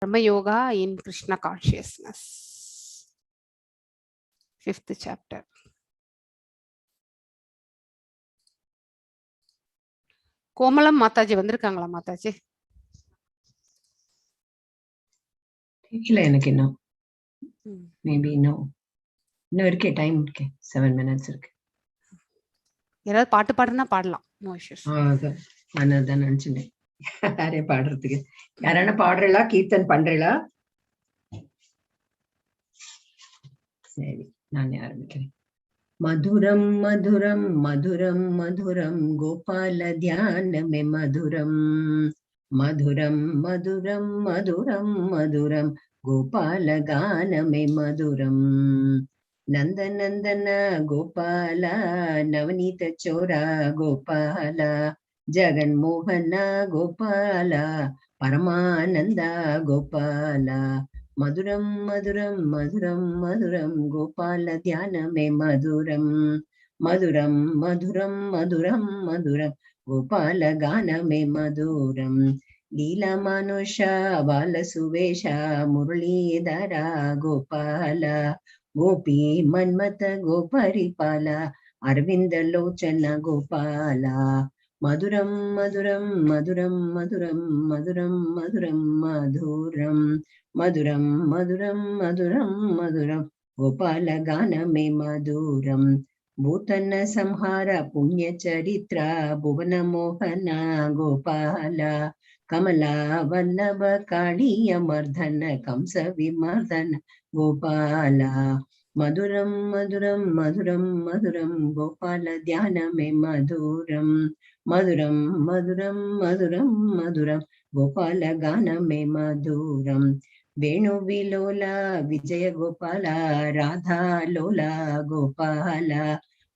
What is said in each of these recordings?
Karma Yoga in Krishna Consciousness. 5th chapter. கோமலம் மாதாஜி வந்திருக்காங்களா மாதாஜி? இல்ல எனக்கு இன்னும் மேபி இன்னும் இருக்கே, டைம் இருக்கு, 7 minutes இருக்கு. யாராவது பாட்டு பாடுனா பாடலாம், நோ இஷ்யூஸ். நான் அதான் நினைச்சுட்டேன் யாரே பாடுறதுக்கு. யாரான பாடுறீங்களா, கீர்த்தன் பண்றீங்களா? சரி, நான் ஆரம்பிக்கிறேன். மதுரம் மதுரம் மதுரம் மதுரம் கோபால தியானமே மதுரம். மதுரம் மதுரம் மதுரம் மதுரம் கோபால கானமே மதுரம். நந்த நந்தன கோபால நவநீத சோரா கோபால ஜெகன்மோகன கோபால பரமானந்த கோபால. மதுரம் மதுரம் மதுரம் மதுரம் கோபால தியானமே மதுரம். மதுரம் மதுரம் மதுரம் மதுரம் கோபால கானமே மதுரம். லீலா மனுஷா பால சுவேஷ முரளீதரா கோபால கோபி மன்மத கோபரிபால அரவிந்த லோச்சன கோபால. மதுரம் மதுரம் மதுரம் மதுரம் மதுரம் மதுரம் மதுரம் மதுரம் மதுரம் மதுரம் மதுரம் கோபால கானமே மதுரம். பூதன சம்ஹார புண்ணிய சரித்ர புவன மோகன கோபால கமலா வல்லப காளிய மர்தன கம்ச விமர்தன கோபால. மதுரம் மதுரம் மதுரம் மதுரம் கோபால தியானமே மதுரம். மதுரம் மதுரம் மதுரம் மதுரம் கோபால கானமே மதுரம். வேணு விலோல விஜய கோபால ராதா லோலா கோபால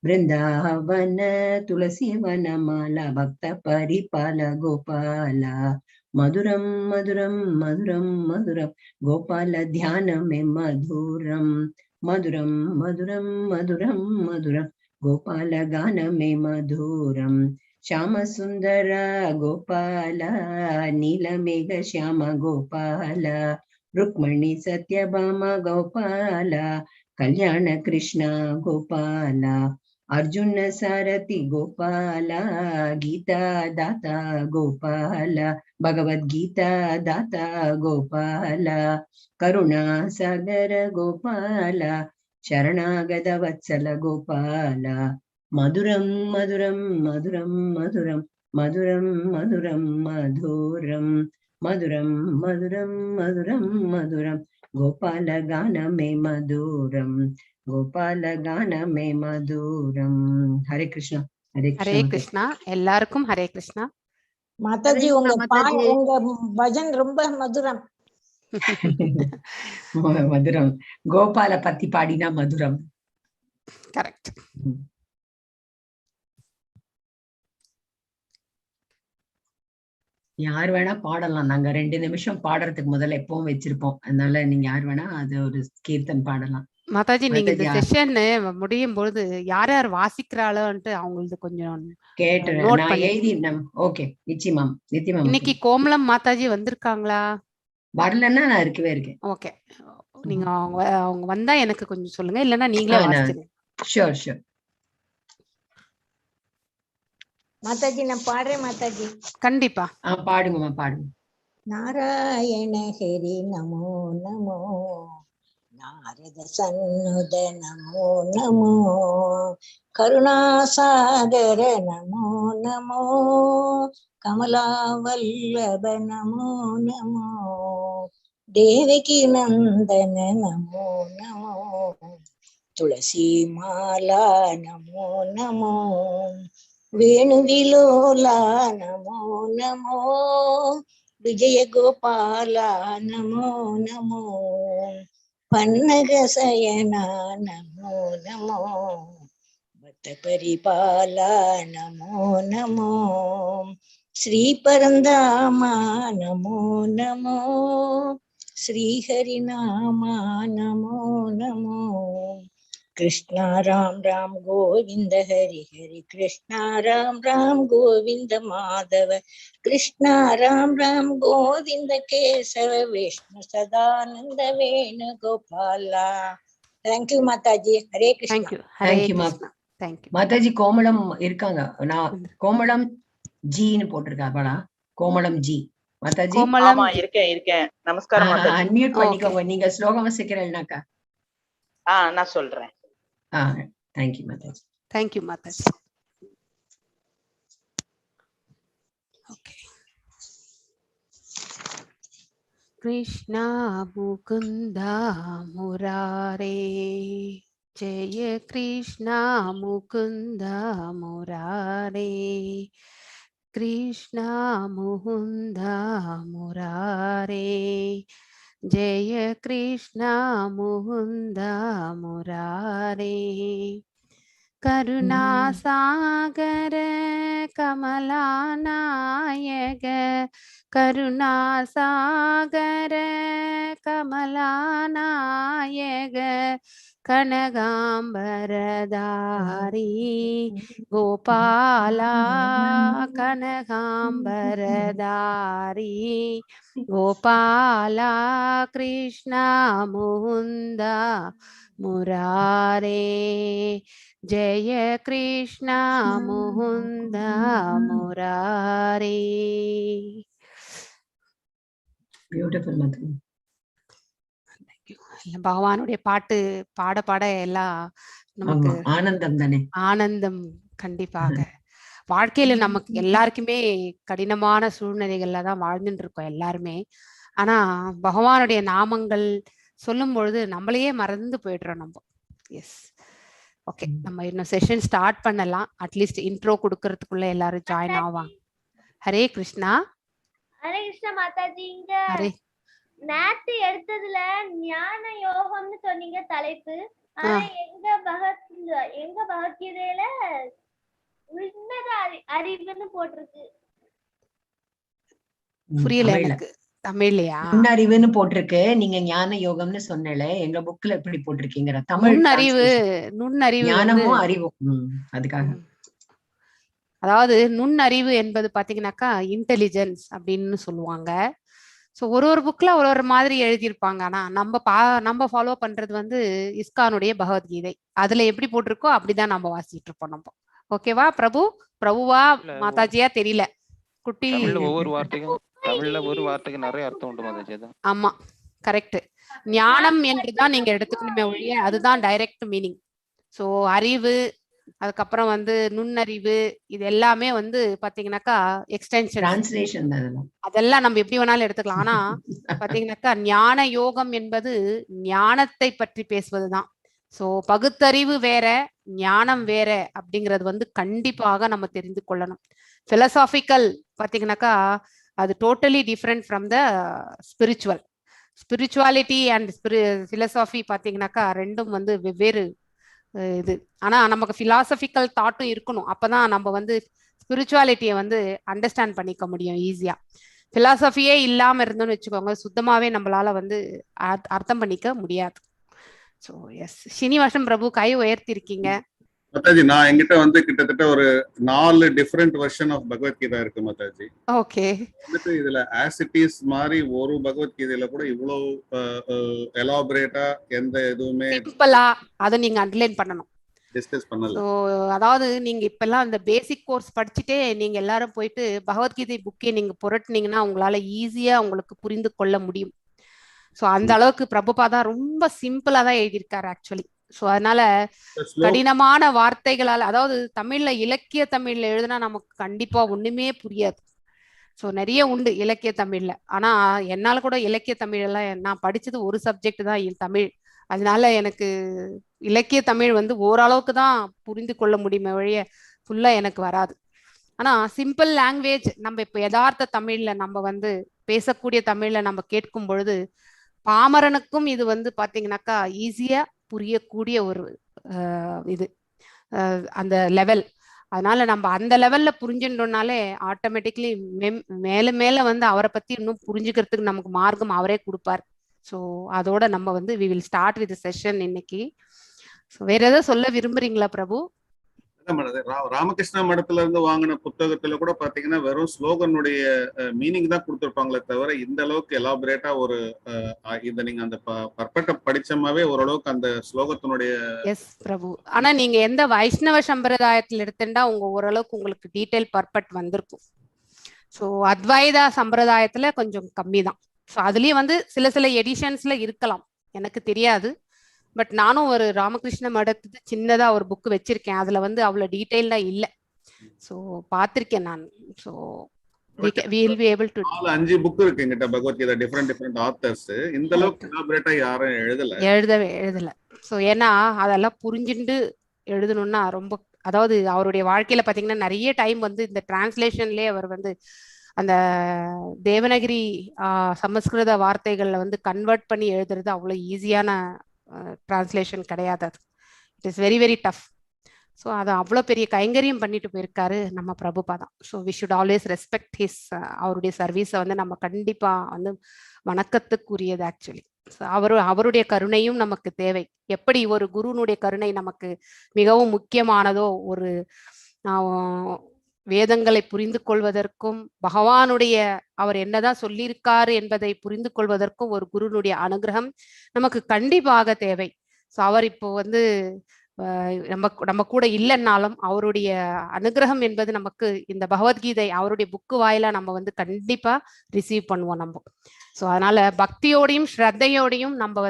பிருந்தாவன துளசி வனமால பக்த பரிபால கோபால. மதுரம் மதுரம் மதுரம் மதுரம் கோபால தியானமே மதுரம். மதுரம் மதுரம் மதுரம் மதுரம் கோபால கானமே மதுரம். ಶ್ಯಾಮ ಸುಂದರ ಗೋಪಾಲ ನೀಲಮೇಘ ಶ್ಯಾಮ ಗೋಪಾಲ ರುಕ್ಮಣಿ ಸತ್ಯಭಾಮ ಗೋಪಾಲ ಕಲ್ಯಾಣ ಕೃಷ್ಣ ಗೋಪಾಲ. ಅರ್ಜುನ ಸಾರಥಿ ಗೋಪಾಲ ಗೀತಾ ದಾತ ಗೋಪಾಲ ಭಗವದ್ಗೀತಾ ದಾತ ಗೋಪಾಲ ಕರುಣಾ ಸಾಗರ ಗೋಪಾಲ ಶರಣಾಗತ ವತ್ಸಲ ಗೋಪಾಲ. மதுரம் மதுரம் மதுரம் மதுரம் மதுரம் மதுரம் மதுரம் மதுரம் மதுரம் மதுரம் மதுரம் கோபால கானமே மதுரம். கோபால கானமே மதுரம். ஹரே கிருஷ்ணா. ஹரே கிருஷ்ணா. எல்லாருக்கும் ஹரே கிருஷ்ணா. மாதாஜி உங்க பஜன் ரொம்ப மதுரம். மதுரம் கோபால பத்தி பாடினா மதுரம். கரெக்ட். யார் வேணா பாடலாம். நாங்க 2 நிமிஷம் பாடுறதுக்கு முதல்ல எப்பவும் வச்சிருப்போம். அதனால நீங்க யார் வேணா அது ஒரு கீர்த்தன் பாடலாம். மாதாஜி, நீங்க இந்த செஷன் முடியும் பொழுது யார் யார் வாசிக்கிறாளோன்ட்டு அவங்களுக்கு கொஞ்சம் கேட்டுறேன். நான் எழுதி. ஓகே, நிச்சயமா நிச்சயமா. இன்னைக்கு கோமலம் மாதாஜி வந்திருக்காங்களா? வரலன்னா நான் இருக்கவே இருக்கேன். ஓகே, நீங்க அவங்க வந்தா எனக்கு கொஞ்சம் சொல்லுங்க, இல்லன்னா நீங்களே வாசிங்க. Sure sure. மாதாஜி நான் பாடுறேன். மாதாஜி கண்டிப்பா பாடுங்கம்மா, பாடுங்க. நாராயண ஹரி நமோ நமோ நாரத சன்னுத நமோ நமோ கருணாசாகர நமோ நமோ கமலாவல்லப நமோ நமோ தேவகி நந்தன நமோ நமோ துளசி மாலா நமோ நமோ வேணுவிலோலா நமோ நமோ விஜய கோபால நமோ நமோ பன்னக சயனா நமோ நமோ பக்த பரிபால நமோ நமோ ஸ்ரீ பரந்தாமா நமோ நமோ ஸ்ரீ ஹரிநாமா நமோ நமோ कृष्णा राम राम गोविंद हरि हरि कृष्णा राम राम गोविंद माधव कृष्णा राम राम गोविंद केशव विष्णु सदानंद वेणुगोपाला. தேங்க்யூ மாதாஜி. ஹரே கிருஷ்ணா. தேங்க்யூ. ஹரே தேங்க்யூமா. கிருஷ்ணா. தேங்க்யூ மாதாஜி கோமளம் இருக்காங்க. நான் கோமளம் ஜின்னு போட்டிருக்காங்களா? கோமளம் ஜி மாதாஜி. கோமளம் ஆமா இருக்கேன். நமஸ்காரம் மாதாஜி. அன்மியூட் பண்ணிக்கோங்க. நீங்க ஸ்லோகம் வசிக்கிறேன்னாக்கா. நான் சொல்றேன். Thank you Mataji. Thank you Mataji. Okay. Krishna Mukunda मुरारे जय कृष्णा मुकुंदा मुरारे कृष्णा मुकुंदा मुरारे जय कृष्णा मुकुंदा मुरारे करुणा सागर कमलानायक करुणा सागर कमलानायक कनगांबरधारी गोपाला कनगांबरधारी गोपाला कृष्णा मुकुंदा मुरारे जय कृष्णा मुकुंदा मुरारे. பியூட்டிஃபுல் மாதாஜி. பகவானுடைய பாட்டு பாட பாட எல்லாம் நமக்கு ஆனந்தம் தானே. ஆனந்தம். கண்டிப்பாக வாழ்க்கையில நமக்கு எல்லாருக்குமே கடினமான சூழ்நிலைகள்ல தான் வாழ்ந்துட்டு இருக்கோம் எல்லாருமே. ஆனா பகவானுடைய நாமங்கள் சொல்லும் பொழுது நம்மளையே மறந்து போயிடுறோம் நம்ம. எஸ். ஓகே, நம்ம இன்னும் செஷன் ஸ்டார்ட் பண்ணலாம். அட்லீஸ்ட் இன்ட்ரோ கொடுக்கறதுக்குள்ள எல்லாரும் ஜாயின் ஆவாங்க. ஹரே கிருஷ்ணா. ஹரே கிருஷ்ணா மாதாஜி. இங்க ஹரே நேத்து எடுத்ததுல ஞான யோகம்னு சொன்னீங்க தலைப்பு. ஆனா எங்க பகவத்கீதையில உன்னத அறிவுன்னு போட்டிருக்கு. புரியல எனக்கு. தமிழ்லையா? நுண்ணறிவுன்னு போட்டிருக்கு. நீங்க ஞான யோகம்னு சொன்னல, எங்க புக்ல எப்படி போட்டிருக்கீங்க? தமிழ் நுண்ணறிவு ஞானமும் அறிவும். அதுக்காக அதாவது நுண்ணறிவு என்பது பாத்தீங்கன்னாக்கா இன்டெலிஜென்ஸ் அப்படின்னு சொல்லுவாங்க. ஸோ ஒரு புக்ல ஒரு மாதிரி எழுதியிருப்பாங்க. ஆனா நம்ம ஃபாலோ பண்றது வந்து இஸ்கானுடைய பகவத்கீதை. அதுல எப்படி போட்டிருக்கோ அப்படிதான் நம்ம வாசிட்டு இருப்போம் நம்ம. ஓகேவா? பிரபுவா மாதாஜியா தெரியல. குட்டி ஒவ்வொரு வார்த்தைக்கும் தமிழ்ல ஒரு வார்த்தைக்கு நிறைய அர்த்தம் உண்டு மாதாஜி. ஆமா, கரெக்ட். ஞானம் என்றுதான் நீங்க எடுத்துக்கணுமே ஒழிய அதுதான் டைரக்ட் மீனிங். ஸோ அறிவு, அதுக்கப்புறம் வந்து நுண்ணறிவு, இது எல்லாமே வந்து பாத்தீங்கன்னாக்கா எக்ஸ்டென்ஷன், அதெல்லாம் நம்ம எப்படி வேணாலும் எடுத்துக்கலாம். ஆனா பாத்தீங்கன்னாக்கா ஞான யோகம் என்பது ஞானத்தை பற்றி பேசுவதுதான். ஸோ பகுத்தறிவு வேற, ஞானம் வேற அப்படிங்கிறது வந்து கண்டிப்பாக நம்ம தெரிந்து கொள்ளணும். பிலசாபிக்கல் பாத்தீங்கன்னாக்கா அது totally different from the spirituality and philosophy பாத்தீங்கன்னாக்கா ரெண்டும் வந்து வெவ்வேறு இது. ஆனா நமக்கு பிலாசபிக்கல் தாட்டும் இருக்கணும். அப்பதான் நம்ம வந்து ஸ்பிரிச்சுவாலிட்டியை வந்து அண்டர்ஸ்டாண்ட் பண்ணிக்க முடியும் ஈஸியா. பிலாசபியே இல்லாம இருந்தோம்னு வச்சுக்கோங்க, சுத்தமாவே நம்மளால வந்து அர்த்தம் பண்ணிக்க முடியாது. ஸோ எஸ், ஸ்ரீனிவாசன் பிரபு கை உயர்த்தி இருக்கீங்க. மாதாஜி, நான் என்கிட்ட வந்து கிட்டத்தட்ட ஒரு 4 டிஃபரெண்ட் வெர்ஷன் ஆஃப் பகவத்கீதா இருக்கு மாதாஜி. ஓகே. வந்துட்டு இதுல ஆஸ் இட் இஸ் மாதிரி ஒரு பகவத்கீதையில கூட இவ்வளவு எலாபரேட்டா எந்த எதுவுமே சிம்பிளா அதை நீங்க அண்டர்லைன் பண்ணணும், டிஸ்கஸ் பண்ணல. அதாவது நீங்க இப்பெல்லாம் இந்த பேசிக் கோர்ஸ் படிச்சுட்டே நீங்க எல்லாரும் போயிட்டு பகவத்கீதை புக்கே நீங்க புரட்டினீங்கன்னா உங்களால ஈஸியா உங்களுக்கு புரிந்து கொள்ள முடியும். ஸோ அந்த அளவுக்கு பிரபுபாதா ரொம்ப சிம்பிளா தான் எழுதியிருக்காரு ஆக்சுவலி. ஸோ அதனால கடினமான வார்த்தைகளால், அதாவது தமிழ்ல இலக்கிய தமிழ்ல எழுதுனா நமக்கு கண்டிப்பா ஒண்ணுமே புரியாது. ஸோ நிறைய உண்டு இலக்கிய தமிழ்ல. ஆனா என்னால கூட இலக்கிய தமிழ் எல்லாம் நான் படிச்சது ஒரு சப்ஜெக்ட் தான் தமிழ். அதனால எனக்கு இலக்கிய தமிழ் வந்து ஓரளவுக்கு தான் புரிந்து கொள்ள முடியுமே வழிய ஃபுல்லா எனக்கு வராது. ஆனா சிம்பிள் லாங்குவேஜ் நம்ம இப்ப யதார்த்த தமிழ்ல நம்ம வந்து பேசக்கூடிய தமிழ்ல நம்ம கேட்கும் பொழுது பாமரனுக்கும் இது வந்து பாத்தீங்கன்னாக்கா ஈஸியா புரியக்கூடிய ஒரு இது அந்த லெவல். அதனால நம்ம அந்த லெவல்ல புரிஞ்சுட்டோம்னாலே ஆட்டோமேட்டிக்லி மேல மேல வந்து அவரை பத்தி இன்னும் புரிஞ்சுக்கிறதுக்கு நமக்கு மார்க்கம் அவரே கொடுப்பார். ஸோ அதோட நம்ம வந்து we will start with session இன்னைக்கு. வேற ஏதாவது சொல்ல விரும்புறீங்களா பிரபு? ராமகிருஷ்ணா மடத்துல இருந்து வாங்கின புத்தகத்துல கூட பாத்தீங்கன்னா வெறும் ஸ்லோகனுடைய மீனிங் தான் கொடுத்துருப்பாங்களே தவிர இந்த அளவுக்கு எலாபரேட்டா ஒரு இத நீங்க அந்த பர்பெக்டா படிச்சமாவே ஓரளவுக்கு அந்த ஸ்லோகத்தினுடைய. எஸ் பிரபு. ஆனா நீங்க எந்த வைஷ்ணவ சம்பிரதாயத்துல எடுத்துட்டா ஓரளவுக்கு உங்களுக்கு டீடைல் பர்பெக்ட் வந்திருக்கும். ஸோ அத்வைதா சம்பிரதாயத்துல கொஞ்சம் கம்மி தான். ஸோ அதுலயும் சில எடிஷன்ஸ்ல இருக்கலாம், எனக்கு தெரியாது. பட் நானும் ஒரு ராமகிருஷ்ண மடத்துக்கு சின்னதா ஒரு புக் வச்சிருக்கேன், அதுல அவ்வளவு டீடைல்டா இல்ல. ஸோ பார்த்திருக்கேன் நான். So we'll be able to 5 book இருக்கு என்கிட்ட பகவத்கீதா, டிஃபரெண்ட் ஆத்தர்ஸ். இந்த அளவுக்கு எலாபரேட்டா யாரும் எழுதல. ஸோ ஏன்னா அதெல்லாம் புரிஞ்சுட்டு எழுதணும்னா ரொம்ப, அதாவது அவருடைய வாழ்க்கையில பாத்தீங்கன்னா நிறைய டைம் இந்த டிரான்ஸ்லேஷன்லயே அவர் அந்த தேவனகிரி சமஸ்கிருத வார்த்தைகள்ல கன்வெர்ட் பண்ணி எழுதுறது அவ்வளவு ஈஸியான டிரான்ஸ்லேஷன் கிடையாது. அது it is very very tough. So அதை அவ்வளோ பெரிய கைங்கரியம் பண்ணிட்டு போயிருக்காரு நம்ம Prabhupada. So we should always respect his, அவருடைய சர்வீஸை நம்ம கண்டிப்பா வணக்கத்துக்குரியது ஆக்சுவலி. அவருடைய கருணையும் நமக்கு தேவை. எப்படி ஒரு குருனுடைய கருணை நமக்கு மிகவும் முக்கியமானதோ, ஒரு வேதங்களை புரிந்து கொள்வதற்கும் பகவானுடைய அவர் என்னதான் சொல்லியிருக்காரு என்பதை புரிந்து கொள்வதற்கும் ஒரு குருனுடைய அனுகிரகம் நமக்கு கண்டிப்பாக தேவை. ஸோ அவர் இப்போ நம்ம கூட இல்லைன்னாலும் அவருடைய அனுகிரகம் என்பது நமக்கு இந்த பகவத்கீதை அவருடைய புக்கு வாயிலா நம்ம கண்டிப்பா ரிசீவ் பண்ணுவோம் நம்ம. ஸோ அதனால பக்தியோடையும் ஸ்ரத்தையோடையும் நம்ம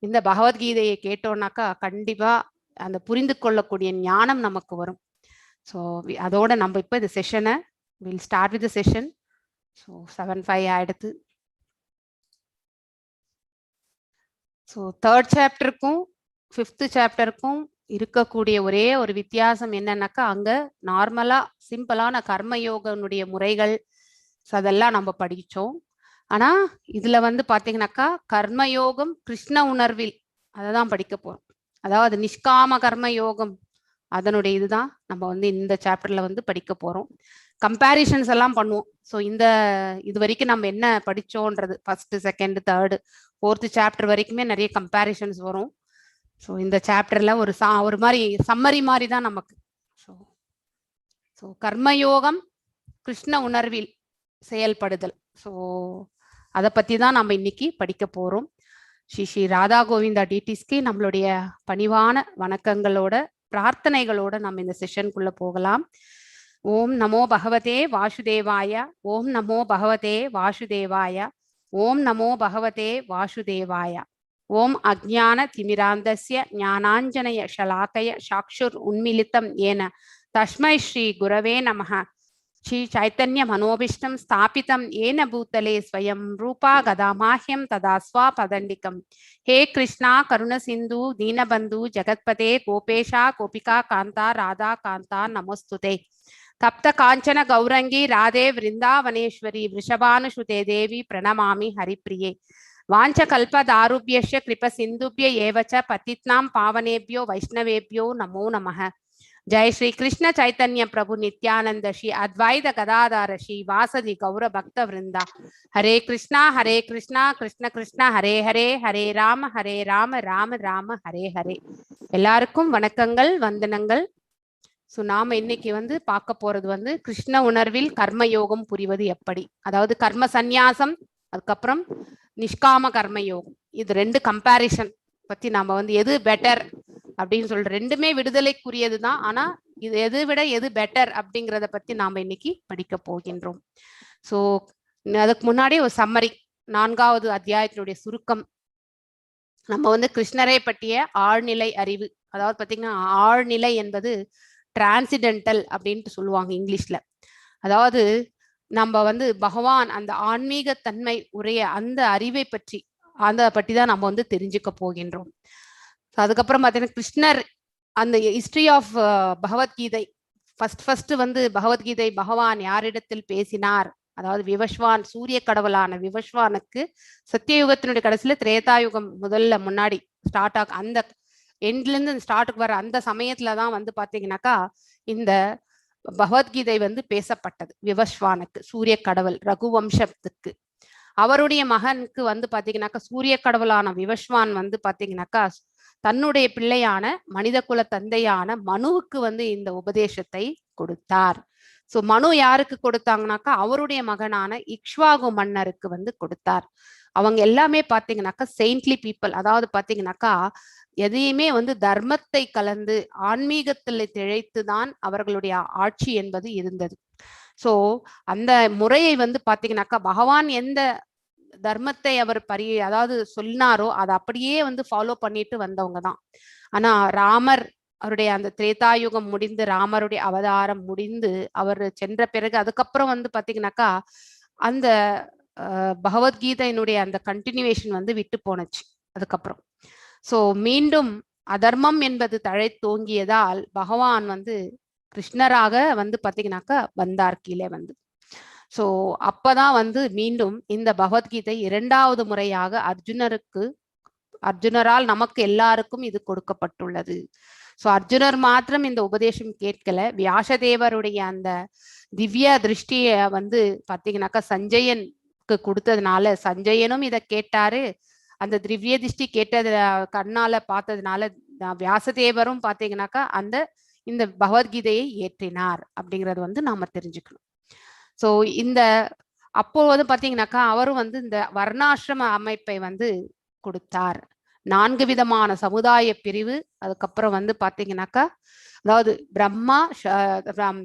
இந்த பகவத்கீதையை கேட்டோம்னாக்கா கண்டிப்பா அந்த புரிந்து கொள்ளக்கூடிய ஞானம் நமக்கு வரும். ஸோ அதோட நம்ம இப்போ இந்த செஷனை will start with session. So 7:05 ஆயிடுத்து. ஸோ 3rd சாப்டருக்கும் 5th சாப்டருக்கும் இருக்கக்கூடிய ஒரே ஒரு வித்தியாசம் என்னன்னாக்கா, அங்க நார்மலா சிம்பிளான கர்மயோகனுடைய முறைகள் அதெல்லாம் நம்ம படிச்சோம். ஆனா இதுல பாத்தீங்கன்னாக்கா கர்மயோகம் கிருஷ்ண உணர்வில் அததான் படிக்க போறோம். அதாவது நிஷ்காம கர்ம யோகம் அதனுடைய இதுதான் நம்ம இந்த சாப்டர்ல படிக்க போறோம். கம்பேரிஷன்ஸ் எல்லாம் பண்ணுவோம். ஸோ இது வரைக்கும் நம்ம என்ன படிச்சோன்றது 1st, 2nd, 3rd, 4th chapter வரைக்குமே நிறைய கம்பேரிஷன்ஸ் வரும். ஸோ இந்த சாப்டர்ல ஒரு மாதிரி சம்மரி மாதிரி தான் நமக்கு. ஸோ கர்மயோகம் கிருஷ்ண உணர்வில் செயல்படுதல். ஸோ அதை பத்தி தான் நம்ம இன்னைக்கு படிக்க போறோம். ஸ்ரீ ராதா கோவிந்தா டிடிஸ்க்கு நம்மளுடைய பணிவான வணக்கங்களோட பிரார்த்தனைகளோட நம்ம இந்த செஷனுக்குள்ள போகலாம். ஓம் நமோ பகவதே வாசுதேவாய. ஓம் நமோ பகவதே வாசுதேவாய. ஓம் நமோ பகவதே வாசுதேவாய. ஓம் அஜ்ஞான திமிராந்தஸ்ய ஞானாஞ்சனய ஷலாக்கய சாக்ஷுர் உன்மிலிதம் ஏன தஸ்மை ஸ்ரீ குரவே நமஹ. ஸ்ரீ சைத்தன்ய மனோபிஷ்டம் ஸ்தாபிதம் ஏன பூத்தலே ஸ்வயம் ரூபா கதாமாஹ்யம் ததா ஸ்வா பதண்டிகம். ஹே கிருஷ்ணா கருண சிந்து தீனபந்து ஜகத்பதே கோபேஷா கோபிகா காந்தா ராதா காந்தா நமஸ்துதே. தப்த காஞ்சன கௌரங்கி ராதே விருந்தாவனேஸ்வரி விஷபானுசுதே தேவி பிரணமாமி ஹரிப்ரியே. வாஞ்ச கல்பதாருப்யஸ்ய கிருப சிந்துப்ய ஏவச்ச பத்தித்னாம் பாவனேபியோ வைஷ்ணவேபியோ நமோ நமஹ. ஜெய் ஸ்ரீ கிருஷ்ண சைத்தன்ய பிரபு நித்யானந்த ஸ்ரீ அத்வைத கதாதார ஸ்ரீ வாசதி கௌர பக்த விருந்தா. ஹரே கிருஷ்ணா கிருஷ்ண கிருஷ்ண ஹரே ஹரே, ஹரே ராம ராம ராம ஹரே ஹரே. எல்லாருக்கும் வணக்கங்கள், வந்தனங்கள். ஸோ நாம இன்னைக்கு பார்க்க போறது கிருஷ்ண உணர்வில் கர்மயோகம் புரிவது எப்படி, அதாவது கர்ம சந்நியாசம், அதுக்கப்புறம் நிஷ்காம கர்மயோகம். இது 2 கம்பேரிஷன் பத்தி நாம எது பெட்டர் அப்படின்னு ரெண்டுமே விடுதலைக்குரியது தான். ஆனா இது எது விட எது பெட்டர் அப்படிங்கிறத பத்தி நாம இன்னைக்கு படிக்க போகின்றோம். ஸோ அதுக்கு முன்னாடி ஒரு சம்மரி, 4வது அத்தியாயத்தினுடைய சுருக்கம். நம்ம கிருஷ்ணரை பற்றிய ஆழ்நிலை அறிவு, அதாவது பாத்தீங்கன்னா ஆழ்நிலை என்பது டிரான்சிடென்டல் அப்படின்ட்டு சொல்லுவாங்க இங்கிலீஷ்ல. அதாவது நம்ம பகவான் அந்த ஆன்மீக தன்மை உடைய அந்த அறிவை பற்றி தான் நம்ம தெரிஞ்சுக்க போகின்றோம். அதுக்கப்புறம் பார்த்தீங்கன்னா கிருஷ்ணர் அந்த ஹிஸ்டரி ஆஃப் பகவத்கீதை ஃபர்ஸ்ட் பகவத்கீதை பகவான் யாரிடத்தில் பேசினார், அதாவது விவஸ்வான், சூரிய கடவுளான விவஸ்வானுக்கு சத்தியயுகத்தினுடைய கடைசியில திரேதாயுகம் முதல்ல முன்னாடி ஸ்டார்ட் ஆக அந்த எண்ட்ல இருந்து ஸ்டார்ட்டுக்கு வர அந்த சமயத்துலதான் பாத்தீங்கன்னாக்கா இந்த பகவத்கீதை பேசப்பட்டது விவஸ்வானுக்கு, சூரிய கடவுள் ரகுவம்சத்துக்கு. அவருடைய மகனுக்கு வந்து பாத்தீங்கன்னாக்கா சூரிய கடவுளான விவஸ்வான் வந்து பாத்தீங்கன்னாக்கா தன்னுடைய பிள்ளையான மனித குல தந்தையான மனுவுக்கு வந்து இந்த உபதேசத்தை கொடுத்தார். சோ மனு யாருக்கு கொடுத்தாங்கனாக்கா அவருடைய மகனான இக்ஷ்வாகு மன்னருக்கு வந்து கொடுத்தார். அவங்க எல்லாமே பாத்தீங்கன்னாக்கா செயின்ட்லி பீப்புள். அதாவது பாத்தீங்கன்னாக்கா எதையுமே வந்து தர்மத்தை கலந்து ஆன்மீகத்தில் திளைத்துதான் அவர்களுடைய ஆட்சி என்பது இருந்தது. சோ அந்த முறையை வந்து பாத்தீங்கன்னாக்கா பகவான் எந்த தர்மத்தை அவர் அதாவது சொன்னாரோ அதை அப்படியே வந்து ஃபாலோ பண்ணிட்டு வந்தவங்க தான். ஆனா ராமர் அவருடைய அந்த திரேதாயுகம் முடிந்து ராமருடைய அவதாரம் முடிந்து அவர் சென்ற பிறகு அதுக்கப்புறம் வந்து பாத்தீங்கன்னாக்கா அந்த பகவத்கீதையினுடைய அந்த கண்டினியூவேஷன் வந்து விட்டு போனச்சு அதுக்கப்புறம். சோ மீண்டும் அதர்மம் என்பது தழை தோங்கியதால் பகவான் வந்து கிருஷ்ணராக வந்து பாத்தீங்கன்னாக்கா வந்தார் கீழே வந்து. சோ அப்பதான் வந்து மீண்டும் இந்த பகவத்கீதை 2வது முறையாக அர்ஜுனரால் நமக்கு எல்லாருக்கும் இது கொடுக்கப்பட்டுள்ளது. சோ அர்ஜுனர் மாத்திரம் இந்த உபதேசம் கேட்கல, வியாசதேவருடைய அந்த திவ்ய திருஷ்டிய வந்து பாத்தீங்கன்னாக்கா சஞ்சயனுக்கு கொடுத்ததுனால சஞ்சயனும் இதை கேட்டாரு. அந்த திவ்ய திருஷ்டி கேட்டது கண்ணால பார்த்ததுனால வியாசதேவரும் பாத்தீங்கன்னாக்கா இந்த பகவத்கீதையை ஏற்றினார் அப்படிங்கறது வந்து நாம தெரிஞ்சுக்கணும். சோ இந்த அப்போ வந்து பாத்தீங்கன்னாக்கா அவரும் வந்து இந்த வர்ணாசிரம அமைப்பை வந்து கொடுத்தார். 4 விதமான சமுதாய பிரிவு. அதுக்கப்புறம் வந்து பாத்தீங்கன்னாக்கா அதாவது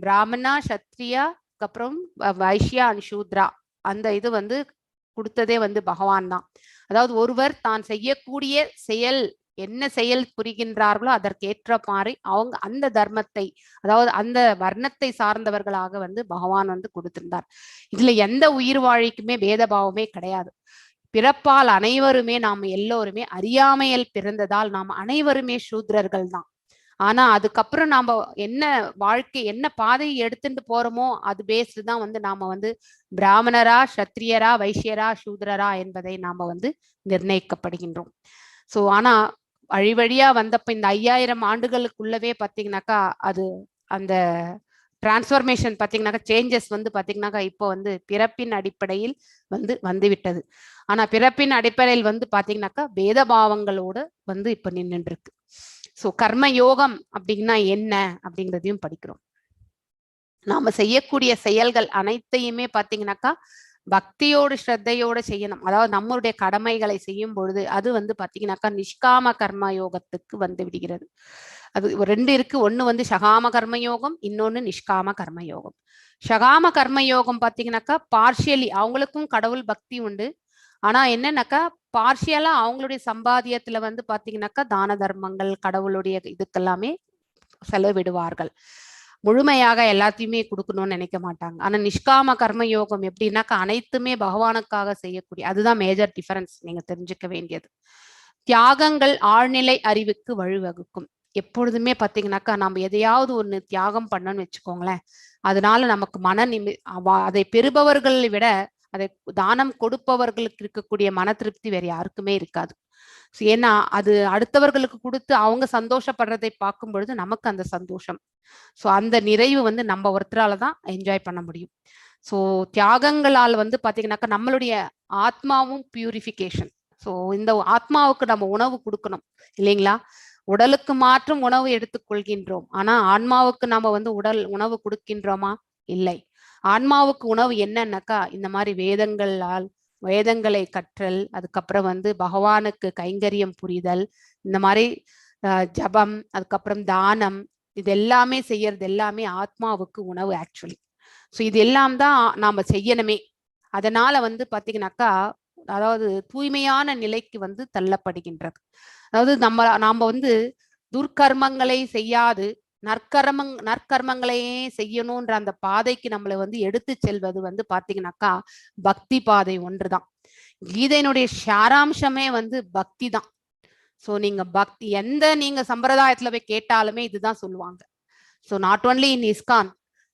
பிராமணா சத்ரியா அப்புறம் வைஷ்யா சூத்ரா அந்த இது வந்து கொடுத்ததே வந்து பகவான் தான். அதாவது ஒருவர் தான் செய்யக்கூடிய செயல் என்ன செயல் புரிகின்றார்களோ அதற்கேற்ற மாதிரி அவங்க அந்த தர்மத்தை அதாவது அந்த வர்ணத்தை சார்ந்தவர்களாக வந்து பகவான் வந்து கொடுத்திருந்தார். இதுல எந்த உயிர் வாழிக்குமே பேதபாவமே கிடையாது. பிறப்பால் அனைவருமே நாம் எல்லோருமே அறியாமையில் பிறந்ததால் நாம் அனைவருமே சூத்ரர்கள் தான். ஆனா அதுக்கப்புறம் நாம என்ன வாழ்க்கை என்ன பாதையை எடுத்துட்டு போறோமோ அது பேஸ்டு தான் வந்து நாம வந்து பிராமணரா சத்திரியரா வைசியரா சூத்ரரா என்பதை நாம வந்து நிர்ணயிக்கப்படுகின்றோம். சோ ஆனா வழிவழியா வந்தப்ப இந்த 5000 ஆண்டுகளுக்குள்ளவே பாத்தீங்கன்னாக்கா அது அந்த டிரான்ஸ்ஃபர்மேஷன் பாத்தீங்கன்னாக்கா சேஞ்சஸ் வந்து பாத்தீங்கன்னாக்கா இப்போ வந்து பிறப்பின் அடிப்படையில் வந்து விட்டது. ஆனா பிறப்பின் அடிப்படையில் வந்து பாத்தீங்கன்னாக்கா பேதபாவங்களோடு வந்து இப்ப நின்றுட்டு இருக்கு. சோ கர்ம யோகம் அப்படின்னா என்ன அப்படிங்கிறதையும் படிக்கிறோம். நாம செய்யக்கூடிய செயல்கள் அனைத்தையுமே பாத்தீங்கன்னாக்கா பக்தியோடு ஸ்ரத்தையோடு செய்யணும். அதாவது நம்மளுடைய கடமைகளை செய்யும் பொழுது அது வந்து பாத்தீங்கன்னாக்கா நிஷ்காம கர்ம யோகத்துக்கு வந்து விடுகிறது. அது 2 இருக்கு. ஒண்ணு வந்து சகாம கர்மயோகம், இன்னொன்னு நிஷ்காம கர்மயோகம். சகாம கர்மயோகம் பாத்தீங்கன்னாக்கா பார்ஷியலி அவங்களுக்கும் கடவுள் பக்தி உண்டு. ஆனா என்னன்னாக்கா பார்ஷியலா அவங்களுடைய சம்பாத்தியத்துல வந்து பாத்தீங்கன்னாக்கா தான தர்மங்கள் கடவுளுடைய இதுக்கெல்லாமே செலவிடுவார்கள். முழுமையாக எல்லாத்தையுமே கொடுக்கணும்னு நினைக்க மாட்டாங்க. ஆனா நிஷ்காம கர்ம யோகம் எப்படின்னாக்கா அனைத்துமே பகவானுக்காக செய்யக்கூடிய அதுதான் மேஜர் டிஃபரன்ஸ் நீங்க தெரிஞ்சுக்க வேண்டியது. தியாகங்கள் ஆழ்நிலை அறிவுக்கு வழிவகுக்கும். எப்பொழுதுமே பாத்தீங்கன்னாக்கா நம்ம எதையாவது ஒண்ணு தியாகம் பண்ணணும்னு வச்சுக்கோங்களேன், அதனால நமக்கு அதை பெறுபவர்களை விட அதை தானம் கொடுப்பவர்களுக்கு இருக்கக்கூடிய மன திருப்தி வேற யாருக்குமே இருக்காது. ஏன்னா அது அடுத்தவர்களுக்கு கொடுத்து அவங்க சந்தோஷப்படுறதை பார்க்கும் பொழுது நமக்கு அந்த சந்தோஷம். சோ அந்த நிறைவு வந்து நம்ம ஒருத்தரால தான் என்ஜாய் பண்ண முடியும். சோ தியாகங்களால் வந்து பாத்தீங்கன்னாக்கா நம்மளுடைய ஆத்மாவும் பியூரிஃபிகேஷன். சோ இந்த ஆத்மாவுக்கு நம்ம உணவு கொடுக்கணும் இல்லைங்களா? உடலுக்கு மாற்றும் உணவு எடுத்துக்கொள்கின்றோம். ஆனா ஆன்மாவுக்கு நம்ம வந்து உணவு கொடுக்கின்றோமா? இல்லை. ஆன்மாவுக்கு உணவு என்னன்னாக்கா இந்த மாதிரி வேதங்களை கற்றல், அதுக்கப்புறம் வந்து பகவானுக்கு கைங்கரியம் புரிதல், இந்த மாதிரி ஜபம், அதுக்கப்புறம் தானம், இது எல்லாமே செய்யறது எல்லாமே ஆத்மாவுக்கு உணவு ஆக்சுவலி. ஸோ இது எல்லாம் தான் நாம செய்யணுமே. அதனால வந்து பாத்தீங்கன்னாக்கா அதாவது தூய்மையான நிலைக்கு வந்து தள்ளப்படுகின்றது. அதாவது நாம வந்து துர்க்கர்மங்களை செய்யாது நற்கர்மங்களையே செய்யணும்ன்ற அந்த பாதைக்கு நம்மளை வந்து எடுத்து செல்வது வந்து பாத்தீங்கன்னாக்கா பக்தி பாதை ஒன்றுதான். கீதையினுடைய சாராம்சமே வந்து பக்தி தான். சோ நீங்க பக்தி நீங்க சம்பிரதாயத்துல போய் கேட்டாலுமே இதுதான் சொல்லுவாங்க. So not only in ISKCON,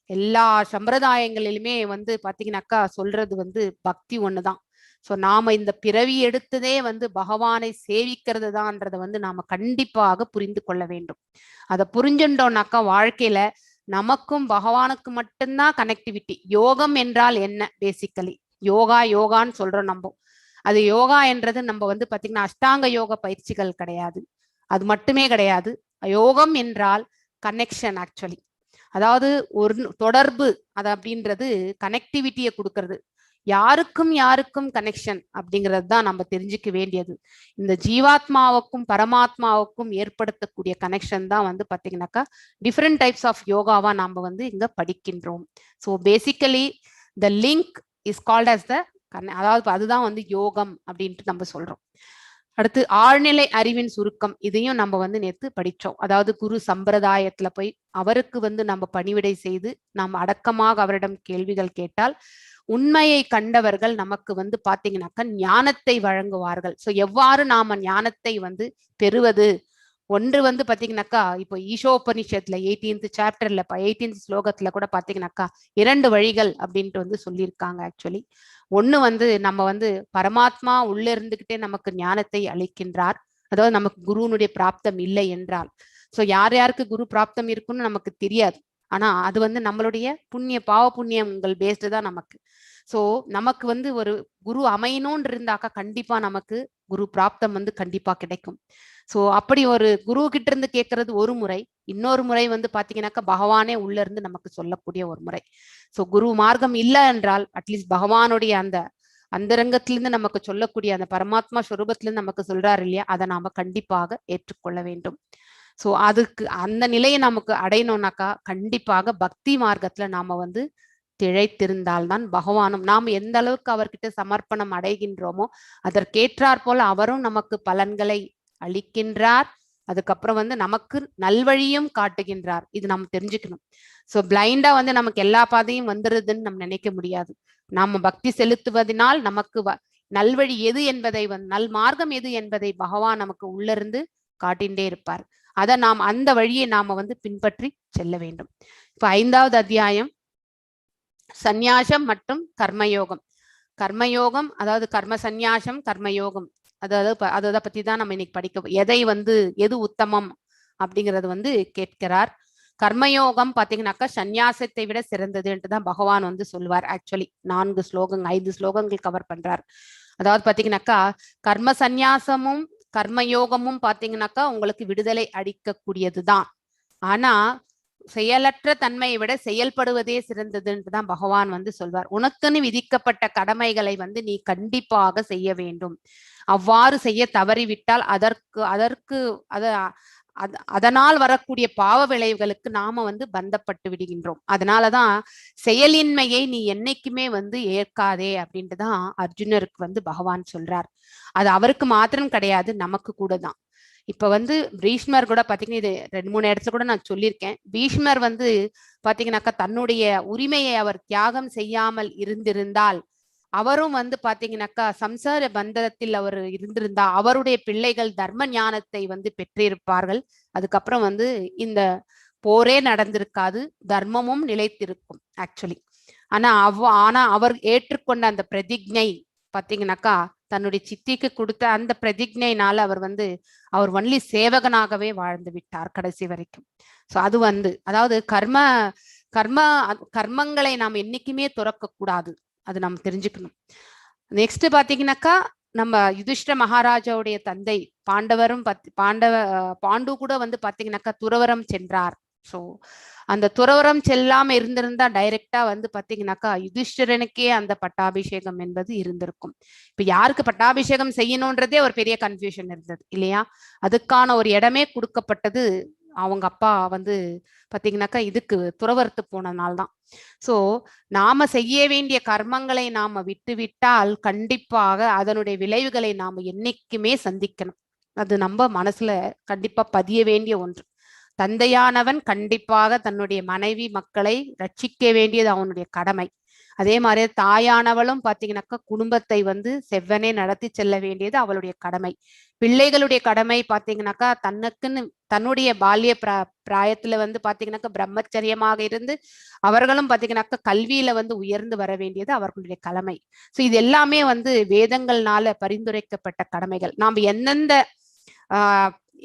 எல்லா சம்பிரதாயங்களிலுமே வந்து பாத்தீங்கன்னாக்கா சொல்றது வந்து பக்தி ஒண்ணுதான். சோ நாம இந்த பிறவி எடுத்ததே வந்து பகவானை சேவிக்கிறது தான்ன்றத வந்து நாம கண்டிப்பாக புரிந்து கொள்ள வேண்டும். அதை புரிஞ்சுட்டோம்னாக்கா வாழ்க்கையில நமக்கும் பகவானுக்கு மட்டும்தான் கனெக்டிவிட்டி. யோகம் என்றால் என்ன? பேசிக்கலி யோகா யோகான்னு சொல்றோம் நம்ம. அது யோகா என்றது நம்ம வந்து பாத்தீங்கன்னா அஷ்டாங்க யோக பயிற்சிகள் கிடையாது, அது மட்டுமே கிடையாது. யோகம் என்றால் கனெக்ஷன் ஆக்சுவலி, அதாவது ஒரு தொடர்பு, அது அப்படின்றது கனெக்டிவிட்டியை கொடுக்கறது. யாருக்கும் யாருக்கும் கனெக்ஷன் அப்படிங்கிறது தான் நம்ம தெரிஞ்சுக்க வேண்டியது. இந்த ஜீவாத்மாவுக்கும் பரமாத்மாவுக்கும் ஏற்படுத்தக்கூடிய கனெக்ஷன் தான் வந்து பாத்தீங்கன்னாக்கா டிஃப்ரெண்ட் டைப்ஸ் ஆஃப் யோகாவா நாம வந்து இங்க படிக்கின்றோம். So basically the link is called as the அதாவது அதுதான் வந்து யோகம் அப்படின்ட்டு நம்ம சொல்றோம். அடுத்து ஆழ்நிலை அறிவின் சுருக்கம், இதையும் நம்ம வந்து நேத்து படிச்சோம். அதாவது குரு சம்பிரதாயத்துல போய் அவருக்கு வந்து நம்ம பணிவிடை செய்து நாம் அடக்கமாக அவரிடம் கேள்விகள் கேட்டால் உண்மையை கண்டவர்கள் நமக்கு வந்து பாத்தீங்கன்னாக்கா ஞானத்தை வழங்குவார்கள். ஸோ எவ்வாறு நாம ஞானத்தை வந்து பெறுவது, ஒன்று வந்து பாத்தீங்கன்னாக்கா இப்போ ஈஷோபனிஷத்துல 18th சாப்டர்ல 18th ஸ்லோகத்துல கூட பாத்தீங்கன்னாக்கா 2 வழிகள் அப்படின்ட்டு வந்து சொல்லியிருக்காங்க ஆக்சுவலி. ஒண்ணு வந்து நம்ம வந்து பரமாத்மா உள்ள இருந்துகிட்டே நமக்கு ஞானத்தை அளிக்கின்றார், அதாவது நமக்கு குருனுடைய பிராப்தம் இல்லை என்றால். ஸோ யார் யாருக்கு குரு பிராப்தம் இருக்குன்னு நமக்கு தெரியாது, ஆனா அது வந்து நம்மளுடைய புண்ணிய பாவ புண்ணியங்கள் பேஸ்டு தான் நமக்கு. ஸோ நமக்கு வந்து ஒரு குரு அமையணும்னு இருந்தாக்கா கண்டிப்பா நமக்கு குரு பிராப்தம் வந்து கண்டிப்பா கிடைக்கும். ஸோ அப்படி ஒரு குரு கிட்ட இருந்து கேட்கறது ஒரு முறை, இன்னொரு முறை வந்து பாத்தீங்கன்னாக்கா பகவானே உள்ள இருந்து நமக்கு சொல்லக்கூடிய ஒரு முறை. ஸோ குரு மார்க்கம் இல்லை என்றால் அட்லீஸ்ட் பகவானுடைய அந்த அந்தரங்கத்திலிருந்து நமக்கு சொல்லக்கூடிய அந்த பரமாத்மா ஸ்வரூபத்திலிருந்து நமக்கு சொல்றாரு இல்லையா, அதை நாம கண்டிப்பாக ஏற்றுக்கொள்ள வேண்டும். ஸோ அதுக்கு அந்த நிலையை நமக்கு அடையணும்னாக்கா கண்டிப்பாக பக்தி மார்க்கத்துல நாம வந்து திளைத்திருந்தால்தான் பகவானும் நாம் எந்த அளவுக்கு அவர்கிட்ட சமர்ப்பணம் அடைகின்றோமோ அதற்கேற்றாற் போல அவரும் நமக்கு பலன்களை அளிக்கின்றார். அதுக்கப்புறம் வந்து நமக்கு நல்வழியும் காட்டுகின்றார். இது நம்ம தெரிஞ்சுக்கணும். ஸோ பிளைண்டா வந்து நமக்கு எல்லா பாதையும் வந்துருதுன்னு நம்ம நினைக்க முடியாது. நாம பக்தி செலுத்துவதனால் நமக்கு நல்வழி எது என்பதை நல் மார்க்கம் எது என்பதை பகவான் நமக்கு உள்ள இருந்து காட்டின்றே இருப்பார். அதை நாம் அந்த வழியை நாம வந்து பின்பற்றி செல்ல வேண்டும். இப்ப 5வது அத்தியாயம் சந்நியாசம் மற்றும் கர்மயோகம். கர்மயோகம் அதாவது கர்ம சந்நியாசம் கர்மயோகம், அதை பத்தி தான் நம்ம இன்னைக்கு படிக்க, எதை வந்து எது உத்தமம் அப்படிங்கறது வந்து கேட்கிறார். கர்மயோகம் பாத்தீங்கன்னாக்கா சந்நியாசத்தை விட சிறந்ததுன்ட்டு தான் பகவான் வந்து சொல்லுவார். ஆக்சுவலி 5 ஸ்லோகங்கள் கவர் பண்றார். அதாவது பாத்தீங்கன்னாக்கா கர்ம சந்நியாசமும் கர்மயோகமும் பாத்தீங்கன்னாக்கா உங்களுக்கு விடுதலை அளிக்கக்கூடியதுதான், ஆனா செயலற்ற தன்மையை விட செயல்படுவதே சிறந்ததுன்னு தான் பகவான் வந்து சொல்வார். உனக்குன்னு விதிக்கப்பட்ட கடமைகளை வந்து நீ கண்டிப்பாக செய்ய வேண்டும். அவ்வாறு செய்ய தவறிவிட்டால் அதனால் வரக்கூடிய பாவ விளைவுகளுக்கு நாம வந்து பந்தப்பட்டு விடுகின்றோம். அதனாலதான் செயலின்மையை நீ என்னைக்குமே வந்து ஏற்காதே அப்படின்ட்டு தான் அர்ஜுனருக்கு வந்து பகவான் சொல்றார். அது அவருக்கு மாத்திரம் கிடையாது, நமக்கு கூட தான். இப்ப வந்து பீஷ்மர் கூட பாத்தீங்கன்னா இது 2-3 இடத்துல கூட நான் சொல்லியிருக்கேன். பீஷ்மர் வந்து பாத்தீங்கன்னாக்கா தன்னுடைய உரிமையை அவர் தியாகம் செய்யாமல் இருந்திருந்தால், அவரும் வந்து பாத்தீங்கன்னாக்கா சம்சார பந்தத்தில் அவர் இருந்திருந்தா அவருடைய பிள்ளைகள் தர்ம ஞானத்தை வந்து பெற்றிருப்பார்கள். அதுக்கப்புறம் வந்து இந்த போரே நடந்திருக்காது, தர்மமும் நிலைத்திருக்கும் ஆக்சுவலி. ஆனா அவர் ஏற்றுக்கொண்ட அந்த பிரதிஜை பாத்தீங்கன்னாக்கா தன்னுடைய சித்திக்கு கொடுத்த அந்த பிரதிஜைனால அவர் ஒன்லி சேவகனாகவே வாழ்ந்து விட்டார் கடைசி வரைக்கும். ஸோ அது வந்து அதாவது கர்மங்களை நாம் என்னைக்குமே துறக்க கூடாது, அது நம்ம தெரிஞ்சுக்கணும். நெக்ஸ்ட் பாத்தீங்கன்னாக்கா நம்ம யுதிஷ்ட மகாராஜாவுடைய தந்தை பாண்டு கூட வந்து பாத்தீங்கன்னாக்கா துறவரம் சென்றார். ஸோ அந்த துறவரம் செல்லாம இருந்திருந்தா டைரக்டா வந்து பாத்தீங்கன்னாக்கா யுதிஷ்டரனுக்கே அந்த பட்டாபிஷேகம் என்பது இருந்திருக்கும். இப்ப யாருக்கு பட்டாபிஷேகம் செய்யணும்ன்றதே ஒரு பெரிய கன்ஃபியூஷன் இருந்தது இல்லையா, அதுக்கான ஒரு இடமே கொடுக்கப்பட்டது அவங்க அப்பா வந்து பாத்தீங்கன்னாக்கா இதுக்கு துறவரத்து போனதுனால்தான். சோ நாம செய்ய வேண்டிய கர்மங்களை நாம விட்டுவிட்டால் கண்டிப்பாக அதனுடைய விளைவுகளை நாம என்னைக்குமே சந்திக்கணும். அது நம்ம மனசுல கண்டிப்பா பதிய வேண்டிய ஒன்று. தந்தையானவன் கண்டிப்பாக தன்னுடைய மனைவி மக்களை ரட்சிக்க வேண்டியது அவனுடைய கடமை. அதே மாதிரி தாயானவளும் பாத்தீங்கன்னாக்கா குடும்பத்தை வந்து செவ்வனே நடத்தி செல்ல வேண்டியது அவளுடைய கடமை. பிள்ளைகளுடைய கடமை பாத்தீங்கன்னாக்கா தன்னுடைய பால்ய பிராயத்துல வந்து பாத்தீங்கன்னாக்கா பிரம்மச்சரியமாக இருந்து அவர்களும் பாத்தீங்கன்னாக்கா கல்வியில வந்து உயர்ந்து வர வேண்டியது அவர்களுடைய கடமை. சோ இது எல்லாமே வந்து வேதங்கள்னால பரிந்துரைக்கப்பட்ட கடமைகள். நாம்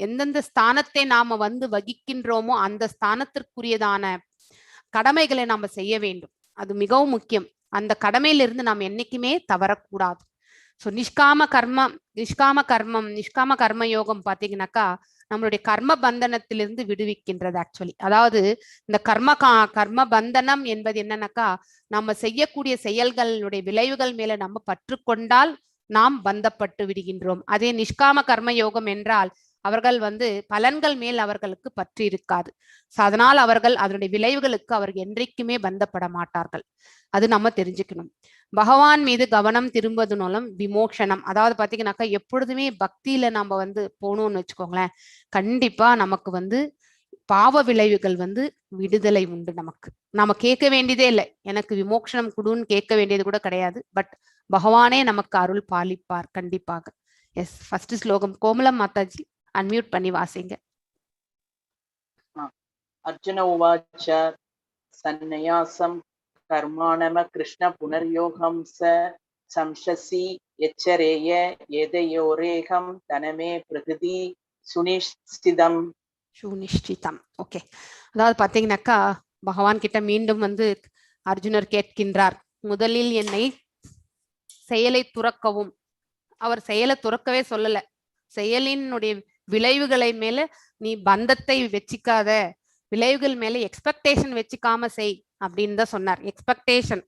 எந்தெந்த ஸ்தானத்தை நாம வந்து வகிக்கின்றோமோ அந்த ஸ்தானத்திற்குரியதான கடமைகளை நாம செய்ய வேண்டும். அது மிகவும் முக்கியம். அந்த கடமையிலிருந்து நாம் என்னைக்குமே தவறக்கூடாது. ஸோ நிஷ்காம கர்ம யோகம் பாத்தீங்கன்னாக்கா நம்மளுடைய கர்ம பந்தனத்திலிருந்து விடுவிக்கின்றது ஆக்சுவலி. அதாவது இந்த கர்ம பந்தனம் என்பது என்னன்னாக்கா நம்ம செய்யக்கூடிய செயல்களுடைய விளைவுகள் மேல நம்ம பற்றுக்கொண்டால் நாம் பந்தப்பட்டு விடுகின்றோம். அதே நிஷ்காம கர்ம யோகம் என்றால் அவர்கள் பலன்கள் மேல் அவர்களுக்கு பற்று இருக்காது. அதனால் அவர்கள் அதனுடைய விளைவுகளுக்கு அவர்கள் என்றைக்குமே பந்தப்பட மாட்டார்கள். அது நம்ம தெரிஞ்சுக்கணும். பகவான் மீது கவனம் திரும்புவது மூலம் விமோக்ஷனம். அதாவது பாத்தீங்கன்னாக்கா எப்பொழுதுமே பக்தியில நம்ம போகணும்னு வச்சுக்கோங்களேன், கண்டிப்பா நமக்கு பாவ விளைவுகள் விடுதலை உண்டு. நமக்கு நாம கேட்க வேண்டியதே இல்லை, எனக்கு விமோக்ஷனம் கொடுன்னு கேட்க வேண்டியது கூட கிடையாது. பட் பகவானே நமக்கு அருள் பாலிப்பார் கண்டிப்பாக. எஸ், ஃபர்ஸ்ட் ஸ்லோகம் கோமலம் மாதாஜி அன்மியூட் பண்ணி வாசிங்க. அர்ஜுன உவாச்ச சந்நியாசம் கர்மாணம கிருஷ்ண புனர்யோகம் சம்சசி எச்சரேய ஏதையோரேகம் தனமே பிரகிருதி சுனிஷ்டிதம். ஓகே, அதாவது பாத்தீங்கன்னாக்கா பகவான் கிட்ட மீண்டும் அர்ஜுனர் கேட்கின்றார், முதலில் என்னை செயலை துறக்கவும். அவர் செயலை துறக்கவே சொல்லல, செயலினுடைய விளைவுகளை மேல நீ பந்தத்தை வச்சுக்காத, விளைவுகள் மேல எக்ஸ்பெக்டேஷன் வச்சுக்காம செய் அப்படின்னு தான் சொன்னார். எக்ஸ்பெக்டேஷன்,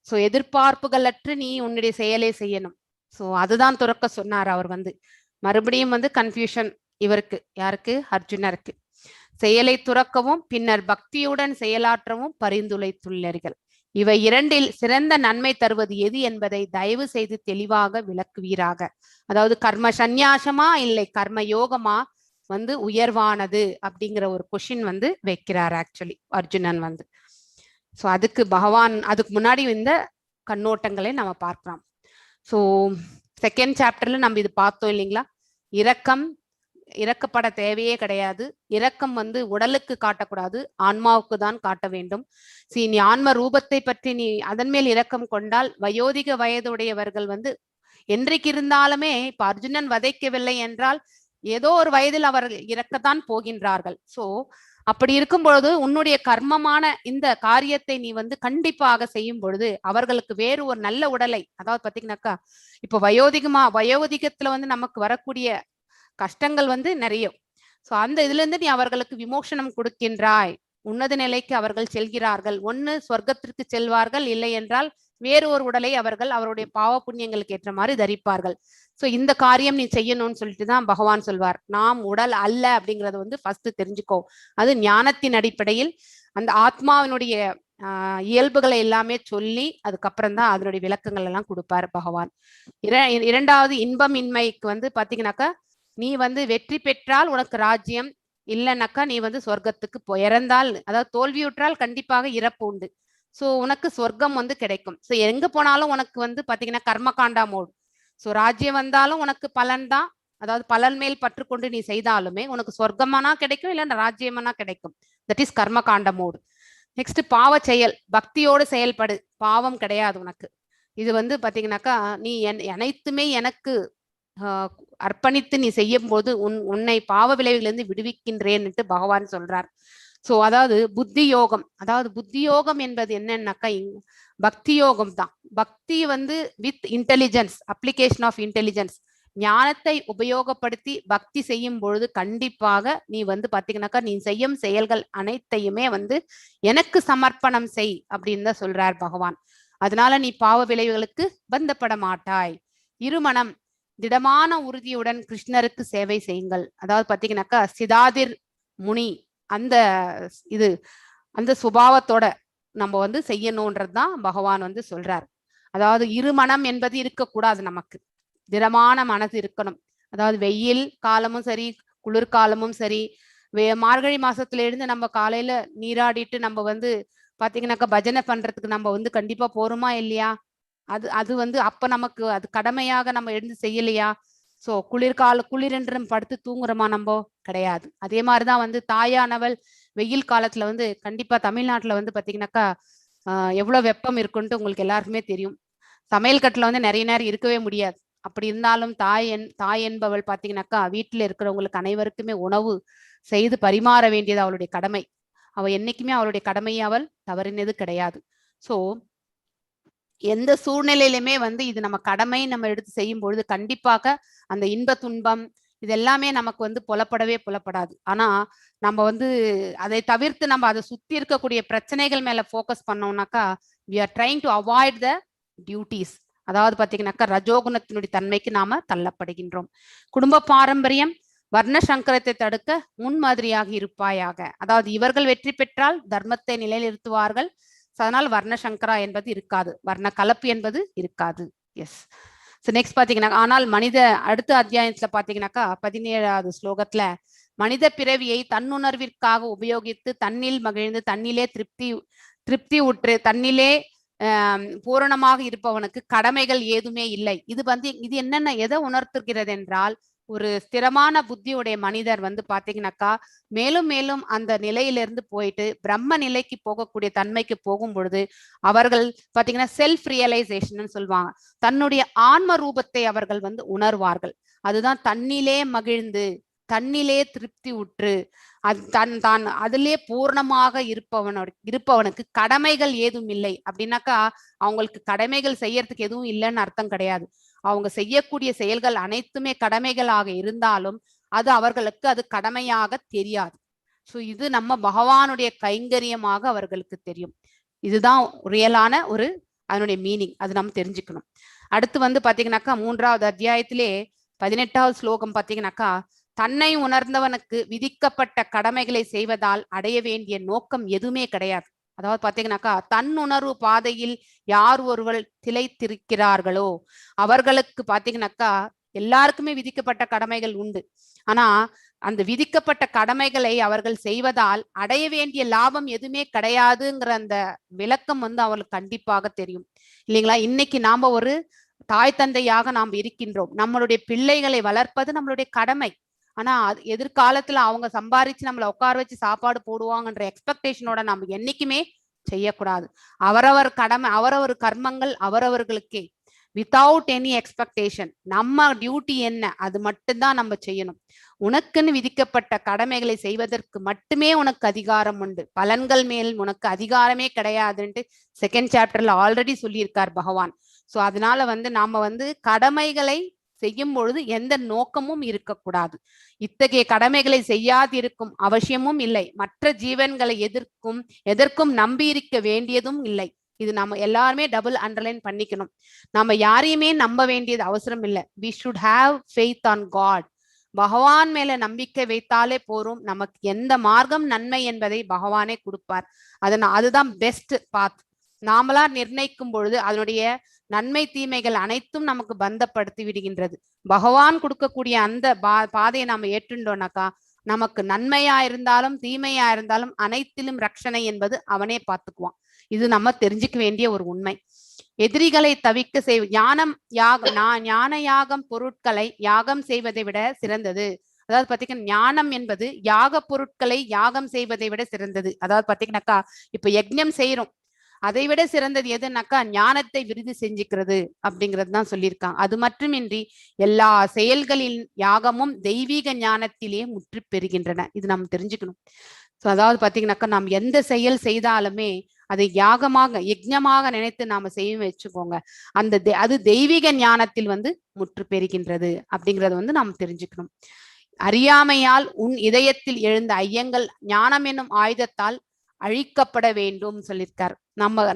ஸோ எதிர்பார்ப்புகளற்று நீ உன்னுடைய செயலை செய்யணும். ஸோ அதுதான் துறக்க சொன்னார். அவர் மறுபடியும் கன்ஃபியூஷன் இவருக்கு, யாருக்கு? அர்ஜுனருக்கு. செயலை துறக்கவும் பின்னர் பக்தியுடன் செயலாற்றவும் பரிந்துரைத்துள்ளார்கள். இவை இரண்டில் சிறந்த நன்மை தருவது எது என்பதை தயவு செய்து தெளிவாக விளக்குவீராக. அதாவது கர்ம சந்நியாசமா இல்லை கர்ம யோகமா உயர்வானது அப்படிங்கிற ஒரு கொஷின் வைக்கிறார் ஆக்சுவலி அர்ஜுனன் ஸோ அதுக்கு பகவான் அதுக்கு முன்னாடி இந்த கண்ணோட்டங்களை நம்ம பார்க்கலாம். ஸோ செகண்ட் சாப்டர்ல நம்ம இது பார்த்தோம் இல்லைங்களா, இறக்கப்பட தேவையே கிடையாது. இரக்கம் உடலுக்கு காட்டக்கூடாது, ஆன்மாவுக்கு தான் காட்ட வேண்டும். நீ ஆன்ம ரூபத்தை பற்றி நீ அதன் மேல் இரக்கம் கொண்டால் வயோதிக வயதுடையவர்கள் என்றைக்கு இருந்தாலுமே, இப்ப அர்ஜுனன் வதைக்கவில்லை என்றால் ஏதோ ஒரு வயதில் அவர்கள் இறக்கத்தான் போகின்றார்கள். சோ அப்படி இருக்கும் பொழுது உன்னுடைய கர்மமான இந்த காரியத்தை நீ கண்டிப்பாக செய்யும் பொழுது அவர்களுக்கு வேறு ஒரு நல்ல உடலை, அதாவது பாத்தீங்கன்னாக்கா இப்ப வயோதிகத்துல நமக்கு வரக்கூடிய கஷ்டங்கள் நிறைய. சோ அந்த இதுல இருந்து நீ அவர்களுக்கு விமோசனம் கொடுக்கின்றாய், உன்னத நிலைக்கு அவர்கள் செல்கிறார்கள். ஒன்னு சொர்க்கத்திற்கு செல்வார்கள், இல்லை என்றால் வேறு ஒரு உடலை அவர்கள் அவருடைய பாவ புண்ணியங்களுக்கு ஏற்ற மாதிரி தரிப்பார்கள். சோ இந்த காரியம் நீ செய்யணும்னு சொல்லிட்டுதான் பகவான் சொல்வார். நாம் உடல் அல்ல அப்படிங்கறத ஃபர்ஸ்ட் தெரிஞ்சுக்கோ. அது ஞானத்தின் அடிப்படையில் அந்த ஆத்மாவினுடைய இயல்புகளை எல்லாமே சொல்லி அதுக்கப்புறம் தான் அதனுடைய விளக்கங்கள் எல்லாம் கொடுப்பார் பகவான். இரண்டாவது இன்பமின்மைக்கு பாத்தீங்கன்னாக்கா நீ வெற்றி பெற்றால் உனக்கு ராஜ்யம், இல்லைன்னாக்கா நீ சொர்க்கத்துக்கு இறந்தால், அதாவது தோல்வியுற்றால் கண்டிப்பாக இறப்பு உண்டு. சோ உனக்கு சொர்க்கம் கிடைக்கும். சோ எங்க போனாலும் உனக்கு பாத்தீங்கன்னா கர்மகாண்டா மோட். சோ ராஜ்யம் வந்தாலும் உனக்கு பலன் தான், அதாவது பலன் மேல் பற்றுக்கொண்டு நீ செய்தாலுமே உனக்கு சொர்க்கமானா கிடைக்கும், இல்லைன்னா ராஜ்யமானா கிடைக்கும். தட் இஸ் கர்மகாண்ட மோடு. நெக்ஸ்ட் பாவ செயல், பக்தியோடு செயல்படு, பாவம் கிடையாது உனக்கு. இது பாத்தீங்கன்னாக்கா நீ அனைத்துமே எனக்கு அர்ப்பணித்து நீ செய்யும் போது உன்னை பாவ விளைவுகளிலிருந்து விடுவிக்கின்றேன்னுட்டு பகவான் சொல்றார். சோ அதாவது புத்தி யோகம், அதாவது புத்தி யோகம் என்பது என்னன்னாக்கா பக்தி யோகம் தான். Bhakti with intelligence, application of intelligence, ஞானத்தை உபயோகப்படுத்தி பக்தி செய்யும் பொழுது கண்டிப்பாக நீ பாத்தீங்கன்னாக்கா நீ செய்யும் செயல்கள் அனைத்தையுமே எனக்கு சமர்ப்பணம் செய் அப்படின்னு தான் சொல்றார் பகவான். அதனால நீ பாவ விளைவுகளுக்கு பந்தப்பட மாட்டாய். இருமனம், திடமான உறுதியுடன் கிருஷ்ணருக்கு சேவை செய்யுங்கள். அதாவது பாத்தீங்கன்னாக்கா சிதாதிர் முனி அந்த சுபாவத்தோட நம்ம செய்யணும்ன்றதுதான் பகவான் சொல்றார். அதாவது இருமனம் என்பது இருக்கக்கூடாது, நமக்கு திடமான மனது இருக்கணும். அதாவது வெயில் காலமும் சரி, குளிர்காலமும் சரி, மார்கழி மாசத்துல இருந்து நம்ம காலையில நீராடிட்டு நம்ம பாத்தீங்கன்னாக்கா பஜனை பண்றதுக்கு நம்ம கண்டிப்பா போறோமா இல்லையா? அது அப்ப நமக்கு அது கடமையாக நம்ம எழுந்து செய்யலையா? சோ குளிர் என்று நம்ம படுத்து தூங்குறோமா? நம்ம கிடையாது. அதே மாதிரிதான் தாயானவள் வெயில் காலத்துல கண்டிப்பா தமிழ்நாட்டுல பாத்தீங்கன்னாக்கா எவ்வளவு வெப்பம் இருக்குன்ட்டு உங்களுக்கு எல்லாருக்குமே தெரியும். சமையல் கட்டுல நிறைய நேரம் இருக்கவே முடியாது. அப்படி இருந்தாலும் தாய் என்பவள் பாத்தீங்கன்னாக்கா வீட்டுல இருக்கிறவங்களுக்கு அனைவருக்குமே உணவு செய்து பரிமாற வேண்டியது அவளுடைய கடமை. அவள் என்னைக்குமே அவளுடைய கடமையை அவள் தவறினது கிடையாது. சோ எந்த சூழ்நிலையிலுமே வந்து இது நம்ம கடமை நம்ம எடுத்து செய்யும் பொழுது கண்டிப்பாக அந்த இன்ப துன்பம் இது எல்லாமே நமக்கு வந்து புலப்படாது. ஆனா நம்ம வந்து அதை தவிர்த்து நம்ம அதை சுத்தி இருக்கக்கூடிய பிரச்சனைகள் மேல focus பண்ணோம்னாக்கா we are trying to avoid the duties. அதாவது பாத்தீங்கன்னாக்கா ரஜோகுணத்தினுடைய தன்மைக்கு நாம தள்ளப்படுகின்றோம். குடும்ப பாரம்பரியம் வர்ண சங்கரத்தை தடுக்க முன்மாதிரியாக இருப்பாயாக. அதாவது இவர்கள் வெற்றி பெற்றால் தர்மத்தை நிலைநிறுத்துவார்கள், அதனால் வர்ண சங்கரா என்பது இருக்காது, வர்ண கலப்பு என்பது இருக்காது. எஸ். நெக்ஸ்ட் பாத்தீங்கன்னா, ஆனால் மனித அடுத்த அத்தியாயத்துல பாத்தீங்கன்னாக்கா 17வது ஸ்லோகத்துல மனித பிறவியை தன்னுணர்விற்காக உபயோகித்து தன்னில் மகிழ்ந்து தன்னிலே திருப்தி உற்று தன்னிலே பூரணமாக இருப்பவனுக்கு கடமைகள் ஏதுமே இல்லை. இது என்னென்ன எதை உணர்த்துகிறது என்றால், ஒரு ஸ்திரமான புத்தியுடைய மனிதர் வந்து பாத்தீங்கன்னாக்கா மேலும் மேலும் அந்த நிலையிலிருந்து போயிட்டு பிரம்ம நிலைக்கு போகக்கூடிய தன்மைக்கு போகும் பொழுது அவர்கள் பாத்தீங்கன்னா செல்ஃப் ரியலைசேஷன் சொல்லுவாங்க, தன்னுடைய ஆன்ம ரூபத்தை அவர்கள் வந்து உணர்வார்கள். அதுதான் தன்னிலே மகிழ்ந்து தன்னிலே திருப்தி உற்று தான் அதிலே பூர்ணமாக இருப்பவனுக்கு கடமைகள் ஏதும் இல்லை. அப்படின்னாக்கா அவங்களுக்கு கடமைகள் செய்யறதுக்கு எதுவும் இல்லைன்னு அர்த்தம் கிடையாது. அவங்க செய்யக்கூடிய செயல்கள் அனைத்துமே கடமைகளாக இருந்தாலும் அது அவர்களுக்கு அது கடமையாக தெரியாது. சோ இது நம்ம பகவானுடைய கைங்கரியமாக அவர்களுக்கு தெரியும். இதுதான் ரியலான ஒரு அதனுடைய மீனிங், அது நம்ம தெரிஞ்சுக்கணும். அடுத்து வந்து பாத்தீங்கன்னாக்கா 3வது அத்தியாயத்திலே 18வது ஸ்லோகம் பாத்தீங்கன்னாக்கா, தன்னை உணர்ந்தவனுக்கு விதிக்கப்பட்ட கடமைகளை செய்வதால் அடைய வேண்டிய நோக்கம் எதுவுமே கிடையாது. அதாவது பாத்தீங்கன்னாக்கா தன் உணர்வு பாதையில் யார் ஒருவர் திளைத்திருக்கிறார்களோ அவர்களுக்கு பாத்தீங்கன்னாக்கா எல்லாருக்குமே விதிக்கப்பட்ட கடமைகள் உண்டு. ஆனா அந்த விதிக்கப்பட்ட கடமைகளை அவர்கள் செய்வதால் அடைய வேண்டிய லாபம் எதுவுமே கிடையாதுங்கிற அந்த விளக்கம் வந்து அவங்களுக்கு கண்டிப்பாக தெரியும் இல்லைங்களா? இன்னைக்கு நாம ஒரு தாய் தந்தையாக நாம் இருக்கின்றோம், நம்மளுடைய பிள்ளைகளை வளர்ப்பது நம்மளுடைய கடமை. ஆனா எதிர்காலத்துல அவங்க சம்பாரிச்சு நம்மளை உட்கார வச்சு சாப்பாடு போடுவாங்கன்ற எக்ஸ்பெக்டேஷனோட நம்ம என்னைக்குமே செய்யக்கூடாது. அவரவர் கடமை அவரவர் கர்மங்கள் அவரவர்களுக்கே, வித்தவுட் எனி எக்ஸ்பெக்டேஷன். நம்ம டியூட்டி என்ன அது மட்டும்தான் நம்ம செய்யணும். உனக்குன்னு விதிக்கப்பட்ட கடமைகளை செய்வதற்கு மட்டுமே உனக்கு அதிகாரம் உண்டு, பலன்கள் மேல் உனக்கு அதிகாரமே கிடையாதுன்ட்டு 2nd சாப்டர்ல ஆல்ரெடி சொல்லியிருக்கார் பகவான். சோ அதனால வந்து நாம வந்து கடமைகளை செய்யும் பொழுது எந்த நோக்கமும் இருக்கக்கூடாது. இத்தகைய கடமைகளை செய்யாதிருக்கும் அவசியமும் இல்லை. மற்ற ஜீவன்களை எதற்கும் நம்பி இருக்க வேண்டியதும் இல்லை. இது நம்ம எல்லாருமே டபுள் அண்டர்லைன் பண்ணிக்கணும். நம்ம யாரையுமே நம்ப வேண்டியது அவசரம் இல்லை. we should have faith on God. பகவான் மேல நம்பிக்கை வைத்தாலே போரும். நமக்கு எந்த மார்க்கம் நன்மை என்பதை பகவானே கொடுப்பார். அதுதான் பெஸ்ட் பாத். நாமளா நிர்ணயிக்கும் பொழுது அதனுடைய நன்மை தீமைகள் அனைத்தும் நமக்கு பந்தப்படுத்தி விடுகின்றது. பகவான் கொடுக்கக்கூடிய அந்த பாதையை நாம ஏற்றுண்டோம்னாக்கா நமக்கு நன்மையா இருந்தாலும் தீமையா இருந்தாலும் அனைத்திலும் ரட்சணை என்பது அவனே பார்த்துக்குவான். இது நம்ம தெரிஞ்சுக்க வேண்டிய ஒரு உண்மை. எதிரிகளை தவிக்க ஞான யாகம் பொருட்களை யாகம் செய்வதை விட சிறந்தது. அதாவது பாத்தீங்கன்னா ஞானம் என்பது யாக பொருட்களை யாகம் செய்வதை விட சிறந்தது. அதாவது பாத்தீங்கன்னாக்கா இப்ப யஜ்ஞம் செய்யறோம், அதை விட சிறந்தது எதுனாக்கா ஞானத்தை விருதி செஞ்சுக்கிறது அப்படிங்கிறது தான் சொல்லியிருக்காங்க. அது மட்டுமின்றி எல்லா செயல்களின் யாகமும் தெய்வீக ஞானத்திலே முற்று பெறுகின்றன. இது நம்ம தெரிஞ்சுக்கணும். ஸோ அதாவது பாத்தீங்கன்னாக்கா நாம் எந்த செயல் செய்தாலுமே அதை யாகமாக யஜ்ஞமாக நினைத்து நாம செய்ய வச்சுக்கோங்க, அது தெய்வீக ஞானத்தில் வந்து முற்று பெறுகின்றது அப்படிங்கறத வந்து நாம் தெரிஞ்சுக்கணும். அறியாமையால் உன் இதயத்தில் எழுந்த ஐயங்கள் ஞானம் என்னும் ஆயுதத்தால் அழிக்கப்பட வேண்டும் சொல்லியிருக்கார்.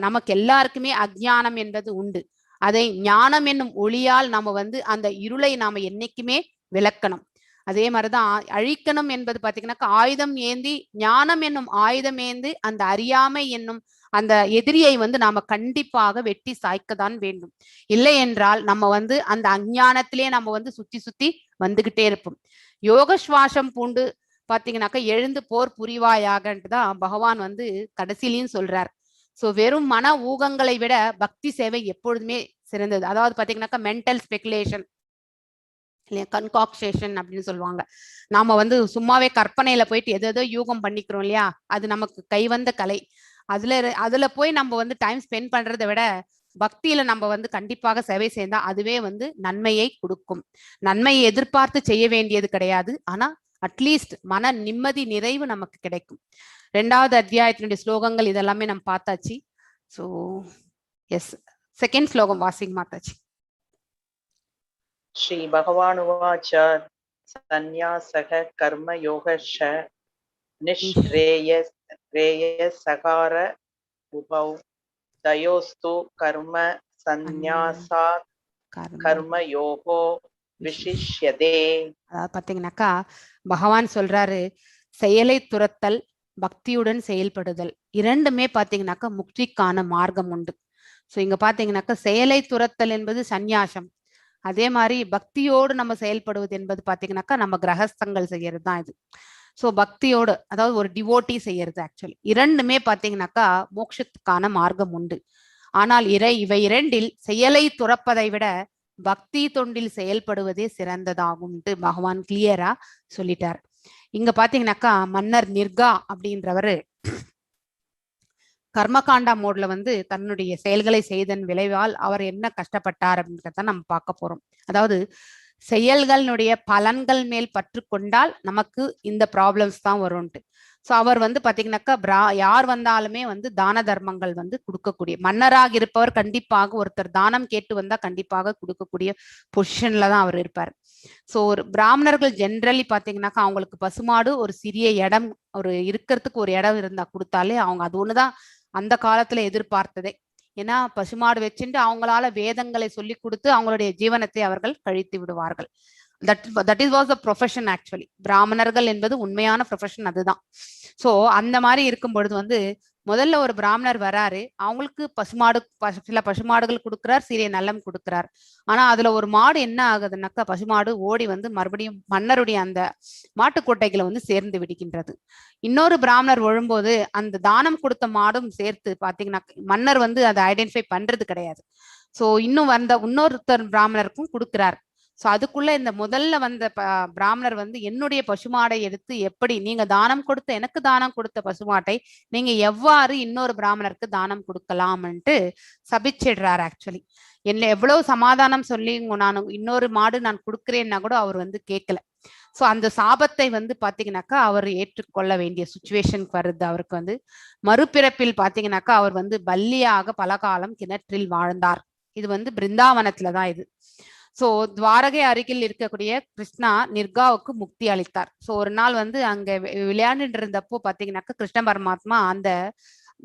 நமக்கு எல்லாருக்குமே அஜ்ஞானம் என்பது உண்டு. அதை ஞானம் என்னும் ஒளியால் நாம வந்து அந்த இருளை நாம என்னைக்குமே விளக்கணும். அதே மாதிரிதான் அழிக்கணும் என்பது பாத்தீங்கன்னாக்கா ஆயுதம் ஏந்தி ஞானம் என்னும் ஆயுதம் ஏந்தி அந்த அறியாமை என்னும் அந்த எதிரியை வந்து நாம கண்டிப்பாக வெட்டி சாய்க்கத்தான் வேண்டும். இல்லை என்றால் நம்ம வந்து அந்த அஞ்ஞானத்திலே நம்ம வந்து சுத்தி வந்துகிட்டே இருப்போம். யோக சுவாசம் பூண்டு பாத்தீங்கன்னாக்கா எழுந்து போர் புரிவாயாகன்ட்டு தான் பகவான் வந்து கடைசியிலையும் சொல்றார். சோ வெறும் மன ஊகங்களை விட பக்தி சேவை எப்பொழுதுமே சிறந்தது. அதாவது பாத்தீங்கன்னாக்கா மென்டல் ஸ்பெகுலேஷன் இல்லையா, கன்காக்ஷேஷன் அப்படின்னு சொல்லுவாங்க. நாம வந்து சும்மாவே கற்பனையில போயிட்டு எதோ யூகம் பண்ணிக்கிறோம் இல்லையா, அது நமக்கு கைவந்த கலை. அதுல போய் நம்ம வந்து டைம் ஸ்பெண்ட் பண்றதை விட பக்தியில நம்ம வந்து கண்டிப்பாக சேவை செய்தா அதுவே வந்து நன்மையை கொடுக்கும். நன்மையை எதிர்பார்த்து செய்ய வேண்டியது கிடையாது, ஆனா அட்லீஸ்ட் மன நிம்மதி நிறைவு நமக்கு கிடைக்கும். 2வது அத்தியாயத்தினுடைய ஸ்லோகங்கள் இதெல்லாமே நம்ம பார்த்தாச்சு. ஸோ எஸ், செகண்ட் ஸ்லோகம் வாசிங்க மாதாஜி. ஸ்ரீ பகவான் உவாச்ச சந்நியாசக கர்மயோகஷ நிஷ்ரேயசகார உபௌ தயோஸ்து கர்ம சந்நியாசாத் கர்மயோகோ விசிஷ்யதே. அதாவது பாத்தீங்கன்னாக்கா பகவான் சொல்றாரு, செயலை துரத்தல், பக்தியுடன் செயல்படுதல், இரண்டுமே பாத்தீங்கன்னாக்கா முக்திக்கான மார்க்கம் உண்டு. சோ இங்க பாத்தீங்கன்னாக்கா செயலை துரத்தல் என்பது சந்நியாசம், அதே மாதிரி பக்தியோடு நம்ம செயல்படுவது என்பது பாத்தீங்கன்னாக்கா நம்ம கிரகஸ்தங்கள் செய்யறது தான் இது. சோ பக்தியோடு, அதாவது ஒரு டிவோட்டி செய்யறது. ஆக்சுவலி இரண்டுமே பாத்தீங்கன்னாக்கா மோட்சத்துக்கான மார்க்கம் உண்டு. ஆனால் இவை இரண்டில் செயலை துறப்பதை விட பக்தி தொண்டில் செயல்படுவதே சிறந்ததாகும்ட்டு பகவான் கிளியரா சொல்லிட்டார். இங்க பாத்தீங்கன்னாக்கா மன்னர் நிர்கா அப்படின்றவரு கர்மகாண்டா மோட்ல வந்து தன்னுடைய செயல்களை செய்தன் விளைவால் அவர் என்ன கஷ்டப்பட்டார் அப்படின்றத நம்ம பார்க்க போறோம். அதாவது செயல்களுடைய பலன்கள் மேல் பற்று கொண்டால் நமக்கு இந்த ப்ராப்ளம்ஸ் தான் வரும்ட்டு. ஸோ அவர் வந்து பாத்தீங்கன்னாக்கா யார் வந்தாலுமே வந்து தான தர்மங்கள் வந்து கொடுக்கக்கூடிய மன்னராக இருப்பவர், கண்டிப்பாக ஒருத்தர் தானம் கேட்டு வந்தா கண்டிப்பாக கொடுக்கக்கூடிய பொசிஷன்ல தான் அவர் இருப்பார். ஸோ ஒரு பிராமணர்கள் ஜென்ரலி பாத்தீங்கன்னாக்கா அவங்களுக்கு பசுமாடு, ஒரு சிறிய இடம், ஒரு இருக்கிறதுக்கு ஒரு இடம் இருந்தா கொடுத்தாலே அவங்க அது ஒண்ணுதான் அந்த காலத்துல எதிர்பார்த்ததே. ஏன்னா பசுமாடு வச்சுட்டு அவங்களால வேதங்களை சொல்லி கொடுத்து அவங்களுடைய ஜீவனத்தை அவர்கள் கழித்து விடுவார்கள். That is was a profession. Actually பிராமணர்கள் என்பது உண்மையான ப்ரொஃபஷன் அதுதான். சோ அந்த மாதிரி இருக்கும் பொழுது வந்து முதல்ல ஒரு பிராமணர் வராரு, அவங்களுக்கு சில பசுமாடுகள் கொடுக்கிறார், சிறிய நல்லம் கொடுக்கிறார். ஆனா அதுல ஒரு மாடு என்ன ஆகுதுன்னாக்கா பசுமாடு ஓடி வந்து மறுபடியும் மன்னருடைய அந்த மாட்டுக்கொட்டைகளை வந்து சேர்ந்து விடுகின்றது. இன்னொரு பிராமணர் விழும்போது அந்த தானம் கொடுத்த மாடும் சேர்த்து பாத்தீங்கன்னா மன்னர் வந்து அதை ஐடென்டிஃபை பண்றது கிடையாது. சோ இன்னும் இன்னொருத்தர் பிராமணருக்கும் கொடுக்கிறார். சோ அதுக்குள்ள இந்த முதல்ல வந்த பிராமணர் வந்து என்னுடைய பசுமாடை எடுத்து எப்படி நீங்க தானம் கொடுத்த எனக்கு தானம் கொடுத்த பசுமாட்டை நீங்க எவ்வாறு இன்னொரு பிராமணருக்கு தானம் கொடுக்கலாம்ன்ட்டு சபிச்சிடுறாரு. ஆக்சுவலி என்ன எவ்வளவு சமாதானம் சொல்லி நான் இன்னொரு மாடு நான் கொடுக்குறேன்னா கூட அவர் வந்து கேட்கல. சோ அந்த சாபத்தை வந்து பாத்தீங்கன்னாக்கா அவர் ஏற்றுக்கொள்ள வேண்டிய சுச்சுவேஷனுக்கு வருது. அவருக்கு வந்து மறுபிறப்பில் பாத்தீங்கன்னாக்கா அவர் வந்து பல்லியாக பல காலம் கிணற்றில் வாழ்ந்தார். இது வந்து பிருந்தாவனத்துலதான் இது. சோ துவாரகை அருகில் இருக்கக்கூடிய கிருஷ்ணா நிர்காவுக்கு முக்தி அளித்தார். சோ ஒரு நாள் வந்து அங்க விளையாண்டுட்டு இருந்தப்போ பாத்தீங்கன்னாக்கா கிருஷ்ண பரமாத்மா அந்த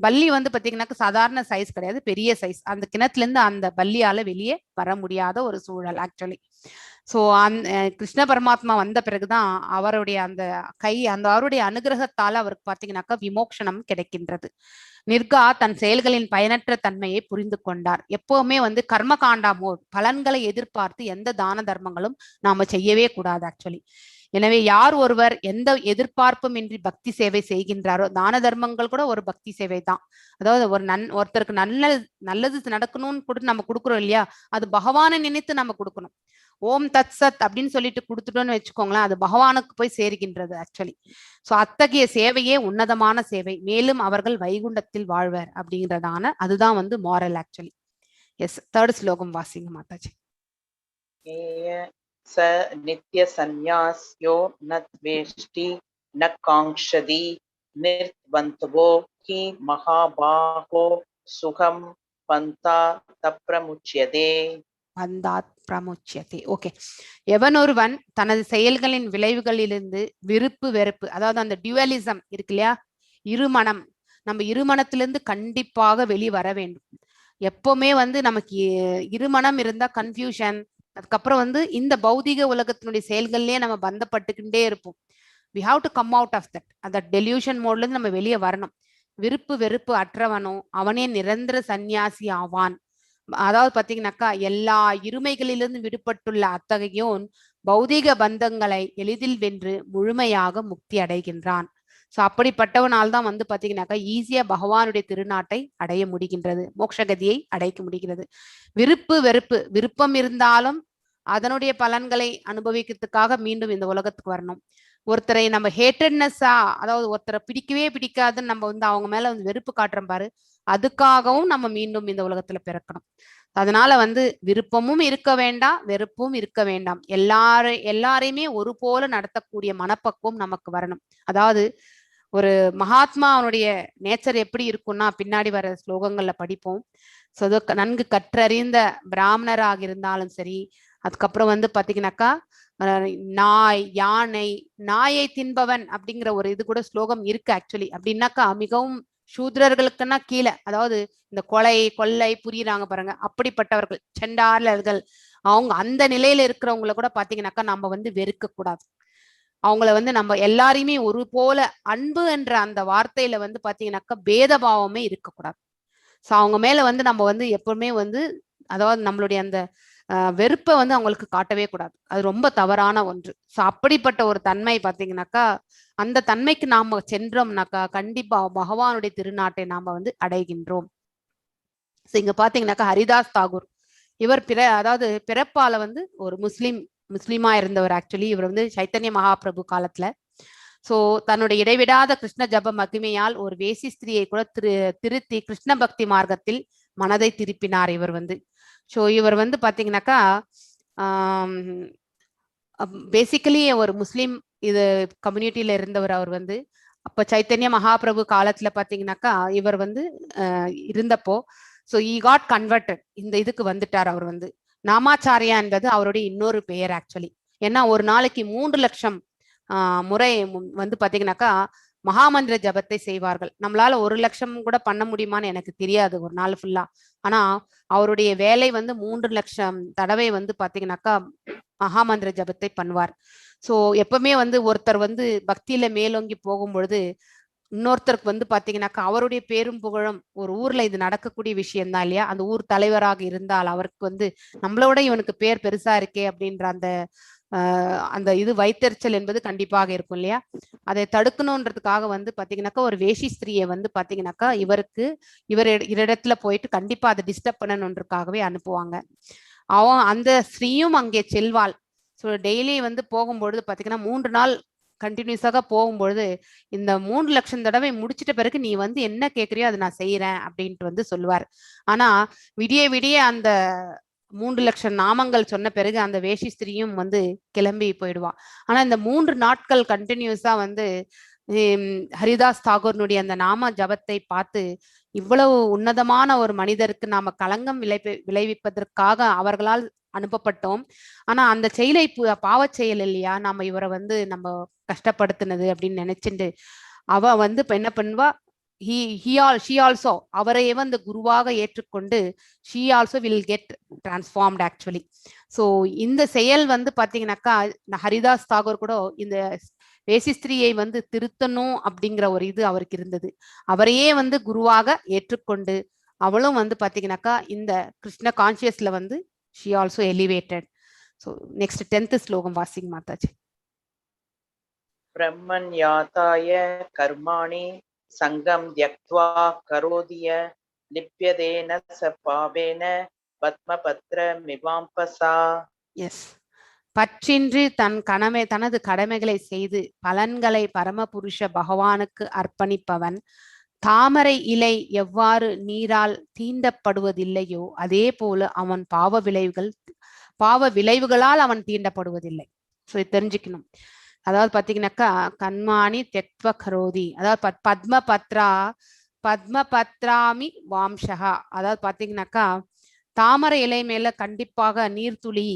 பல்லி வந்து பாத்தீங்கன்னாக்கா சாதாரண சைஸ் கிடையாது, பெரிய சைஸ். அந்த கிணத்துல இருந்து அந்த பல்லியால வெளியே வர முடியாத ஒரு சூழல். ஆக்சுவலி சோ கிருஷ்ண பரமாத்மா வந்த பிறகுதான் அவருடைய அந்த அவருடைய அனுகிரகத்தால அவருக்கு பாத்தீங்கன்னாக்கா விமோக்ஷனம் கிடைக்கின்றது. நிர்கா தன் செயல்களின் பயனற்ற தன்மையை புரிந்து கொண்டார். எப்பவுமே வந்து கர்மகாண்டா மோட், பலன்களை எதிர்பார்த்து எந்த தான தர்மங்களும் நாம செய்யவே கூடாது. ஆக்சுவலி எனவே யார் ஒருவர் எந்த எதிர்பார்ப்பும் இன்றி பக்தி சேவை செய்கின்றாரோ, தான தர்மங்கள் கூட ஒரு பக்தி சேவை தான். அதாவது ஒருத்தருக்கு நல்லது நடக்கணும்னு கூட நம்ம கொடுக்குறோம் இல்லையா, அது பகவானை நினைத்து நம்ம கொடுக்கணும். ஓம் தத் சத் அப்படின்னு சொல்லிட்டு கொடுத்துட்டோம்னு வச்சுக்கோங்களேன், அது பகவானுக்கு போய் சேர்கின்றது. ஆக்சுவலி சோ அத்தகைய சேவையே உன்னதமான சேவை, மேலும் அவர்கள் வைகுண்டத்தில் வாழ்வர் அப்படிங்கிறதான அதுதான் வந்து மாரல். Actually S. தேர்ட் ஸ்லோகம் வாசிங்க மாதாஜி. ச நித்ய சந்நியாஸ்யோ ந த்வேஷ்டி ந காங்க்ஷதி நிர்த்வந்தவோ ஹி மகாபாஹோ சுகம் பந்தா தப்ரமுச்யதே. ஓகே. எவன் ஒருவன் தனது செயல்களின் விளைவுகளிலிருந்து விருப்பு வெறுப்பு, அதாவது அந்த டியூவலிசம் இருக்கு இல்லையா, இருமனம், நம்ம இருமனத்திலிருந்து கண்டிப்பாக வெளிவர வேண்டும். எப்பவுமே வந்து நமக்கு இருமனம் இருந்தா கன்ஃபியூஷன், அதுக்கப்புறம் வந்து இந்த பௌதிக உலகத்தினுடைய செயல்கள்லயே நம்ம பந்தப்பட்டுக்கிட்டே இருப்போம். we have to come out of that. அந்த டெலியூஷன் மோட்ல இருந்து நம்ம வெளியே வரணும். விருப்பு வெறுப்பு அற்றவனோ அவனே நிரந்தர சந்நியாசி ஆவான். அதாவது பாத்தீங்கன்னாக்கா எல்லா இருமைகளிலிருந்து விடுபட்டுள்ள அத்தகையோன் பௌதிக பந்தங்களை எளிதில் வென்று முழுமையாக முக்தி அடைகின்றான். சோ அப்படிப்பட்டவனால் தான் வந்து பாத்தீங்கன்னாக்கா ஈஸியா பகவானுடைய திருநாட்டை அடைய முடிகின்றது, மோட்சகதியை அடைக்க முடிகிறது. விருப்பம் இருந்தாலும் அதனுடைய பலன்களை அனுபவிக்கிறதுக்காக மீண்டும் இந்த உலகத்துக்கு வரணும். ஒருத்தரை நம்ம ஹேட்டட்னஸா, அதாவது ஒருத்தரை பிடிக்கவே பிடிக்காதுன்னு நம்ம வந்து அவங்க மேல வந்து வெறுப்பு காட்டுறோம் பாரு, அதுக்காகவும் நம்ம மீண்டும் இந்த உலகத்துல பிறக்கணும். அதனால வந்து விருப்பமும் இருக்க வேண்டாம், வெறுப்பும் இருக்க வேண்டாம். எல்லாரையுமே ஒரு போல நடத்தக்கூடிய மனப்பக்குவம் நமக்கு வரணும். அதாவது ஒரு மகாத்மா அவனுடைய நேச்சர் எப்படி இருக்கும்னா பின்னாடி வர ஸ்லோகங்கள்ல படிப்போம். ஸோ நன்கு கற்றறிந்த பிராமணராக இருந்தாலும் சரி, அதுக்கப்புறம் வந்து பாத்தீங்கன்னாக்கா நாய், யானை, நாயை தின்பவன் அப்படிங்கிற ஒரு இது கூட ஸ்லோகம் இருக்கு ஆக்சுவலி. அப்படின்னாக்கா மிகவும் சூத்ரர்களுக்குன்னா கீழே, அதாவது இந்த கொள்ளை புரியுறாங்க பாருங்க, அப்படிப்பட்டவர்கள், செண்டாளர்கள், அவங்க அந்த நிலையில இருக்கிறவங்கள கூட பாத்தீங்கன்னாக்கா நம்ம வந்து வெறுக்க கூடாது. அவங்கள வந்து நம்ம எல்லாரையுமே ஒரு போல அன்பு என்ற அந்த வார்த்தையில வந்து பாத்தீங்கன்னாக்கா பேதபாவமே இருக்கக்கூடாது. ஸோ அவங்க மேல வந்து நம்ம வந்து எப்பவுமே வந்து, அதாவது நம்மளுடைய அந்த வெறுப்பை வந்து அவங்களுக்கு காட்டவே கூடாது. அது ரொம்ப தவறான ஒன்று. ஸோ அப்படிப்பட்ட ஒரு தன்மை பார்த்தீங்கன்னாக்கா, அந்த தன்மைக்கு நாம சென்றோம்னாக்கா கண்டிப்பா பகவானுடைய திருநாட்டை நாம வந்து அடைகின்றோம். ஸோ இங்க பாத்தீங்கன்னாக்கா ஹரிதாஸ் தாகூர், இவர் அதாவது பிறப்பால வந்து ஒரு முஸ்லீமா இருந்தவர் ஆக்சுவலி. இவர் வந்து சைத்தன்ய மகாபிரபு காலத்துல ஸோ தன்னுடைய இடைவிடாத கிருஷ்ண ஜப மகிமையால் ஒரு வேசி ஸ்திரியை கூட திருத்தி கிருஷ்ண பக்தி மார்க்கத்தில் மனதை திருப்பினார் இவர் வந்து. ஸோ இவர் வந்து பாத்தீங்கன்னாக்கா பேசிக்கலி ஒரு முஸ்லீம் இது கம்யூனிட்டியில இருந்தவர் அவர் வந்து. அப்ப சைத்தன்ய மகாபிரபு காலத்துல பாத்தீங்கன்னாக்கா இவர் வந்து இருந்தப்போ ஸோ ஈ காட் கன்வெர்டட், இந்த இதுக்கு வந்துட்டார் அவர் வந்து. நாமாச்சாரியா என்பது அவருடைய இன்னொரு பெயர் ஆக்சுவலி. ஏன்னா ஒரு நாளைக்கு 3 லட்சம் முறை வந்து பாத்தீங்கன்னாக்கா மகாமந்திர ஜபத்தை செய்வார்கள். நம்மளால 1 லட்சம் கூட பண்ண முடியுமான்னு எனக்கு தெரியாது ஒரு நாள் ஃபுல்லா. ஆனா அவருடைய வேலை வந்து 3 லட்சம் தடவை வந்து பாத்தீங்கன்னாக்கா மகாமந்திர ஜபத்தை பண்ணுவார். ஸோ எப்பவுமே வந்து ஒருத்தர் வந்து பக்தியில மேலோங்கி போகும்பொழுது இன்னொருத்தருக்கு வந்து பாத்தீங்கன்னாக்கா அவருடைய பேரும் புகழும், ஒரு ஊர்ல இது நடக்கக்கூடிய விஷயம் தான் இல்லையா, அந்த ஊர் தலைவராக இருந்தால் அவருக்கு வந்து நம்மளோட இவனுக்கு பேர் பெருசா இருக்கே அப்படின்ற அந்த இது வைத்தறிச்சல் என்பது கண்டிப்பாக இருக்கும் இல்லையா. அதை தடுக்கணுன்றதுக்காக வந்து பாத்தீங்கன்னாக்கா ஒரு வேஷி ஸ்திரியை வந்து பாத்தீங்கன்னாக்கா இவரிடத்துல போயிட்டு கண்டிப்பா அதை டிஸ்டர்ப் பண்ணணுன்றதுக்காகவே அனுப்புவாங்க. அந்த ஸ்திரீயும் அங்கே செல்வாள். ஸோ டெய்லி வந்து போகும்பொழுது பாத்தீங்கன்னா 3 நாள் கண்டினியூஸாக போகும்பொழுது இந்த 3 லட்சம் தடவை முடிச்சிட்ட பிறகு நீ வந்து என்ன கேட்குறியோ அதை நான் செய்யறேன் அப்படின்ட்டு வந்து சொல்லுவார். ஆனா விடிய விடிய அந்த 3 லட்சம் நாமங்கள் சொன்ன பிறகு அந்த வேஷி ஸ்திரியும் வந்து கிளம்பி போயிடுவா. ஆனா இந்த 3 நாட்கள் கண்டினியூஸா வந்து ஹரிதாஸ் தாகூர்னுடைய அந்த நாம ஜபத்தை பார்த்து இவ்வளவு உன்னதமான ஒரு மனிதருக்கு நாம களங்கம் விளைவிப்பதற்காக அவர்களால் அனுப்பப்பட்டோம். ஆனா அந்த செயலை பாவ செயல் இல்லையா, நம்ம இவரை வந்து நம்ம கஷ்டப்படுத்தினது அப்படின்னு நினைச்சுட்டு அவ வந்து என்ன பண்ணுவா, she also அவரையே வந்து குருவாக ஏற்றுக்கொண்டு she also will get transformed actually. So இந்த செயல் வந்து பாத்தீங்கன்னாக்கா ஹரிதாஸ் தாகூர் கூட இந்த வேசி ஸ்திரியை வந்து திருத்தணும் அப்படிங்கிற ஒரு இது அவருக்கு இருந்தது. அவரையே வந்து குருவாக ஏற்றுக்கொண்டு அவளும் வந்து பாத்தீங்கன்னாக்கா இந்த கிருஷ்ண கான்சியஸ்ல வந்து she also elevated. So next 10th ஸ்லோகம் வாசிங்க மாதாஜி. ब्रह्मण्याताय कर्माणि संगम त्यक्त्वा करोदिय लिप्यतेन स पावेन பத்மபத்ரமிவாம்பசா. எஸ், பற்றின்றி தனது கடமைகளை செய்து பலன்களை பரமபுருஷ பகவானுக்கு அர்ப்பணிப்பவன் தாமரை இலை எவ்வாறு நீரால் தீண்டப்படுவதில்லையோ அதே போல அவன் பாவ விளைவுகளால் அவன் தீண்டப்படுவதில்லை. ஸோ தெரிஞ்சுக்கணும். அதாவது பாத்தீங்கன்னாக்கா கண்மாணி தெக்வ கரோதி, அதாவது பத்மபத்ராமி வாம்சகா, அதாவது பாத்தீங்கன்னாக்கா தாமரை இலை மேல கண்டிப்பாக நீர்த்துளி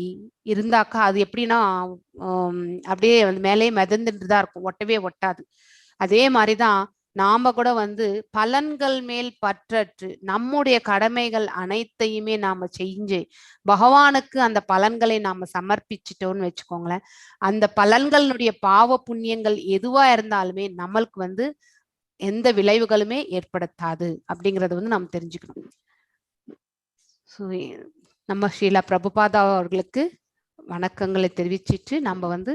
இருந்தாக்கா அது எப்படின்னா அப்படியே மேலே மிதந்துட்டு தான் இருக்கும், ஒட்டவே ஒட்டாது. அதே மாதிரிதான் நாம கூட வந்து பலன்கள் மேல் பற்றற்று நம்முடைய கடமைகள் அனைத்தையுமே நாம செஞ்சு பகவானுக்கு அந்த பலன்களை நாம சமர்ப்பிச்சிட்டோம்னு வச்சுக்கோங்களேன், அந்த பலன்களுடைய பாவ புண்ணியங்கள் எதுவா இருந்தாலுமே நம்மளுக்கு வந்து எந்த விளைவுகளுமே ஏற்படுத்தாது அப்படிங்கறத வந்து நாம் தெரிஞ்சுக்கணும். நம்ம ஸ்ரீலா பிரபுபாதா அவர்களுக்கு வணக்கங்களை தெரிவிச்சிட்டு நம்ம வந்து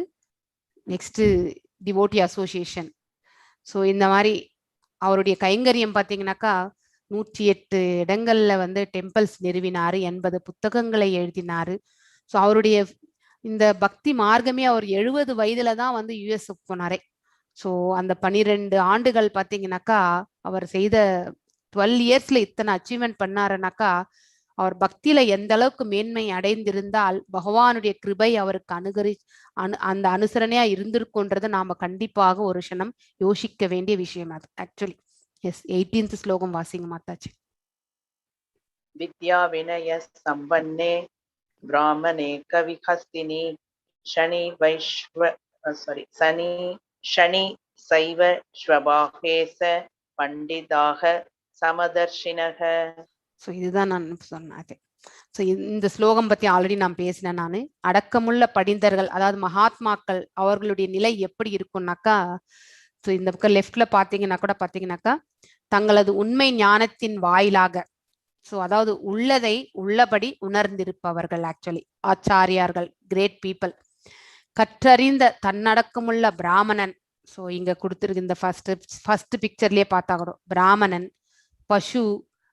நெக்ஸ்ட் டிவோட்டி அசோசியேஷன். ஸோ இந்த மாதிரி அவருடைய கைங்கரியம் பார்த்தீங்கன்னாக்கா 108 இடங்கள்ல வந்து டெம்பிள்ஸ் நிறுவினாரு, 80 புத்தகங்களை எழுதினாரு. ஸோ அவருடைய இந்த பக்தி மார்க்கமே அவர் 70 வயதுல தான் வந்து யுஎஸ்க்கு போனாரே. ஸோ அந்த 12 ஆண்டுகள் பார்த்தீங்கன்னாக்கா அவர் செய்த 12 இயர்ஸ்ல இத்தனை அச்சீவ்மெண்ட் பண்ணாருனாக்கா அவர் பக்தியில எந்த அளவுக்கு மேன்மை அடைந்திருந்தால் பகவானுடைய கிருபை அவருக்கு அந்த அனுசரணையா இருந்திருக்குன்றதை நாம கண்டிப்பாக ஒரு க்ஷணம் யோசிக்க வேண்டிய விஷயம் அது ஆக்சுவலி. எஸ், 18th ஸ்லோகம் வாசிங்க மாதாஜி. विद्या विनय संपन्ने ब्राह्मणे कविहस्तिनि शनि शैव स्वभागेश पंडिताः समदर्शिनः. ஸோ இதுதான் நான் சொன்னேன். ஸோ இந்த ஸ்லோகம் பத்தி ஆல்ரெடி நான் பேசினேன். நான் அடக்கமுள்ள படிந்தர்கள், அதாவது மகாத்மாக்கள், அவர்களுடைய நிலை எப்படி இருக்கும்னாக்கா, ஸோ இந்த பக்கம் லெஃப்ட்ல பாத்தீங்கன்னாக்கா தங்களது உண்மை ஞானத்தின் வாயிலாக, ஸோ அதாவது உள்ளதை உள்ளபடி உணர்ந்திருப்பவர்கள், ஆக்சுவலி ஆச்சாரியார்கள், கிரேட் பீப்புள். கற்றறிந்த தன்னடக்கமுள்ள பிராமணன், ஸோ இங்க கொடுத்துருக்கு இந்த ஃபர்ஸ்ட் பிக்சர்லயே பார்த்தா கூட பிராமணன், பசு,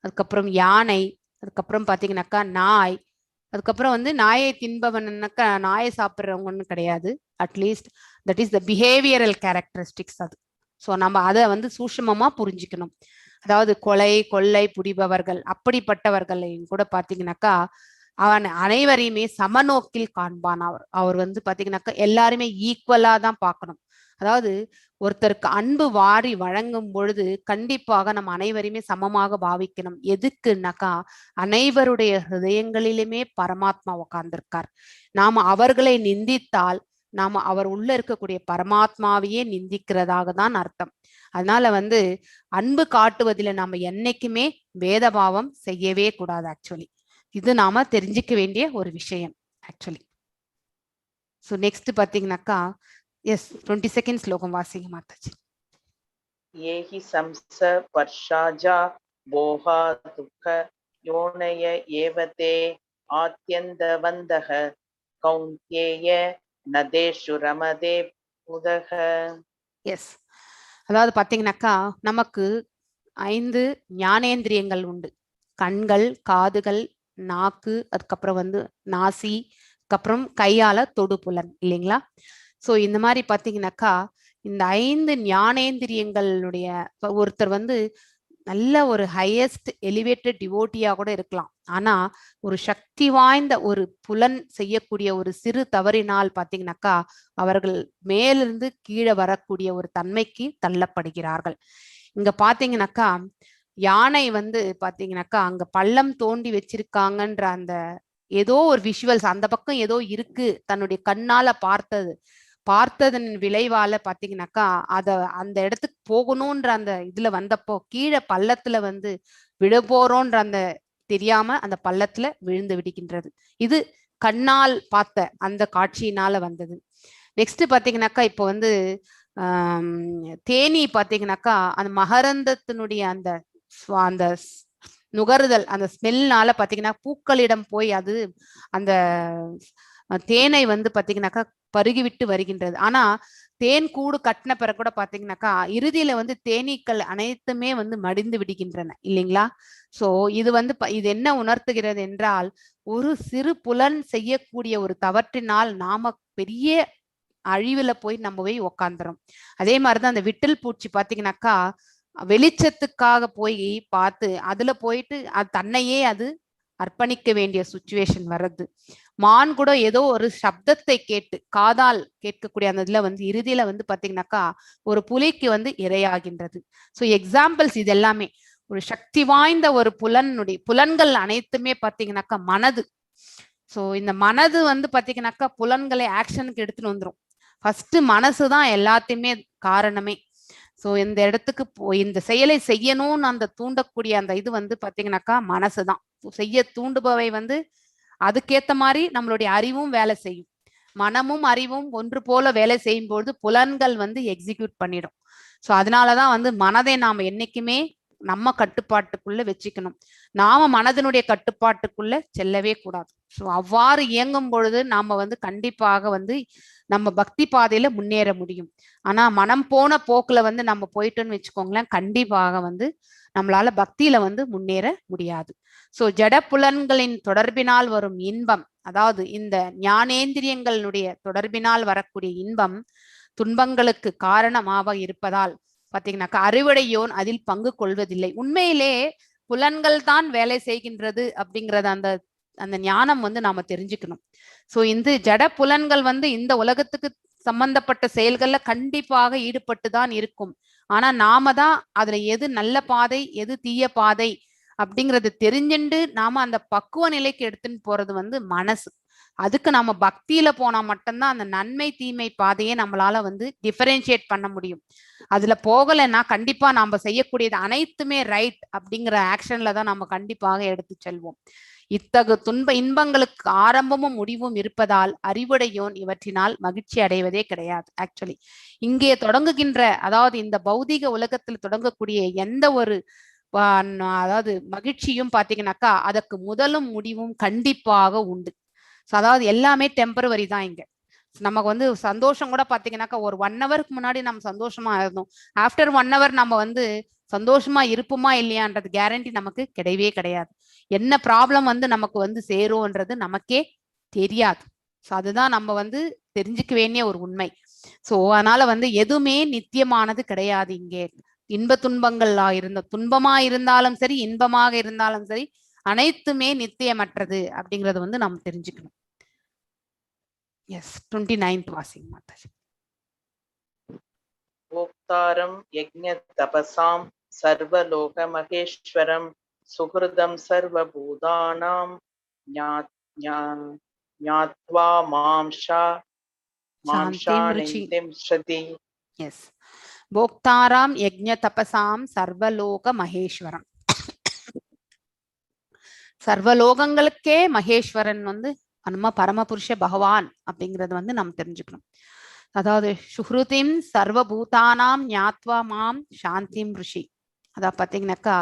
அதுக்கப்புறம் யானை, அதுக்கப்புறம் பாத்தீங்கன்னாக்கா நாய், அதுக்கப்புறம் வந்து நாயை தின்பவன்னாக்கா நாயை சாப்பிட்றவங்கன்னு கிடையாது, at least that is the behavioural characteristics அது. ஸோ நம்ம அதை வந்து சூட்சுமமா புரிஞ்சுக்கணும். அதாவது கொலை கொள்ளை புரிபவர்கள், அப்படிப்பட்டவர்களையும் கூட பாத்தீங்கன்னாக்கா அவன் அனைவரையுமே சமநோக்கில் காண்பான். அவர் வந்து பாத்தீங்கன்னாக்கா எல்லாருமே ஈக்குவலா தான் பார்க்கணும். அதாவது ஒருத்தருக்கு அன்பு வாரி வழங்கும் பொழுது கண்டிப்பாக நம்ம அனைவரையுமே சமமாக பாவிக்கணும். எதுக்குன்னாக்கா அனைவருடைய ஹிருதயங்களிலுமே பரமாத்மா உட்கார்ந்திருக்கார். நாம அவர்களை நிந்தித்தால் நாம அவர் உள்ள இருக்கக்கூடிய பரமாத்மாவையே நிந்திக்கிறதாக தான் அர்த்தம். அதனால வந்து அன்பு காட்டுவதில் நாம என்னைக்குமே வேதபாவம் செய்யவே கூடாது. ஆக்சுவலி இது நாம தெரிஞ்சுக்க வேண்டிய ஒரு விஷயம் ஆக்சுவலி. ஸோ நெக்ஸ்ட் பாத்தீங்கன்னாக்கா எஸ் 22nd ஸ்லோகம் வாசிங்க மாதாஜி. ஏஹி சம்ச பர்ஷாஜா போஹா துக்க யோனய ஏவதே ஆத்யந்தவந்தஹ கௌந்தேய நதேஷு ரமதே புதஹ. எஸ், அதாவது பாத்தீங்கன்னாக்கா நமக்கு 5 ஞானேந்திரியங்கள் உண்டு. கண்கள், காதுகள், நாக்கு, அதுக்கப்புறம் வந்து நாசி, அதுக்கப்புறம் கையால தொடு புலன், இல்லைங்களா? ஸோ இந்த மாதிரி பாத்தீங்கன்னாக்கா இந்த 5 ஞானேந்திரியங்களுடைய ஒருத்தர் வந்து நல்ல ஒரு ஹையஸ்ட் எலிவேட்டட் டிவோட்டியா கூட இருக்கலாம். ஆனா ஒரு சக்தி வாய்ந்த ஒரு புலன் செய்யக்கூடிய ஒரு சிறு தவறினால் பாத்தீங்கன்னாக்கா அவர்கள் மேலிருந்து கீழே வரக்கூடிய ஒரு தன்மைக்கு தள்ளப்படுகிறார்கள். இங்க பாத்தீங்கன்னாக்கா யானை வந்து பாத்தீங்கன்னாக்கா அங்க பள்ளம் தோண்டி வச்சிருக்காங்கன்ற அந்த ஏதோ ஒரு விஷுவல்ஸ், அந்த பக்கம் ஏதோ இருக்கு, தன்னுடைய கண்ணால பார்த்ததன் விளைவால பாத்தீங்கன்னாக்கா அந்த இடத்துக்கு போகணும்ன்ற அந்த இதுல வந்தப்போ கீழே பள்ளத்துல வந்து விழப்போறோன்ற அந்த தெரியாம அந்த பள்ளத்துல விழுந்து விடுகின்றது. இது கண்ணால் பார்த்த அந்த காட்சியினால வந்தது. நெக்ஸ்ட் பாத்தீங்கன்னாக்கா இப்போ வந்து தேனி பாத்தீங்கன்னாக்கா அந்த மகரந்தத்தினுடைய அந்த அந்த நுகருதல், அந்த ஸ்மெல்னால பாத்தீங்கன்னா பூக்களிடம் போய் அது அந்த தேனை வந்து பாத்தீங்கன்னாக்கா பருகிவிட்டு வருகின்றது. ஆனா தேன் கூடு கட்டின பிறகு கூட பாத்தீங்கன்னாக்கா இறுதியில வந்து தேனீக்கள் அனைத்துமே வந்து மடிந்து விடுகின்றன, இல்லைங்களா? சோ இது வந்து இது என்ன உணர்த்துகிறது என்றால் ஒரு சிறு புலன் செய்யக்கூடிய ஒரு தவற்றினால் நாம பெரிய அழிவுல போய் நம்ம போய் உக்காந்துரும். அதே மாதிரிதான் அந்த விட்டில் பூச்சி பாத்தீங்கன்னாக்கா வெளிச்சத்துக்காக போய் பார்த்து அதுல போயிட்டு அது தன்னையே அது அர்ப்பணிக்க வேண்டிய சுச்சுவேஷன் வர்றது. மான் கூட ஏதோ ஒரு சப்தத்தை கேட்டு காதால் கேட்கக்கூடிய அந்த இதுல வந்து இறுதியில வந்து பாத்தீங்கன்னாக்கா ஒரு புலிக்கு வந்து இரையாகின்றது. ஸோ எக்ஸாம்பிள்ஸ் இது எல்லாமே ஒரு சக்தி வாய்ந்த ஒரு புலன்கள் அனைத்துமே பாத்தீங்கன்னாக்கா மனது. ஸோ இந்த மனது வந்து பாத்தீங்கன்னாக்கா புலன்களை ஆக்ஷனுக்கு எடுத்துட்டு வந்துரும். ஃபர்ஸ்ட் மனசுதான் எல்லாத்தையுமே காரணமே. ஸோ இந்த இடத்துக்கு இந்த செயலை செய்யணும்னு அந்த தூண்டக்கூடிய அந்த இது வந்து பாத்தீங்கன்னாக்கா மனசுதான். செய்ய தூண்டுபவை வந்து அதுக்கேத்த மாதிரி நம்மளுடைய அறிவும் வேலை செய்யும். மனமும் அறிவும் ஒன்று போல வேலை செய்யும் பொழுது புலன்கள் வந்து எக்ஸிக்யூட் பண்ணிடும். ஸோ அதனாலதான் வந்து மனதை நாம என்னைக்குமே நம்ம கட்டுப்பாட்டுக்குள்ள வச்சுக்கணும். நாம மனதினுடைய கட்டுப்பாட்டுக்குள்ள செல்லவே கூடாது. ஸோ அவ்வாறு இயங்கும் பொழுது நாம வந்து கண்டிப்பாக வந்து நம்ம பக்தி பாதையில முன்னேற முடியும். ஆனா மனம் போன போக்குல வந்து நம்ம போயிட்டோன்னு வச்சுக்கோங்களேன், கண்டிப்பாக வந்து நம்மளால பக்தியில வந்து முன்னேற முடியாது. ஸோ ஜட புலன்களின் தொடர்பினால் வரும் இன்பம், அதாவது இந்த ஞானேந்திரியங்களுடைய தொடர்பினால் வரக்கூடிய இன்பம் துன்பங்களுக்கு காரணமாக இருப்பதால் பாத்தீங்கன்னாக்கா அறுவடையோன் அதில் பங்கு கொள்வதில்லை. உண்மையிலே புலன்கள் தான் வேலை செய்கின்றது அப்படிங்கறத அந்த அந்த ஞானம் வந்து நாம தெரிஞ்சுக்கணும். சோ இந்த ஜட புலன்கள் வந்து இந்த உலகத்துக்கு சம்பந்தப்பட்ட செயல்கள்ல கண்டிப்பாக ஈடுபட்டு தான் இருக்கும். ஆனா நாம தான் அதுல எது நல்ல பாதை எது தீய பாதை அப்படிங்கறது தெரிஞ்சுண்டு நாம அந்த பக்குவ நிலைக்கு எடுத்துன்னு போறது வந்து மனசு. அதுக்கு நம்ம பக்தியில போனா மட்டும்தான் அந்த நன்மை தீமை பாதையை நம்மளால வந்து டிஃபரன்ஷியேட் பண்ண முடியும். அதுல போகலைன்னா கண்டிப்பா நாம செய்யக்கூடியது அனைத்துமே ரைட் அப்படிங்கிற ஆக்ஷன்ல தான் நம்ம கண்டிப்பாக எடுத்து செல்வோம். இத்தகு இன்பங்களுக்கு ஆரம்பமும் முடிவும் இருப்பதால் அறிவுடையோன் இவற்றினால் மகிழ்ச்சி அடைவதே கிடையாது. ஆக்சுவலி இங்கே தொடங்குகின்ற, அதாவது இந்த பௌதிக உலகத்தில் தொடங்கக்கூடிய எந்த ஒரு அதாவது மகிழ்ச்சியும் பாத்தீங்கன்னாக்கா அதற்கு முதலும் முடிவும் கண்டிப்பாக உண்டு. அதாவது எல்லாமே டெம்பரவரி தான். இங்க நமக்கு வந்து சந்தோஷம் கூட பாத்தீங்கன்னாக்கா ஒரு 1 ஹவருக்கு முன்னாடி நம்ம சந்தோஷமா இருந்தோம், ஆஃப்டர் 1 ஹவர் நம்ம வந்து சந்தோஷமா இருப்போமா இல்லையான்றது கேரண்டி நமக்கு கிடையவே கிடையாது. என்ன ப்ராப்ளம் வந்து நமக்கு வந்து சேரும்ன்றது நமக்கே தெரியாது. ஸோ அதுதான் நம்ம வந்து தெரிஞ்சுக்க வேண்டிய ஒரு உண்மை. ஸோ அதனால வந்து எதுவுமே நித்தியமானது கிடையாது. இங்கே இன்ப துன்பங்களா துன்பமா இருந்தாலும் சரி, இன்பமாக இருந்தாலும் சரி, அனைத்துமே நித்தியமற்றது அப்படிங்கறது வந்து நாம் தெரிஞ்சுக்கணும். எஸ், 29th வாசிங் மாதாஜி. भोक्तारं यज्ञतपसां सर्वलोकमहेश्वरं सुहृदं सर्वभूतानां ज्ञात्वा मांशानितिं श्रुति. எஸ், போக்தாராம் யஜ்ஞ தபசாம் சர்வலோக மகேஸ்வரம். சர்வலோகங்களுக்கே மகேஸ்வரன் வந்து நம்ம பரமபுருஷ பகவான் அப்படிங்கறது வந்து நம்ம தெரிஞ்சுக்கணும். அதாவது சுஹ்ருதிம் சர்வபூதானாம் ஞாத்வா மாம் சாந்திம் ருஷி. அதான் பாத்தீங்கன்னாக்கா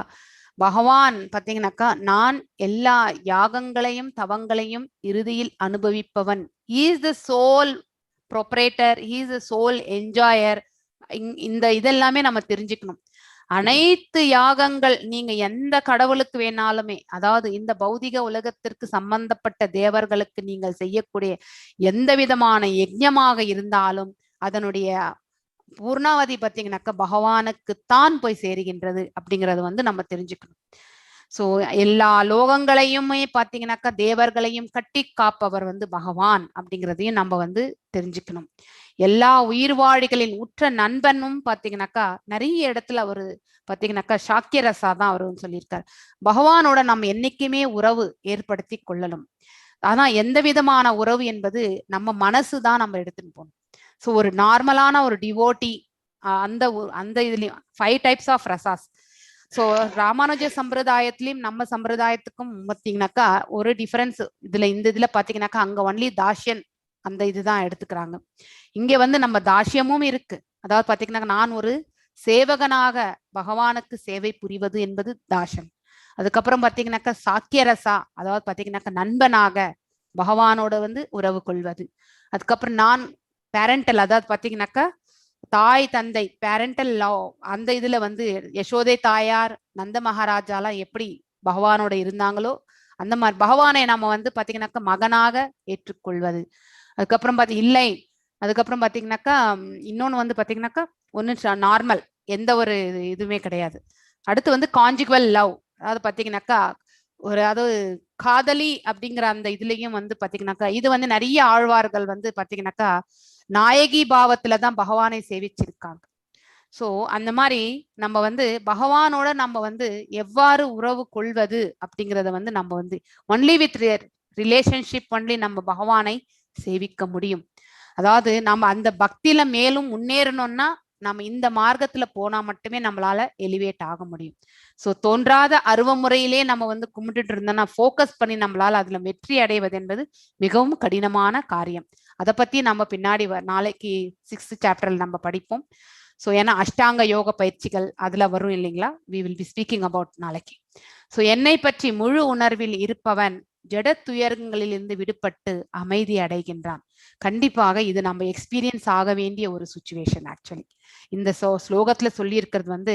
பகவான் பாத்தீங்கன்னாக்கா நான் எல்லா யாகங்களையும் தவங்களையும் இறுதியில் அனுபவிப்பவன். Is the soul proprietor, is the soul enjoyer. இந்த இதெல்லாமே நம்ம தெரிஞ்சுக்கணும். அனைத்து யாகங்கள் நீங்க எந்த கடவுளுக்கு வேணாலுமே, அதாவது இந்த பௌதிக உலகத்திற்கு சம்பந்தப்பட்ட தேவர்களுக்கு நீங்கள் செய்யக்கூடிய எந்த விதமான யஜ்ஞமாக இருந்தாலும் அதனுடைய பூர்ணாவதி பார்த்தீங்கன்னாக்கா பகவானுக்குத்தான் போய் சேருகின்றது அப்படிங்கறது வந்து நம்ம தெரிஞ்சுக்கணும். ஸோ எல்லா லோகங்களையுமே பார்த்தீங்கன்னாக்கா தேவர்களையும் கட்டி காப்பவர் வந்து பகவான் அப்படிங்கிறதையும் நம்ம வந்து தெரிஞ்சுக்கணும். எல்லா உயிர்வாழிகளின் உற்ற நண்பனும் பார்த்தீங்கன்னாக்கா நிறைய இடத்துல அவரு பார்த்தீங்கன்னாக்கா சாக்கியரசா தான் அவரு சொல்லியிருக்காரு. பகவானோட நம்ம என்னைக்குமே உறவு ஏற்படுத்தி கொள்ளணும். ஆனா எந்த விதமான உறவு என்பது நம்ம மனசு தான் நம்ம எடுத்துட்டு போகணும். ஸோ ஒரு நார்மலான ஒரு டிவோட்டி அந்த இதுலயும் 5 types ஆஃப் ரசாஸ். ஸோ ராமானுஜ சம்பிரதாயத்திலையும் நம்ம சம்பிரதாயத்துக்கும் பார்த்தீங்கன்னாக்கா ஒரு டிஃபரன்ஸ் இந்த இதுல பாத்தீங்கன்னாக்கா அங்க ஒன்லி தாஷ்யன் அந்த இதுதான் எடுத்துக்கிறாங்க. இங்க வந்து நம்ம தாஷ்யமும் இருக்கு. அதாவது பாத்தீங்கன்னா நான் ஒரு சேவகனாக பகவானுக்கு சேவை புரிவது என்பது தாஷன். அதுக்கப்புறம் பாத்தீங்கன்னாக்கா சாக்கியரசா, அதாவது பாத்தீங்கன்னாக்கா நண்பனாக பகவானோட வந்து உறவு கொள்வது. அதுக்கப்புறம் நான் பேரண்டல், அதாவது பாத்தீங்கன்னாக்கா தாய் தந்தை பேரண்டல் லவ். அந்த இதுல வந்து யசோதை தாயார் நந்த மகாராஜாலாம் எப்படி பகவானோட இருந்தாங்களோ அந்த மாதிரி பகவானை நம்ம வந்து பாத்தீங்கன்னாக்கா மகனாக ஏற்றுக்கொள்வது. அதுக்கப்புறம் இல்லை, அதுக்கப்புறம் பாத்தீங்கன்னாக்கா இன்னொன்னு வந்து பாத்தீங்கன்னாக்கா ஒன்னு நார்மல் எந்த ஒரு இதுவுமே கிடையாது. அடுத்து வந்து கான்ஜுகல் லவ், அதாவது பாத்தீங்கன்னாக்கா அதாவது காதலி அப்படிங்கிற அந்த இதுலயும் வந்து பாத்தீங்கன்னாக்கா இது வந்து நிறைய ஆழ்வார்கள் வந்து பாத்தீங்கன்னாக்கா நாயகி பாவத்துலதான் பகவானை சேவிச்சிருக்காங்க. சோ அந்த மாதிரி நம்ம வந்து பகவானோட நம்ம வந்து எவ்வாறு உறவு கொள்வது அப்படிங்கறத வந்து நம்ம வந்து ஒன்லி வித் ரிலேஷன்ஷிப் ஒன்லி நம்ம பகவானை சேவிக்க முடியும். அதாவது நம்ம அந்த பக்தியில மேலும் முன்னேறணும்னா நம்ம இந்த மார்க்கத்துல போனா மட்டுமே நம்மளால எலிவேட் ஆக முடியும். சோ தோன்றாத அருவ முறையிலே நம்ம வந்து கும்பிட்டுட்டு இருந்தோம்னா ஃபோக்கஸ் பண்ணி நம்மளால அதுல வெற்றி அடைவது என்பது மிகவும் கடினமான காரியம். அதை பத்தி நம்ம பின்னாடி நாளைக்கு 6th சாப்டர்ல நம்ம படிப்போம். ஸோ ஏன்னா அஷ்டாங்க யோக பயிற்சிகள் அதுல வரும் இல்லைங்களா, we will be speaking about நாளைக்கு. ஸோ என்னை பற்றி முழு உணர்வில் இருப்பவன் ஜட துயரங்களிலிருந்து விடுபட்டு அமைதி அடைகின்றான். கண்டிப்பாக இது நம்ம எக்ஸ்பீரியன்ஸ் ஆக வேண்டிய ஒரு சுச்சுவேஷன். ஆக்சுவலி இந்த ஸ்லோகத்துல சொல்லி இருக்கிறது வந்து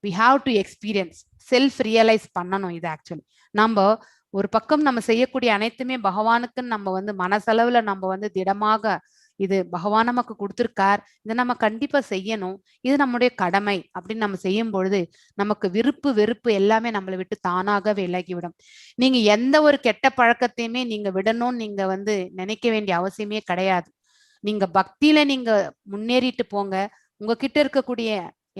we have to experience, self realise பண்ணணும். இது ஆக்சுவலி நம்ம ஒரு பக்கம் நம்ம செய்யக்கூடிய அனைத்துமே பகவானுக்குன்னு நம்ம வந்து மனசளவுல நம்ம வந்து திடமாக இது பகவான் நமக்கு கொடுத்திருக்கார், இதை நம்ம கண்டிப்பா செய்யணும், இது நம்முடைய கடமை அப்படின்னு நம்ம செய்யும் பொழுது நமக்கு விருப்பு வெறுப்பு எல்லாமே நம்மளை விட்டு தானாக விலகிவிடும். நீங்க எந்த ஒரு கெட்ட பழக்கத்தையுமே நீங்க விடணும்னு நீங்க வந்து நினைக்க வேண்டிய அவசியமே கிடையாது. நீங்க பக்தியில நீங்க முன்னேறிட்டு போங்க, உங்ககிட்ட இருக்கக்கூடிய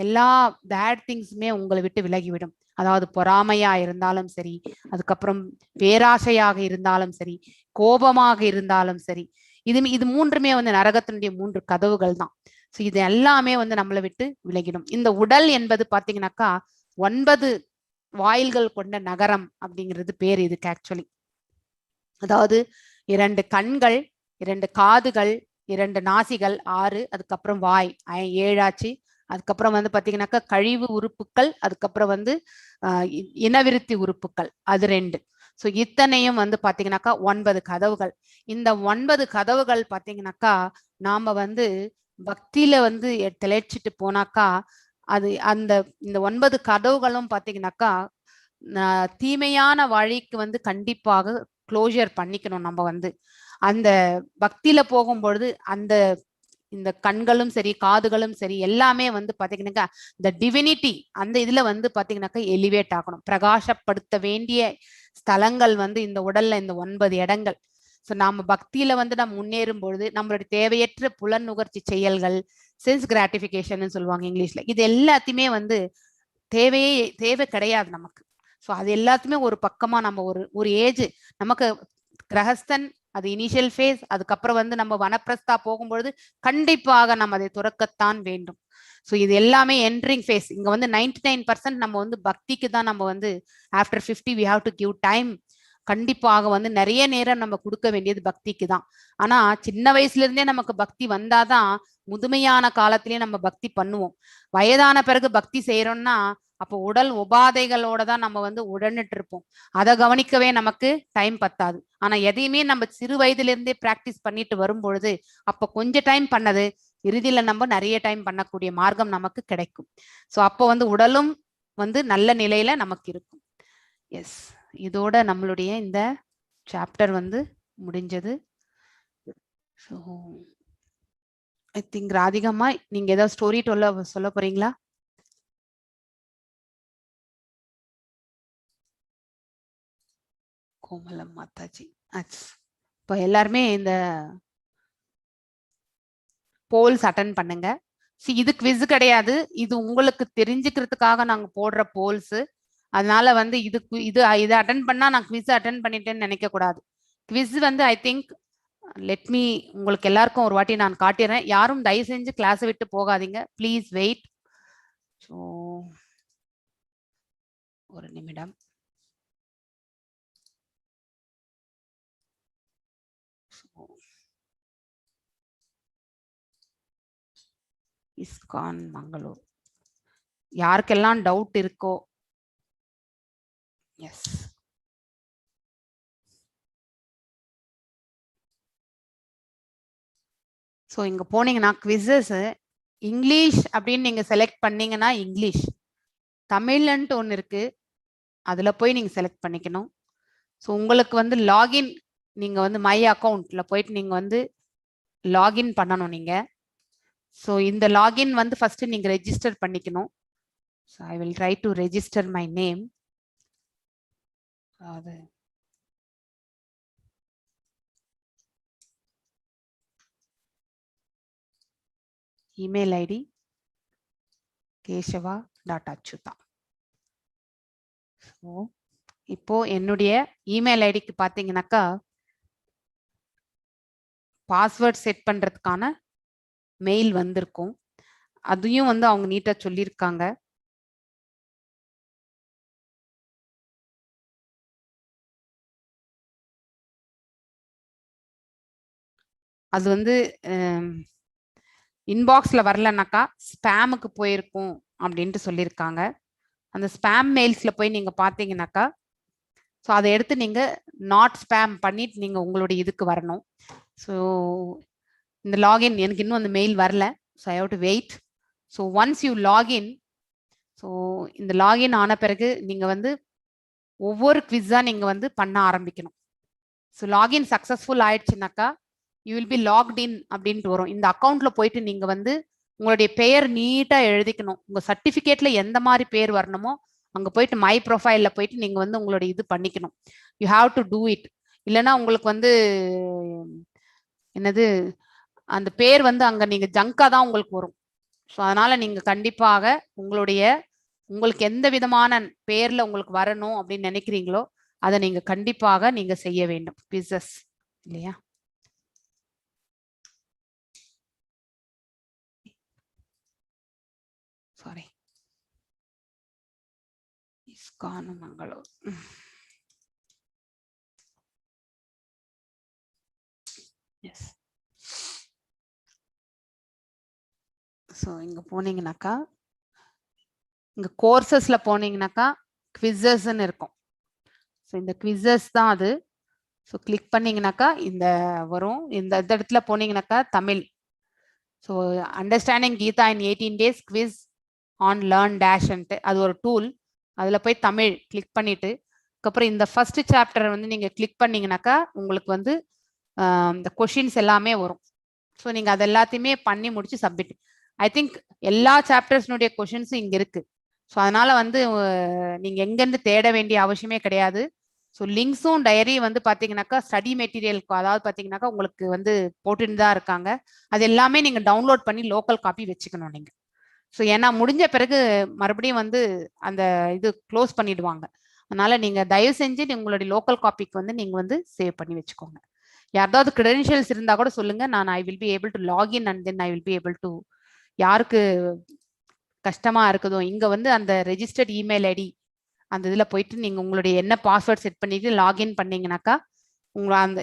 எல்லா பேட் திங்ஸுமே உங்களை விட்டு விலகிவிடும். அதாவது பொறாமையா இருந்தாலும் சரி, அதுக்கப்புறம் பேராசையாக இருந்தாலும் சரி, கோபமாக இருந்தாலும் சரி, இது மூன்றுமே வந்து நரகத்தினுடைய 3 கதவுகள் தான். ஸோ இது எல்லாமே வந்து நம்மளை விட்டு விலகிடும். இந்த உடல் என்பது பாத்தீங்கன்னாக்கா 9 வாயில்கள் கொண்ட நகரம் அப்படிங்கிறது பேர் இதுக்கு ஆக்சுவலி. அதாவது 2 கண்கள், 2 காதுகள், 2 நாசிகள் 6, அதுக்கப்புறம் வாய் 7 ஆச்சு. அதுக்கப்புறம் வந்து பாத்தீங்கன்னாக்கா கழிவு உறுப்புகள், அதுக்கப்புறம் வந்து இனவிருத்தி உறுப்புகள் அது 2. ஸோ இத்தனையும் வந்து பாத்தீங்கன்னாக்கா 9 கதவுகள். இந்த 9 கதவுகள் பாத்தீங்கன்னாக்கா நாம வந்து பக்தியில வந்து திளைச்சிட்டு போனாக்கா அது இந்த 9 கதவுகளும் பாத்தீங்கன்னாக்கா தீமையான வழிக்கு வந்து கண்டிப்பாக க்ளோஷர் பண்ணிக்கணும். நம்ம வந்து அந்த பக்தியில போகும்பொழுது இந்த கண்களும் சரி, காதுகளும் சரி, எல்லாமே வந்து பாத்தீங்கன்னாக்கா இந்த டிவினிட்டி அந்த இதுல வந்து பாத்தீங்கன்னாக்கா எலிவேட் ஆகணும். பிரகாசப்படுத்த வேண்டிய ஸ்தலங்கள் வந்து இந்த உடல்ல இந்த 9 இடங்கள். ஸோ நாம பக்தியில வந்து நம்ம முன்னேறும் பொழுது நம்மளுடைய தேவையற்ற புலன் நுகர்ச்சி செயல்கள், சென்ஸ் கிராட்டிபிகேஷன் சொல்லுவாங்க இங்கிலீஷ்ல, இது எல்லாத்தையுமே வந்து தேவை கிடையாது நமக்கு. ஸோ அது எல்லாத்தையுமே ஒரு பக்கமா நம்ம ஒரு ஏஜ் நமக்கு கிரகஸ்தன் அது இனிஷியல் ஃபேஸ், அதுக்கப்புறம் வந்து நம்ம வனப்பிரஸ்தா போகும்பொழுது கண்டிப்பாக நம்ம அதை துறக்கத்தான் வேண்டும். ஸோ இது எல்லாமே என்ட்ரிங் ஃபேஸ். இங்க வந்து 99% நம்ம வந்து பக்திக்கு தான் நம்ம வந்து after 50 we have to give time. கண்டிப்பாக வந்து நிறைய நேரம் நம்ம கொடுக்க வேண்டியது பக்திக்கு தான். ஆனா சின்ன வயசுல இருந்தே நமக்கு பக்தி வந்தாதான் முதுமையான காலத்திலேயே நம்ம பக்தி பண்ணுவோம். வயதான பிறகு பக்தி செய்யறோம்னா அப்போ உடல் உபாதைகளோட தான் நம்ம வந்து உடனிட்டு இருப்போம். அதை கவனிக்கவே நமக்கு டைம் பத்தாது. ஆனா எதையுமே நம்ம சிறு வயதுல இருந்தே பிராக்டிஸ் பண்ணிட்டு வரும் பொழுது அப்ப கொஞ்சம் டைம் பண்ணது இறுதியில நம்ம நிறைய டைம் பண்ணக்கூடிய மார்க்கம் நமக்கு கிடைக்கும். ஸோ அப்போ வந்து உடலும் வந்து நல்ல நிலையில நமக்கு இருக்கும். எஸ், இதோட நம்மளுடைய இந்த சாப்டர் வந்து முடிஞ்சது. ஸோ ஐ திங்க் ராதிகம்மா நீங்க ஏதாவது ஸ்டோரி சொல்ல போறீங்களா? கோமலம் மாதாஜி. இப்போ எல்லாருமே இந்த போல்ஸ் அட்டன் பண்ணுங்க. இது குவிஸ் கிடையாது, இது உங்களுக்கு தெரிஞ்சுக்கிறதுக்காக நாங்க போடுற போல்ஸ். அதனால வந்து இதை அட்டன் பண்ணா நான் குவிஸ் அட்டன் பண்ணிட்டேன்னு நினைக்க கூடாது. குவிஸ் வந்து ஐ திங்க் உங்களுக்கு எல்லாருக்கும் ஒரு வாட்டி நான் காட்டிடுறேன். யாரும் தயவு செஞ்சு கிளாஸை விட்டு போகாதீங்க, ப்ளீஸ் வெயிட். ஸோ ஒரு நிமிடம். இஸ்கான் மங்களூர் யாருக்கெல்லாம் டவுட் இருக்கோ, எஸ் ஸோ இங்க போனீங்கன்னா குவிசஸ் இங்கிலீஷ் அப்படின்னு நீங்க செலக்ட் பண்ணீங்கன்னா இங்கிலீஷ், தமிழ்ன்ட்டு ஒன்று இருக்கு, அதுல போய் நீங்க செலக்ட் பண்ணிக்கணும். ஸோ உங்களுக்கு வந்து லாகின், நீங்க வந்து மை அக்கௌண்ட்ல போயிட்டு நீங்க வந்து லாகின் பண்ணணும் நீங்க. ஸோ இந்த லாகின் வந்து ஃபர்ஸ்ட் நீங்க ரெஜிஸ்டர் பண்ணிக்கணும். So I will try to register my name. அது இமெயில் ஐடி keshava.achyuta. ஸோ இப்போ என்னுடைய இமெயில் ஐடிக்கு பார்த்தீங்கன்னாக்கா பாஸ்வேர்ட் செட் பண்றதுக்கான மெயில் வந்திருக்கும். அதையும் வந்து அவங்க நீட்டா சொல்லியிருக்காங்க. அது வந்து இன்பாக்ஸ்ல வரலனாக்கா ஸ்பேமுக்கு போயிருக்கும் அப்படின்ட்டு சொல்லியிருக்காங்க. அந்த ஸ்பேம் மெயில்ஸ்ல போய் நீங்க பார்த்தீங்கன்னாக்கா ஸோ அதை எடுத்து நீங்க நாட் ஸ்பேம் பண்ணிட்டு நீங்க உங்களுடைய இதுக்கு வரணும். ஸோ இந்த லாகின் எனக்கு இன்னும் அந்த மெயில் வரல. So I have to wait. So once you login, so இந்த லாகின் ஆன பிறகு நீங்க வந்து ஒவ்வொரு குவிஸா நீங்க வந்து பண்ண ஆரம்பிக்கணும். ஸோ லாகின் சக்சஸ்ஃபுல் ஆயிடுச்சுனாக்கா you will be logged in அப்படின்ட்டு வரும். இந்த அக்கௌண்ட்ல போயிட்டு நீங்க வந்து உங்களுடைய பெயர் நீட்டா எழுதிக்கணும். உங்க சர்டிபிகேட்ல எந்த மாதிரி பேர் வரணுமோ அங்க போயிட்டு மை ப்ரொஃபைல்ல போயிட்டு நீங்க வந்து உங்களுடைய இது பண்ணிக்கணும். You have to do it. இல்லைன்னா உங்களுக்கு வந்து என்னது அந்த பேர் வந்து அங்க நீங்க ஜங்கா தான் உங்களுக்கு வரும். ஸோ அதனால நீங்க கண்டிப்பாக உங்களுடைய உங்களுக்கு எந்த விதமான பேர்ல உங்களுக்கு வரணும் அப்படின்னு நினைக்கிறீங்களோ அதை நீங்க கண்டிப்பாக நீங்க செய்ய வேண்டும். குவிசஸ் இல்லையா? Sorry, ISKCON Mangalore. Yes. So இங்க போனீங்கன்னாக்கா, இங்க கோர்சஸ்ல போனீங்கன்னாக்கா குவிசஸ்ன்னு இருக்கும். ஸோ இந்த குவிசஸ் தான் அது. ஸோ கிளிக் பண்ணீங்கன்னாக்கா இந்த வரும். இந்த இடத்துல போனீங்கன்னாக்கா Tamil. So understanding Gita in 18 days quiz on learn டேஷ்ன்ட்டு அது ஒரு டூல். அதில் போய் தமிழ் கிளிக் பண்ணிட்டு அதுக்கப்புறம் இந்த ஃபர்ஸ்ட் சாப்டர் வந்து நீங்கள் கிளிக் பண்ணீங்கன்னாக்கா உங்களுக்கு வந்து இந்த கொஷின்ஸ் எல்லாமே வரும். ஸோ நீங்கள் அது எல்லாத்தையுமே பண்ணி முடிச்சு சப்மிட். ஐ திங்க் எல்லா சாப்டர்ஸ்னுடைய கொஷின்ஸும் இங்கே இருக்குது. ஸோ அதனால வந்து நீங்கள் எங்கேருந்து தேட வேண்டிய அவசியமே கிடையாது. ஸோ லிங்க்ஸும் டைரி வந்து பார்த்தீங்கன்னாக்கா ஸ்டடி மெட்டீரியலுக்கு, அதாவது பார்த்தீங்கன்னாக்கா உங்களுக்கு வந்து போட்டுன்னு தான் இருக்காங்க. அது எல்லாமே நீங்கள் டவுன்லோட் பண்ணி லோக்கல் காப்பி வச்சுக்கணும் நீங்கள். ஸோ ஏன்னா முடிஞ்ச பிறகு மறுபடியும் வந்து அந்த இது க்ளோஸ் பண்ணிடுவாங்க. அதனால நீங்கள் தயவு செஞ்சு உங்களுடைய லோக்கல் காப்பிக்கு வந்து நீங்கள் வந்து சேவ் பண்ணி வச்சுக்கோங்க. யாராவது கிரெடென்ஷியல்ஸ் இருந்தால் கூட சொல்லுங்க, நான் I will be able to login and then I will be able to, யாருக்கு கஷ்டமா இருக்குதோ இங்கே வந்து அந்த ரெஜிஸ்டர்ட் இமெயில் ஐடி அந்த இதில் போயிட்டு நீங்கள் உங்களுடைய என்ன பாஸ்வேர்ட் செட் பண்ணிட்டு லாகின் பண்ணீங்கன்னாக்கா உங்களை அந்த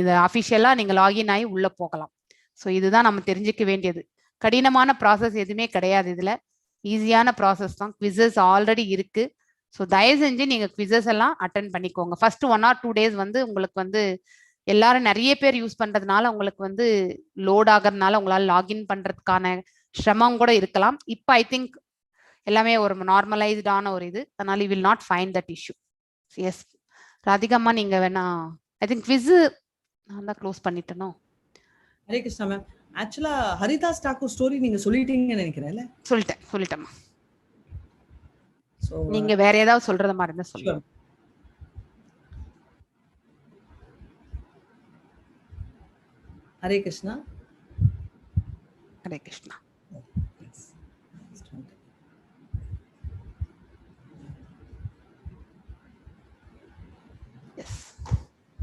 இந்த அஃபிஷியலாக நீங்கள் லாகின் ஆகி உள்ளே போகலாம். ஸோ இதுதான் நம்ம தெரிஞ்சுக்க வேண்டியது. கடினமான ப்ராசஸ் எதுவுமே கிடையாது. இதில் ஈஸியான ப்ராசஸ் தான். குவிசஸ் ஆல்ரெடி இருக்குது. ஸோ தயவு செஞ்சு நீங்கள் குவிசஸ் எல்லாம் அட்டன் பண்ணிக்கோங்க. ஃபர்ஸ்ட் 1 or 2 days வந்து உங்களுக்கு வந்து எல்லாரும் நிறைய பேர் யூஸ் பண்ணுறதுனால உங்களுக்கு வந்து லோட் ஆகிறதுனால உங்களால் லாகின் பண்ணுறதுக்கான சிரமம் கூட இருக்கலாம். இப்போ ஐ திங்க் எல்லாமே ஒரு நார்மலைஸ்டான ஒரு இது. அதனால you will not find that issue. Yes ராதிகாம்மா, நீங்கள் வேணா ஐ திங்க் குவிஸ் நான் தான் க்ளோஸ் பண்ணிட்டேனோ. ஹரே கிருஷ்ணா மேம். ஆக்சுவலா ஹரிதாஸ் டாக்கூர் ஸ்டோரி நீங்க சொல்லிட்டீங்கன்னு நினைக்கிறேன்ல. சொல்லிட்டேம்மா. நீங்க வேற ஏதாவது சொல்றத மாதிரி இருந்தா சொல்லுங்க. ஹரே கிருஷ்ணா. ஹரே கிருஷ்ணா.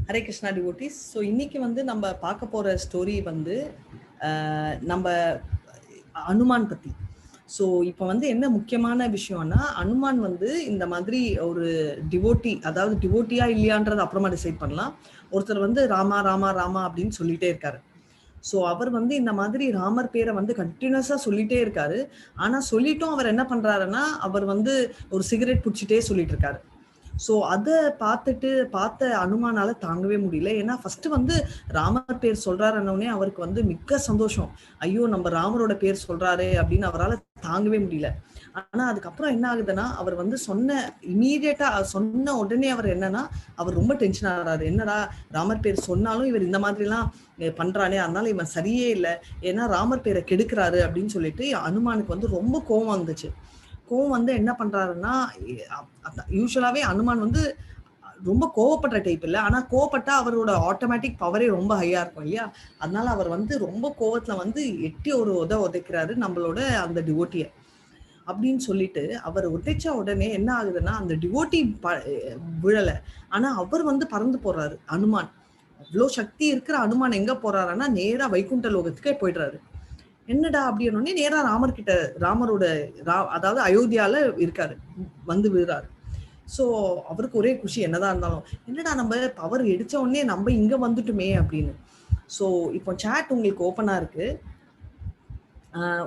ஹரே கிருஷ்ணா டிவோட்டிஸ். ஸோ இன்னைக்கு வந்து நம்ம பார்க்க போற ஸ்டோரி வந்து நம்ம அனுமான் பத்தி. ஸோ இப்போ வந்து என்ன முக்கியமான விஷயம்னா, அனுமான் வந்து இந்த மாதிரி ஒரு டிவோட்டி, அதாவது டிவோட்டியா இல்லையான்றது அப்புறமா டிசைட் பண்ணலாம். ஒருத்தர் வந்து ராமா ராமா ராமா அப்படின்னு சொல்லிட்டே இருக்காரு. ஸோ அவர் வந்து இந்த மாதிரி ராமர் பேரை வந்து கண்டினியூஸா சொல்லிட்டே இருக்காரு. ஆனா சொல்லிட்டும் அவர் என்ன பண்றாருன்னா, அவர் வந்து ஒரு சிகரெட் பிடிச்சிட்டே சொல்லிட்டு இருக்காரு. ஸோ அதை பார்த்த அனுமானால தாங்கவே முடியல. ஏன்னா ஃபர்ஸ்ட் வந்து ராமர் பேர் சொல்றாருன்னே அவருக்கு வந்து மிக்க சந்தோஷம். ஐயோ நம்ம ராமரோட பேர் சொல்றாரு அப்படின்னு அவரால் தாங்கவே முடியல. ஆனா அதுக்கப்புறம் என்ன ஆகுதுன்னா, அவர் வந்து இமீடியட்டா சொன்ன உடனே அவர் என்னன்னா, அவர் ரொம்ப டென்ஷன் ஆகிறாரு. என்னடா ராமர் பேர் சொன்னாலும் இவர் இந்த மாதிரி எல்லாம் பண்றானே, அதனால இவன் சரியே இல்லை, ஏன்னா ராமர் பேரை கெடுக்கிறாரு அப்படின்னு சொல்லிட்டு அனுமானுக்கு வந்து ரொம்ப கோவம் வந்துச்சு. கோவம் வந்து என்ன பண்றாருன்னா, யூஸ்வலாவே அனுமான் வந்து ரொம்ப கோவப்படுற டைப் இல்லை. ஆனா கோவப்பட்டா அவரோட ஆட்டோமேட்டிக் பவரே ரொம்ப ஹையா இருக்கும் இல்லையா? அதனால அவர் வந்து ரொம்ப கோவத்துல வந்து எட்டி ஒரு உதைக்கிறாரு நம்மளோட அந்த டிவோட்டிய அப்படின்னு சொல்லிட்டு. அவர் உதைச்ச உடனே என்ன ஆகுதுன்னா, அந்த டிவோட்டி விழல, ஆனா அவர் வந்து பறந்து போறாரு. அனுமான், அவ்வளோ சக்தி இருக்கிற அனுமான் எங்க போறாருன்னா நேரா வைகுண்ட லோகத்துக்கே போயிடுறாரு. என்னடா அப்படின்னு நேரா ராமரோட அதாவது அயோத்தியால இருக்காரு, வந்து விழுறாரு. ஸோ அவருக்கு ஒரே குஷி. என்னதான் இருந்தாலும் என்னடா நம்ம பவர் எடுத்த உடனே நம்ம இங்க வந்துட்டுமே அப்படின்னு. ஸோ இப்போ சாட் உங்களுக்கு ஓப்பனா இருக்கு,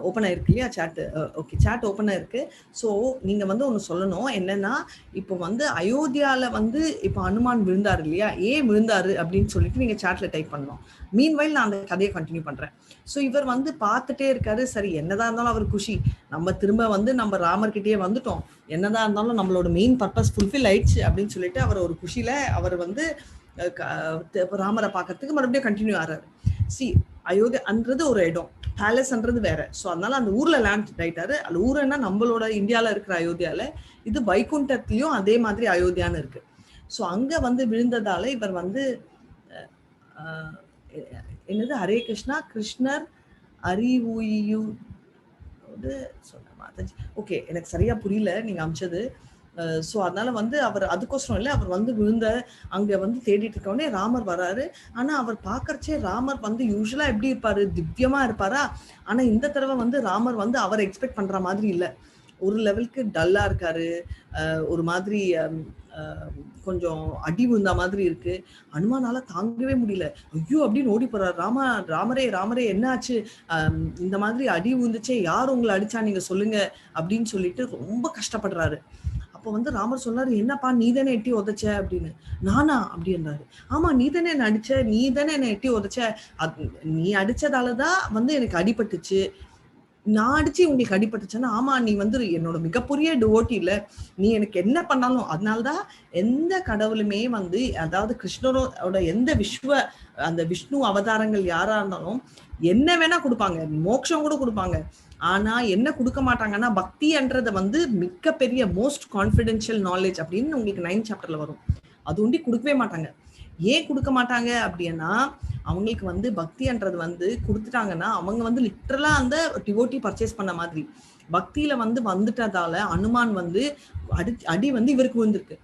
ஓப்பன் ஆயிருக்கு இல்லையா சாட்? ஓகே, சாட் ஓப்பன் ஆயிருக்கு. ஸோ நீங்க வந்து ஒன்று சொல்லணும். என்னன்னா, இப்போ வந்து அயோத்தியால வந்து இப்போ அனுமான் விழுந்தாரு இல்லையா, ஏன் விழுந்தாரு அப்படின்னு சொல்லிட்டு நீங்க சாட்ல டைப் பண்ணணும். மீன்வைல் நான் அந்த கதையை கண்டினியூ பண்றேன். ஸோ இவர் வந்து பார்த்துட்டே இருக்காரு. சரி, என்னதான் இருந்தாலும் அவர் குஷி, நம்ம திரும்ப வந்து நம்ம ராமர்கிட்டயே வந்துட்டோம், என்னதான் இருந்தாலும் நம்மளோட மெயின் பர்பஸ் ஃபுல்ஃபில் ஆயிடுச்சு அப்படின்னு சொல்லிட்டு அவர் ஒரு குஷியில அவர் வந்து ராமரை பார்க்கறதுக்கு மறுபடியும் கண்டினியூ ஆறாரு. அயோத்தியான்றது ஒரு இடம், பேலஸ்ன்றது வேற. ஸோ அதனால அந்த ஊர்ல லேண்ட் ஆயிட்டாரு. அந்த ஊருன்னா நம்மளோட இந்தியால இருக்கிற அயோத்தியால, இது வைகுண்டத்திலயும் அதே மாதிரி அயோத்தியான்னு இருக்கு. ஸோ அங்க வந்து விழுந்ததால இவர் வந்து என்னது ஹரே கிருஷ்ணா, கிருஷ்ணர் அறிவுயு சொன்ன மாதிரி மாதாஜி ஓகே எனக்கு சரியா புரியல நீங்க அமிச்சது. ஸோ அதனால வந்து அவர் அதுக்கோசரம் இல்லை, அவர் வந்து விழுந்த அங்க வந்து தேடிட்டு இருக்கவனே ராமர் வராரு. ஆனா அவர் பாக்கறச்சே ராமர் வந்து யூஸ்வலா எப்படி இருப்பாரு, திவ்யமா இருப்பாரா. ஆனா இந்த தடவை வந்து ராமர் வந்து அவர் எக்ஸ்பெக்ட் பண்ற மாதிரி இல்லை, ஒரு லெவலுக்கு டல்லா இருக்காரு. ஒரு மாதிரி கொஞ்சம் அடி விழுந்த மாதிரி இருக்கு. அனுமானால தாங்கவே முடியல. ஐயோ அப்படின்னு ஓடி போறாரு. ராமரே ராமரே என்ன ஆச்சு, இந்த மாதிரி அடி விழுந்துச்சே, யார் உங்களை அடிச்சா நீங்க சொல்லுங்க அப்படின்னு சொல்லிட்டு ரொம்ப கஷ்டப்படுறாரு. அப்போ வந்து ராமர் சொன்னாரு, என்னப்பா நீ தானே எட்டி உதைச்ச அப்படின்னு. நானா அப்படின்றாரு. ஆமா நீ தானே என்ன அடிச்ச, நீ தானே என்ன எட்டி உதைச்ச, நீ அடிச்சதாலதான் வந்து எனக்கு அடிபட்டுச்சு, நான் அடிச்சு உங்களுக்கு அடிபட்டுச்சுன்னா. ஆமா நீ வந்து என்னோட மிகப்பெரிய டிவோட்டி இல்ல, நீ எனக்கு என்ன பண்ணாலும். அதனாலதான் எந்த கடவுளுமே வந்து, அதாவது கிருஷ்ணரோட எந்த அந்த விஷ்ணு அவதாரங்கள் யாரா இருந்தாலும் என்ன வேணா கொடுப்பாங்க, மோட்சம் கூட கொடுப்பாங்க. ஆனா என்ன கொடுக்க மாட்டாங்கன்னா பக்தின்றத வந்து மிகப்பெரிய மோஸ்ட் கான்ஃபிடென்ஷியல் நாலேஜ் அப்படின்னு உங்களுக்கு 9th சாப்டர்ல வரும். அது ஒண்டி கொடுக்கவே மாட்டாங்க. ஏன் கொடுக்க மாட்டாங்க அப்படின்னா அவங்களுக்கு வந்து பக்தின்றது வந்து கொடுத்துட்டாங்கன்னா அவங்க வந்து லிட்டரலா அந்த டிவோட்டி பர்ச்சேஸ் பண்ண மாதிரி. பக்தியில வந்து வந்துட்டதால அனுமான் வந்து அடி வந்து இவருக்கு விழுந்திருக்கு.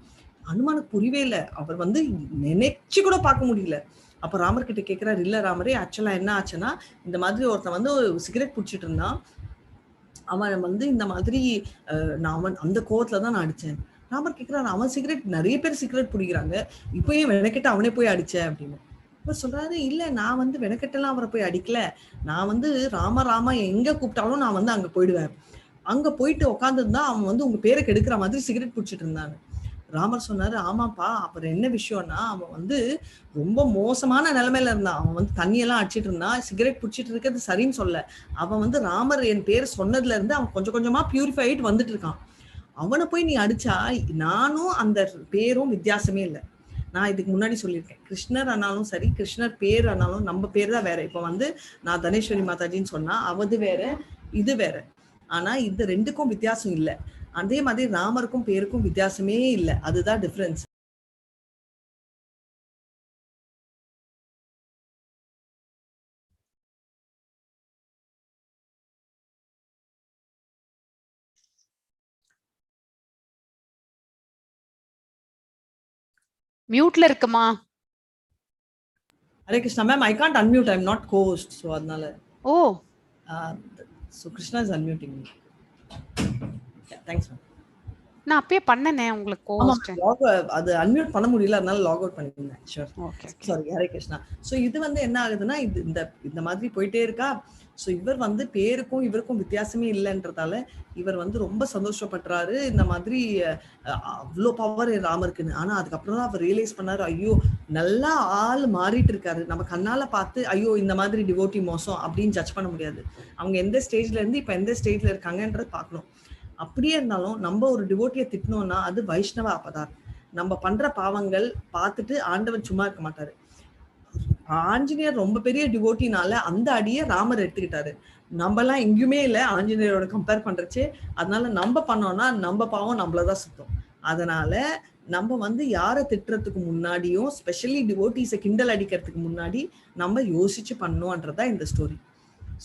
அனுமானுக்கு புரியவே இல்லை, அவர் வந்து நினைச்சு கூட பார்க்க முடியல. அப்ப ராமர் கிட்ட கேட்கிறாரு, இல்ல ராமரே ஆக்சுவலா என்ன ஆச்சுன்னா இந்த மாதிரி ஒருத்தன் வந்து சிகரெட் பிடிச்சிட்டு இருந்தான், அவன் வந்து இந்த மாதிரி நான் அந்த கோவத்துலதான் நான் அடிச்சேன். ராமர் கேட்கிறாரு, அவன் சிகரெட், நிறைய பேர் சிகரெட் பிடிக்கிறாங்க, இப்போ ஏன் வெனக்கெட்ட அவனே போய் அடிச்ச அப்படின்னு. இப்ப சொல்றாரு, இல்ல நான் வந்து வெனக்கெட்டெல்லாம் அவரை போய் அடிக்கல, நான் வந்து ராமா எங்க கூப்பிட்டாலும் நான் வந்து அங்க போயிடுவேன், அங்க போயிட்டு உட்காந்துருந்தா அவன் வந்து உங்க பேரை கெடுக்கிற மாதிரி சிகரெட் பிடிச்சிட்டு இருந்தாங்க. ராமர் சொன்னாரு, ஆமாப்பா அப்புறம் என்ன விஷயம்னா அவன் வந்து ரொம்ப மோசமான நிலைமையில இருந்தான், அவன் வந்து தண்ணியெல்லாம் அடிச்சிட்டு இருந்தான், சிகரெட் பிடிச்சிட்டு இருக்கிறது சரின்னு சொல்ல, அவன் வந்து ராமர் என் பேர் சொன்னதுல இருந்து அவன் கொஞ்சம் கொஞ்சமா பியூரிஃபை ஆயிட்டு வந்துட்டு இருக்கான். அவனை போய் நீ அடிச்சா நானும் அந்த பேரும் வித்தியாசமே இல்லை. நான் இதுக்கு முன்னாடி சொல்லியிருக்கேன், கிருஷ்ணர் ஆனாலும் சரி, கிருஷ்ணர் பேர் ஆனாலும் நம்ம பேர் தான் வேற. இப்ப வந்து நான் தனேஸ்வரி மாதாஜின்னு சொன்னா அவது வேற இது வேற, ஆனா இந்த ரெண்டுக்கும் வித்தியாசம் இல்லை. அதே மாதிரி ராமருக்கும் பேருக்கும் வித்தியாசமே இல்லை, அதுதான் டிஃபரன்ஸ். மியூட்ல இருக்குமா? Hare Krishna ma'am, I can't unmute, I am not host, so அதனால. Oh so Krishna is unmuting me. Thanks ma'am. நான் அப்பயே பண்ணனே உங்களுக்கு கோஸ்ட். அது அன்மியூட் பண்ண முடியல, அதனால லாக் அவுட் பண்ணிருந்தேன். Sure, okay sorry. Hare Krishna. So இது வந்து என்ன ஆகுதுன்னா இது இந்த மாதிரி போயிட்டே இருக்கா. சோ இவர் வந்து பேருக்கும் இவருக்கும் வித்தியாசமே இல்லைன்றதால இவர் வந்து ரொம்ப சந்தோஷப்படுறாரு, இந்த மாதிரி அவ்வளோ பவர் ராமருக்குன்னு. ஆனா அதுக்கப்புறம் தான் அவர் ரியலைஸ் பண்ணாரு, ஐயோ நல்லா ஆள் மாறிட்டு இருக்காரு, நம்ம கண்ணால பார்த்து ஐயோ இந்த மாதிரி டிவோட்டி மோசம் அப்படின்னு ஜட்ஜ் பண்ண முடியாது. அவங்க எந்த ஸ்டேஜ்ல இருந்து இப்ப எந்த ஸ்டேஜ்ல இருக்காங்கன்றது பார்க்கணும். அப்படியே இருந்தாலும் நம்ம ஒரு டிவோட்டியை திட்டினோம்னா அது வைஷ்ணவ அபதாரம். நம்ம பண்ற பாவங்கள் பார்த்துட்டு ஆண்டவன் சும்மா இருக்க மாட்டாரு. ஆஞ்சநேயர் ரொம்ப பெரிய டிவோட்டினால அந்த அடியை ராமர் எடுத்துக்கிட்டாரு, நம்ம எல்லாம் எங்கேயுமே இல்லை ஆஞ்சநேயரோட கம்பேர் பண்றச்சு. அதனால நம்ம பண்ணோம்னா நம்ம பாவம் நம்மளதான் சுத்தம். அதனால நம்ம வந்து யாரை திட்டுறதுக்கு முன்னாடியும், ஸ்பெஷலி டிவோட்டிஸை கிண்டல் அடிக்கிறதுக்கு முன்னாடி நம்ம யோசிச்சு பண்ணணும்ன்றதா இந்த ஸ்டோரி.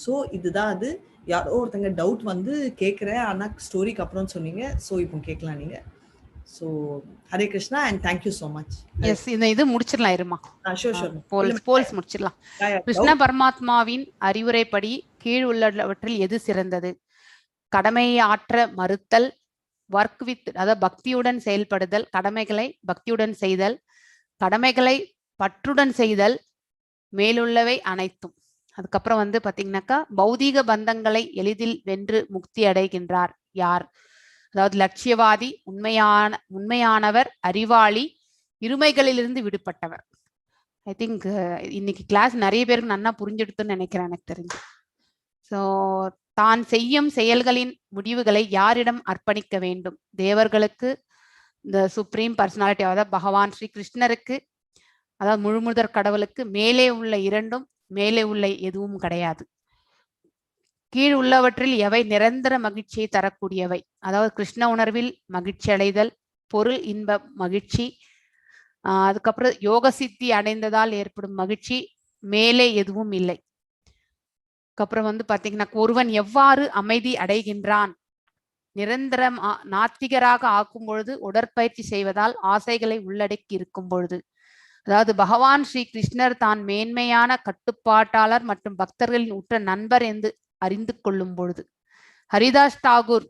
ஸோ இதுதான் அது. யாரோ ஒருத்தங்க டவுட் வந்து கேட்குறேன், ஆனால் ஸ்டோரிக்கு அப்புறம் சொன்னீங்க, ஸோ இப்போ கேட்கலாம் நீங்க. So Hare Krishna and thank you so much. Yes, இது முடிச்சிடலாம் இருமா. போல்ஸ் முடிச்சிடலாம். கிருஷ்ண பரமாத்மாவின் அறிவுரைப்படி கீழ் உள்ளவற்றில் எது சிறந்தது? கடமையை ஆற்ற மறுத்தல், ஒர்க் வித், அதாவது பக்தியுடன் செயல்படுதல், கடமைகளை பக்தியுடன் செய்தல், கடமைகளை பற்றுடன் செய்தல், மேலுள்ளவை அனைத்தும். அதுக்கப்புறம் வந்து பாத்தீங்கன்னாக்கா பௌதீக பந்தங்களை எளிதில் வென்று முக்தி அடைகின்றார் யார்? அதாவது லட்சியவாதி, உண்மையானவர், அறிவாளி, இருமைகளிலிருந்து விடுபட்டவர். ஐ திங்க் இன்னைக்கு கிளாஸ் நிறைய பேருக்கு நல்லா புரிஞ்செடுத்துன்னு நினைக்கிறேன் எனக்கு தெரிஞ்சு. ஸோ தான் செய்யும் செயல்களின் முடிவுகளை யாரிடம் அர்ப்பணிக்க வேண்டும்? தேவர்களுக்கு, இந்த சுப்ரீம் பர்சனாலிட்டி, அதாவது பகவான் ஸ்ரீ கிருஷ்ணருக்கு, அதாவது முழுமுதற் கடவுளுக்கு. மேலே உள்ள இரண்டும், மேலே உள்ள எதுவும் கிடையாது. கீழ் உள்ளவற்றில் எவை நிரந்தர மகிழ்ச்சியை தரக்கூடியவை? அதாவது கிருஷ்ண உணர்வில் மகிழ்ச்சி அடைதல், பொருள் இன்ப மகிழ்ச்சி, அதுக்கப்புறம் யோக சித்தி அடைந்ததால் ஏற்படும் மகிழ்ச்சி, மேலே எதுவும் இல்லை. அதுக்கப்புறம் வந்து பாத்தீங்கன்னா ஒருவன் எவ்வாறு அமைதி அடைகின்றான் நிரந்தரம் நாத்திகராக ஆக்கும் பொழுது, உடற்பயிற்சி செய்வதால் ஆசைகளை உள்ளடக்கி இருக்கும் பொழுது. அதாவது பகவான் ஸ்ரீ கிருஷ்ணர் தான் மேன்மையான கட்டுப்பாட்டாளர் மற்றும் பக்தர்களின் உற்ற நண்பர் என்று அறிந்து கொள்ளும் பொழுது. ஹரிதாஸ் தாகூர்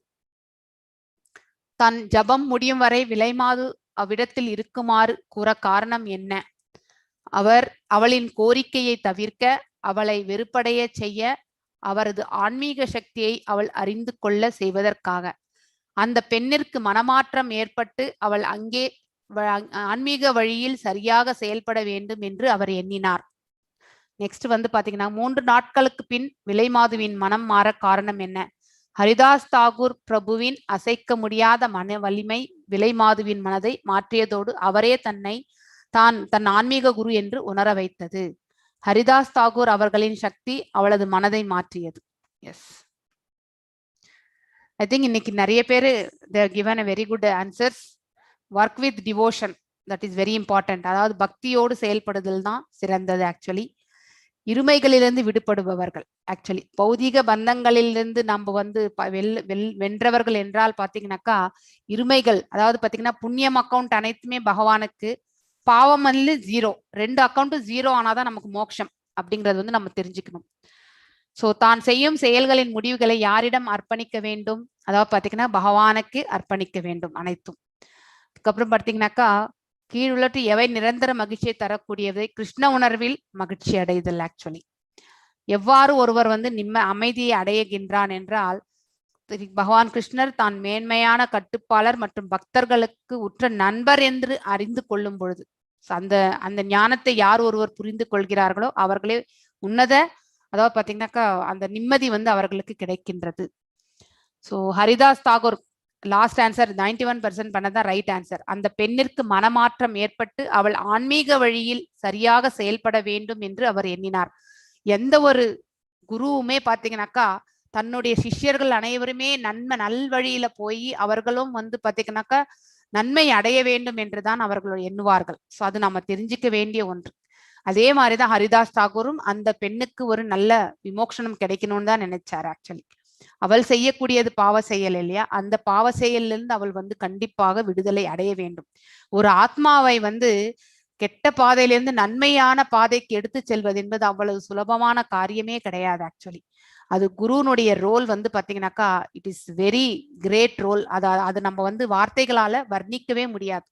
தன் ஜபம் முடியும் வரை விலைமாது அவ்விடத்தில் இருக்குமாறு கூற காரணம் என்ன? அவளின் கோரிக்கையை தவிர்க்க, அவளை வெறுப்படைய செய்ய, அவரது ஆன்மீக சக்தியை அவள் அறிந்து கொள்ள செய்வதற்காக. அந்த பெண்ணிற்கு மனமாற்றம் ஏற்பட்டு அவள் அங்கே ஆன்மீக வழியில் சரியாக செயல்பட வேண்டும் என்று அவர் எண்ணினார். நெக்ஸ்ட் வந்து பாத்தீங்கன்னா, 3 நாட்களுக்கு பின் விலைமாதுவின் மனம் மாற காரணம் என்ன? ஹரிதாஸ் தாகூர் பிரபுவின் அசைக்க முடியாத மன வலிமை விலைமாதுவின் மனதை மாற்றியதோடு அவரே தன் ஆன்மீக குரு என்று உணர வைத்தது. ஹரிதாஸ் தாகூர் அவர்களின் சக்தி அவளது மனதை மாற்றியது. எஸ், ஐ திங்க் இன்னைக்கு நிறைய பேரு they have given a very good answers. Work with devotion, that is very important. அதாவது பக்தியோடு செயல்படுதல் தான் சிறந்தது. ஆக்சுவலி இருமைகளிலிருந்து விடுபடுபவர்கள், ஆக்சுவலி பௌதிக பந்தங்களிலிருந்து நம்ம வந்து வென்றவர்கள் என்றால் பாத்தீங்கன்னாக்கா இருமைகள், அதாவது பாத்தீங்கன்னா புண்ணியம் அக்கௌண்ட் அனைத்துமே பகவானுக்கு, பாவம் வந்து 0, 2 அக்கௌண்ட்டும் 0 ஆனாதான் நமக்கு மோட்சம் அப்படிங்கிறது வந்து நம்ம தெரிஞ்சுக்கணும். சோ தான் செய்யும் செயல்களின் முடிவுகளை யாரிடம் அர்ப்பணிக்க வேண்டும்? அதாவது பாத்தீங்கன்னா பகவானுக்கு அர்ப்பணிக்க வேண்டும் அனைத்தும். அதுக்கப்புறம் பார்த்தீங்கன்னாக்கா, கீழுள்ளட்டு எவை நிரந்தர மகிழ்ச்சியை தரக்கூடியவை? கிருஷ்ண உணர்வில் மகிழ்ச்சி அடைதல். ஆக்சுவலி எவ்வாறு ஒருவர் வந்து அமைதியை அடைகின்றான் என்றால், பகவான் கிருஷ்ணர் தான் மேன்மையான கட்டுப்பாளர் மற்றும் பக்தர்களுக்கு உற்ற நண்பர் என்று அறிந்து கொள்ளும் பொழுது, அந்த ஞானத்தை யார் ஒருவர் புரிந்து கொள்கிறார்களோ அவர்களே உன்னத, அதாவது பாத்தீங்கன்னாக்கா அந்த நிம்மதி வந்து அவர்களுக்கு கிடைக்கின்றது. So Haridas Thakur last answer 91% பண்ணதான் ரைட் ஆன்சர். அந்த பெண்ணிற்கு மனமாற்றம் ஏற்பட்டு அவள் ஆன்மீக வழியில் சரியாக செயல்பட வேண்டும் என்று அவர் எண்ணினார். எந்த ஒரு குருவுமே பாத்தீங்கன்னாக்கா தன்னுடைய சிஷ்யர்கள் அனைவருமே நல்வழியில போய் அவர்களும் வந்து பாத்தீங்கன்னாக்கா நன்மை அடைய வேண்டும் என்றுதான் அவர்கள் எண்ணுவார்கள். ஸோ அது நம்ம தெரிஞ்சுக்க வேண்டிய ஒன்று. அதே மாதிரிதான் ஹரிதாஸ் தாகூரும் அந்த பெண்ணுக்கு ஒரு நல்ல விமோக்ஷனம் கிடைக்கணும்னு தான் நினைச்சார். ஆக்சுவலி அவள் செய்யக்கூடியது பாவ செயல் இல்லையா? அந்த பாவ செயலிலிருந்து அவள் வந்து கண்டிப்பாக விடுதலை அடைய வேண்டும். ஒரு ஆத்மாவை வந்து கெட்ட பாதையிலிருந்து நன்மையான பாதைக்கு எடுத்து செல்வது என்பது அவ்வளவு சுலபமான காரியமே கிடையாது. ஆக்சுவலி அது குருனுடைய ரோல் வந்து பாத்தீங்கன்னாக்கா it is very great role. அது நம்ம வந்து வார்த்தைகளால வர்ணிக்கவே முடியாது.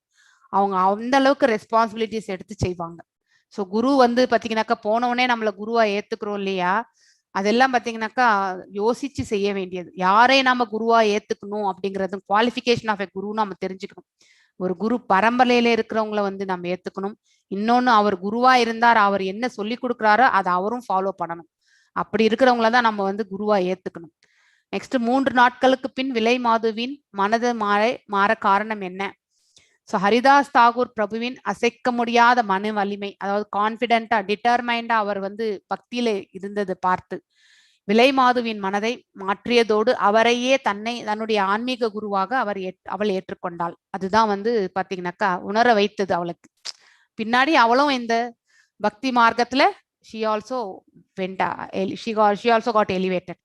அவங்க அந்த அளவுக்கு ரெஸ்பான்சிபிலிட்டிஸ் எடுத்து செய்வாங்க. ஸோ குரு வந்து பாத்தீங்கன்னாக்கா போனவனே நம்மள குருவா ஏத்துக்கிறோம் இல்லையா? அதெல்லாம் பாத்தீங்கன்னாக்கா யோசிச்சு செய்ய வேண்டியது. யாரை நாம குருவா ஏத்துக்கணும் அப்படிங்கறது குவாலிஃபிகேஷன் ஆஃப் எ குரு நம்ம தெரிஞ்சுக்கணும். ஒரு குரு பரம்பரையில இருக்கிறவங்கள வந்து நம்ம ஏத்துக்கணும். இன்னொன்னு, அவர் குருவா இருந்தார், அவர் என்ன சொல்லி கொடுக்குறாரோ அதை அவரும் ஃபாலோ பண்ணணும். அப்படி இருக்கிறவங்கள தான் நம்ம வந்து குருவா ஏத்துக்கணும். நெக்ஸ்ட் 3 நாட்களுக்கு பின் விலைமாதுவின் மனது மாற காரணம் என்ன? ஸோ ஹரிதாஸ் தாகூர் பிரபுவின் அசைக்க முடியாத மன வலிமை, அதாவது கான்பிடென்டா டிட்டர்மைண்டா அவர் வந்து பக்தியில இருந்தது பார்த்து விலைமாதுவின் மனதை மாற்றியதோடு அவரையே தன்னுடைய ஆன்மீக குருவாக அவள் ஏற்றுக்கொண்டாள். அதுதான் வந்து பாத்தீங்கன்னாக்கா உணர வைத்தது அவளுக்கு. பின்னாடி அவளும் இந்த பக்தி மார்க்கத்துல she also got elevated.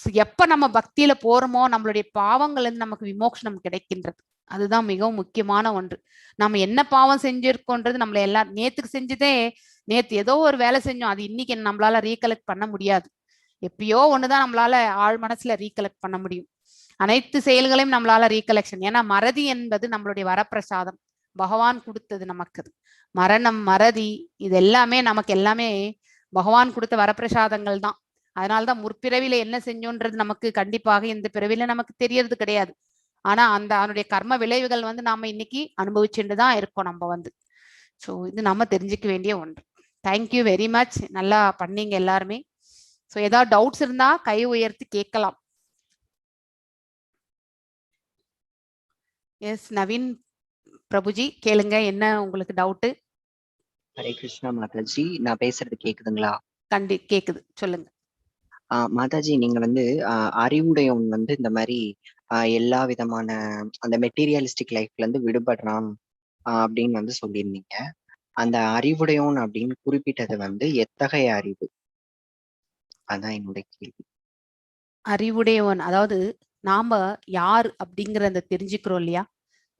So எப்ப நம்ம பக்தியில போறோமோ நம்மளுடைய பாவங்கள் இருந்து நமக்கு விமோக்ஷனம் கிடைக்கின்றது. அதுதான் மிகவும் முக்கியமான ஒன்று. நம்ம என்ன பாவம் செஞ்சிருக்கோன்றது நம்மள எல்லாரும் நேத்துக்கு செஞ்சதே, நேத்து ஏதோ ஒரு வேலை செஞ்சோம், அது இன்னைக்கு நம்மளால ரீகலெக்ட் பண்ண முடியாது. எப்பயோ ஒண்ணுதான் நம்மளால ஆழ் மனசுல ரீகலெக்ட் பண்ண முடியும். அனைத்து செயல்களையும் நம்மளால ரீகலெக்ஷன், ஏன்னா மறதி என்பது நம்மளுடைய வரப்பிரசாதம், பகவான் கொடுத்தது நமக்கு. மரணம், மறதி, இது எல்லாமே நமக்கு எல்லாமே பகவான் கொடுத்த வரப்பிரசாதங்கள் தான். அதனால்தான் முற்பிறவில என்ன செஞ்சோன்றது நமக்கு கண்டிப்பாக இந்த பிறவில நமக்கு தெரியறது கிடையாது. ஆனா அதனுடைய கர்ம விளைவுகள் வந்து நாம இன்னைக்கு அனுபவிச்சுட்டு தான் இருக்கோம் நம்ம வந்து. ஸோ இது நம்ம தெரிஞ்சுக்க வேண்டிய ஒன்று. தேங்க்யூ வெரி மச், நல்லா பண்ணீங்க எல்லாருமே. ஸோ ஏதாவது டவுட்ஸ் இருந்தா கை உயர்த்தி கேட்கலாம். எஸ் நவீன் பிரபுஜி, கேளுங்க, என்ன உங்களுக்கு டவுட்டு? ஹரே கிருஷ்ணா மாதாஜி, நான் பேசுறது கேக்குதுங்களா? கேக்குது, சொல்லுங்க. மாதாஜி, நீங்க வந்து அறிவுடையவன் வந்து இந்த மாதிரி எல்லா விதமான அந்த மெட்டீரியலிஸ்டிக் லைஃப்ல இருந்து விடுபடுறான் அப்படின்னு வந்து சொல்லியிருந்தீங்க. அந்த அறிவுடையவன் அப்படின்னு குறிப்பிட்டது வந்து எத்தகைய அறிவு? அதான் என்னுடைய கேள்வி. அறிவுடையவன் அதாவது நாம யார் அப்படிங்கிற அந்த தெரிஞ்சுக்கிறோம் இல்லையா,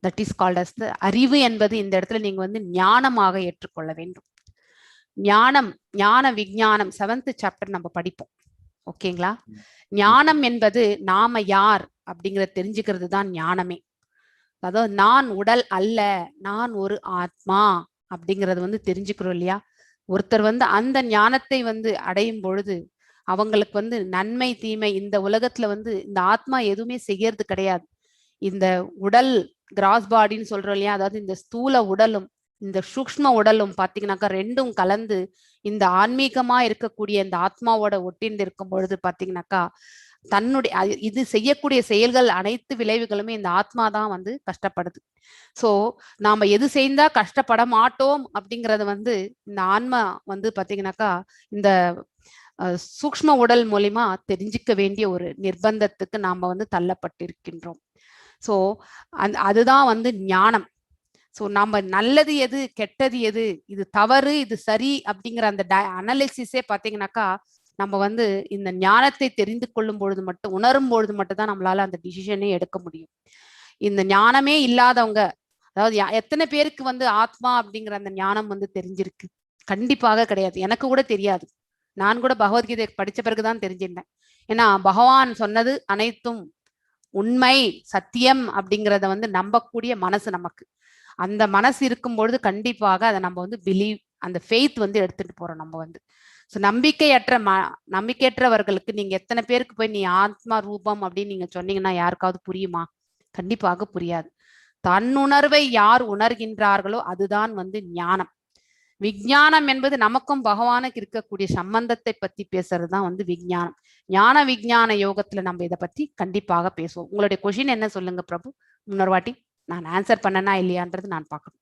தட் இஸ் கால்ட் அஸ் த அறிவு என்பது இந்த இடத்துல நீங்க வந்து ஞானமாக ஏற்றுக்கொள்ள வேண்டும். ஞானம், ஞான விஞ்ஞானம் 7th சாப்டர் நம்ம படிப்போம். ஓகேங்களா? ஞானம் என்பது நாம யார் அப்படிங்கிறத தெரிஞ்சுக்கிறது தான் ஞானமே. அதாவது நான் உடல் அல்ல, நான் ஒரு ஆத்மா அப்படிங்கறது வந்து தெரிஞ்சுக்கிறோம் இல்லையா. ஒருத்தர் வந்து அந்த ஞானத்தை வந்து அடையும் பொழுது அவங்களுக்கு வந்து நன்மை தீமை இந்த உலகத்துல வந்து இந்த ஆத்மா எதுவுமே செய்யறது கிடையாது. இந்த உடல் கிராஸ் பாடின்னு சொல்றோம் இல்லையா, அதாவது இந்த ஸ்தூல உடலும் இந்த சூக்ஷ்ம உடலும் பாத்தீங்கன்னாக்கா ரெண்டும் கலந்து இந்த ஆன்மீகமா இருக்கக்கூடிய இந்த ஆத்மாவோட ஒட்டிண்டு இருக்கும் பொழுது பாத்தீங்கன்னாக்கா தன்னுடைய இது செய்யக்கூடிய செயல்கள் அனைத்து விளைவுகளுமே இந்த ஆத்மா தான் வந்து கஷ்டப்படுது. சோ நாம எது செய்தா கஷ்டப்பட மாட்டோம் அப்படிங்கறது வந்து இந்த ஆன்மா வந்து பாத்தீங்கன்னாக்கா இந்த சூக்ஷ்ம உடல் மூலியமா தெரிஞ்சுக்க வேண்டிய ஒரு நிர்பந்தத்துக்கு நாம வந்து தள்ளப்பட்டிருக்கின்றோம். சோ அதுதான் வந்து ஞானம். சோ நம்ம நல்லது எது கெட்டது எது, இது தவறு இது சரி அப்படிங்கிற அந்த அனாலிசிஸே பாத்தீங்கன்னாக்கா நம்ம வந்து இந்த ஞானத்தை தெரிந்து கொள்ளும் பொழுது மட்டும், உணரும் பொழுது மட்டும் தான் நம்மளால அந்த டிசிஷனே எடுக்க முடியும். இந்த ஞானமே இல்லாதவங்க, அதாவது எத்தனை பேருக்கு வந்து ஆத்மா அப்படிங்கிற அந்த ஞானம் வந்து தெரிஞ்சிருக்கு? கண்டிப்பாக கிடையாது. எனக்கு கூட தெரியாது. நான் கூட பகவத்கீதை படிச்ச பிறகுதான் தெரிஞ்சிருந்தேன். ஏன்னா பகவான் சொன்னது அனைத்தும் உண்மை சத்தியம் அப்படிங்கிறத வந்து நம்பக்கூடிய மனசு நமக்கு. அந்த மனசு இருக்கும் பொழுது கண்டிப்பாக அதை நம்ம வந்து பிலீவ், அந்த ஃபெய்த் வந்து எடுத்துட்டு போறோம் நம்ம வந்து. ஸோ நம்பிக்கையற்றவர்களுக்கு நீங்க எத்தனை பேருக்கு போய் நீ ஆத்மா ரூபம் அப்படின்னு நீங்க சொன்னீங்கன்னா யாருக்காவது புரியுமா? கண்டிப்பாக புரியாது. தன்னுணர்வை யார் உணர்கின்றார்களோ அதுதான் வந்து ஞானம். விஞ்ஞானம் என்பது நமக்கும் பகவானுக்கு இருக்கக்கூடிய சம்பந்தத்தை பத்தி பேசுறதுதான் வந்து விஞ்ஞானம். ஞான விஞ்ஞான யோகத்துல நம்ம இதை பத்தி கண்டிப்பாக பேசுவோம். உங்களுடைய கொஸ்டின் என்ன சொல்லுங்க பிரபு, இன்னொரு வாட்டி நான் ஆன்சர் பண்ணனா இல்லையான்றது நான் பார்க்கணும்.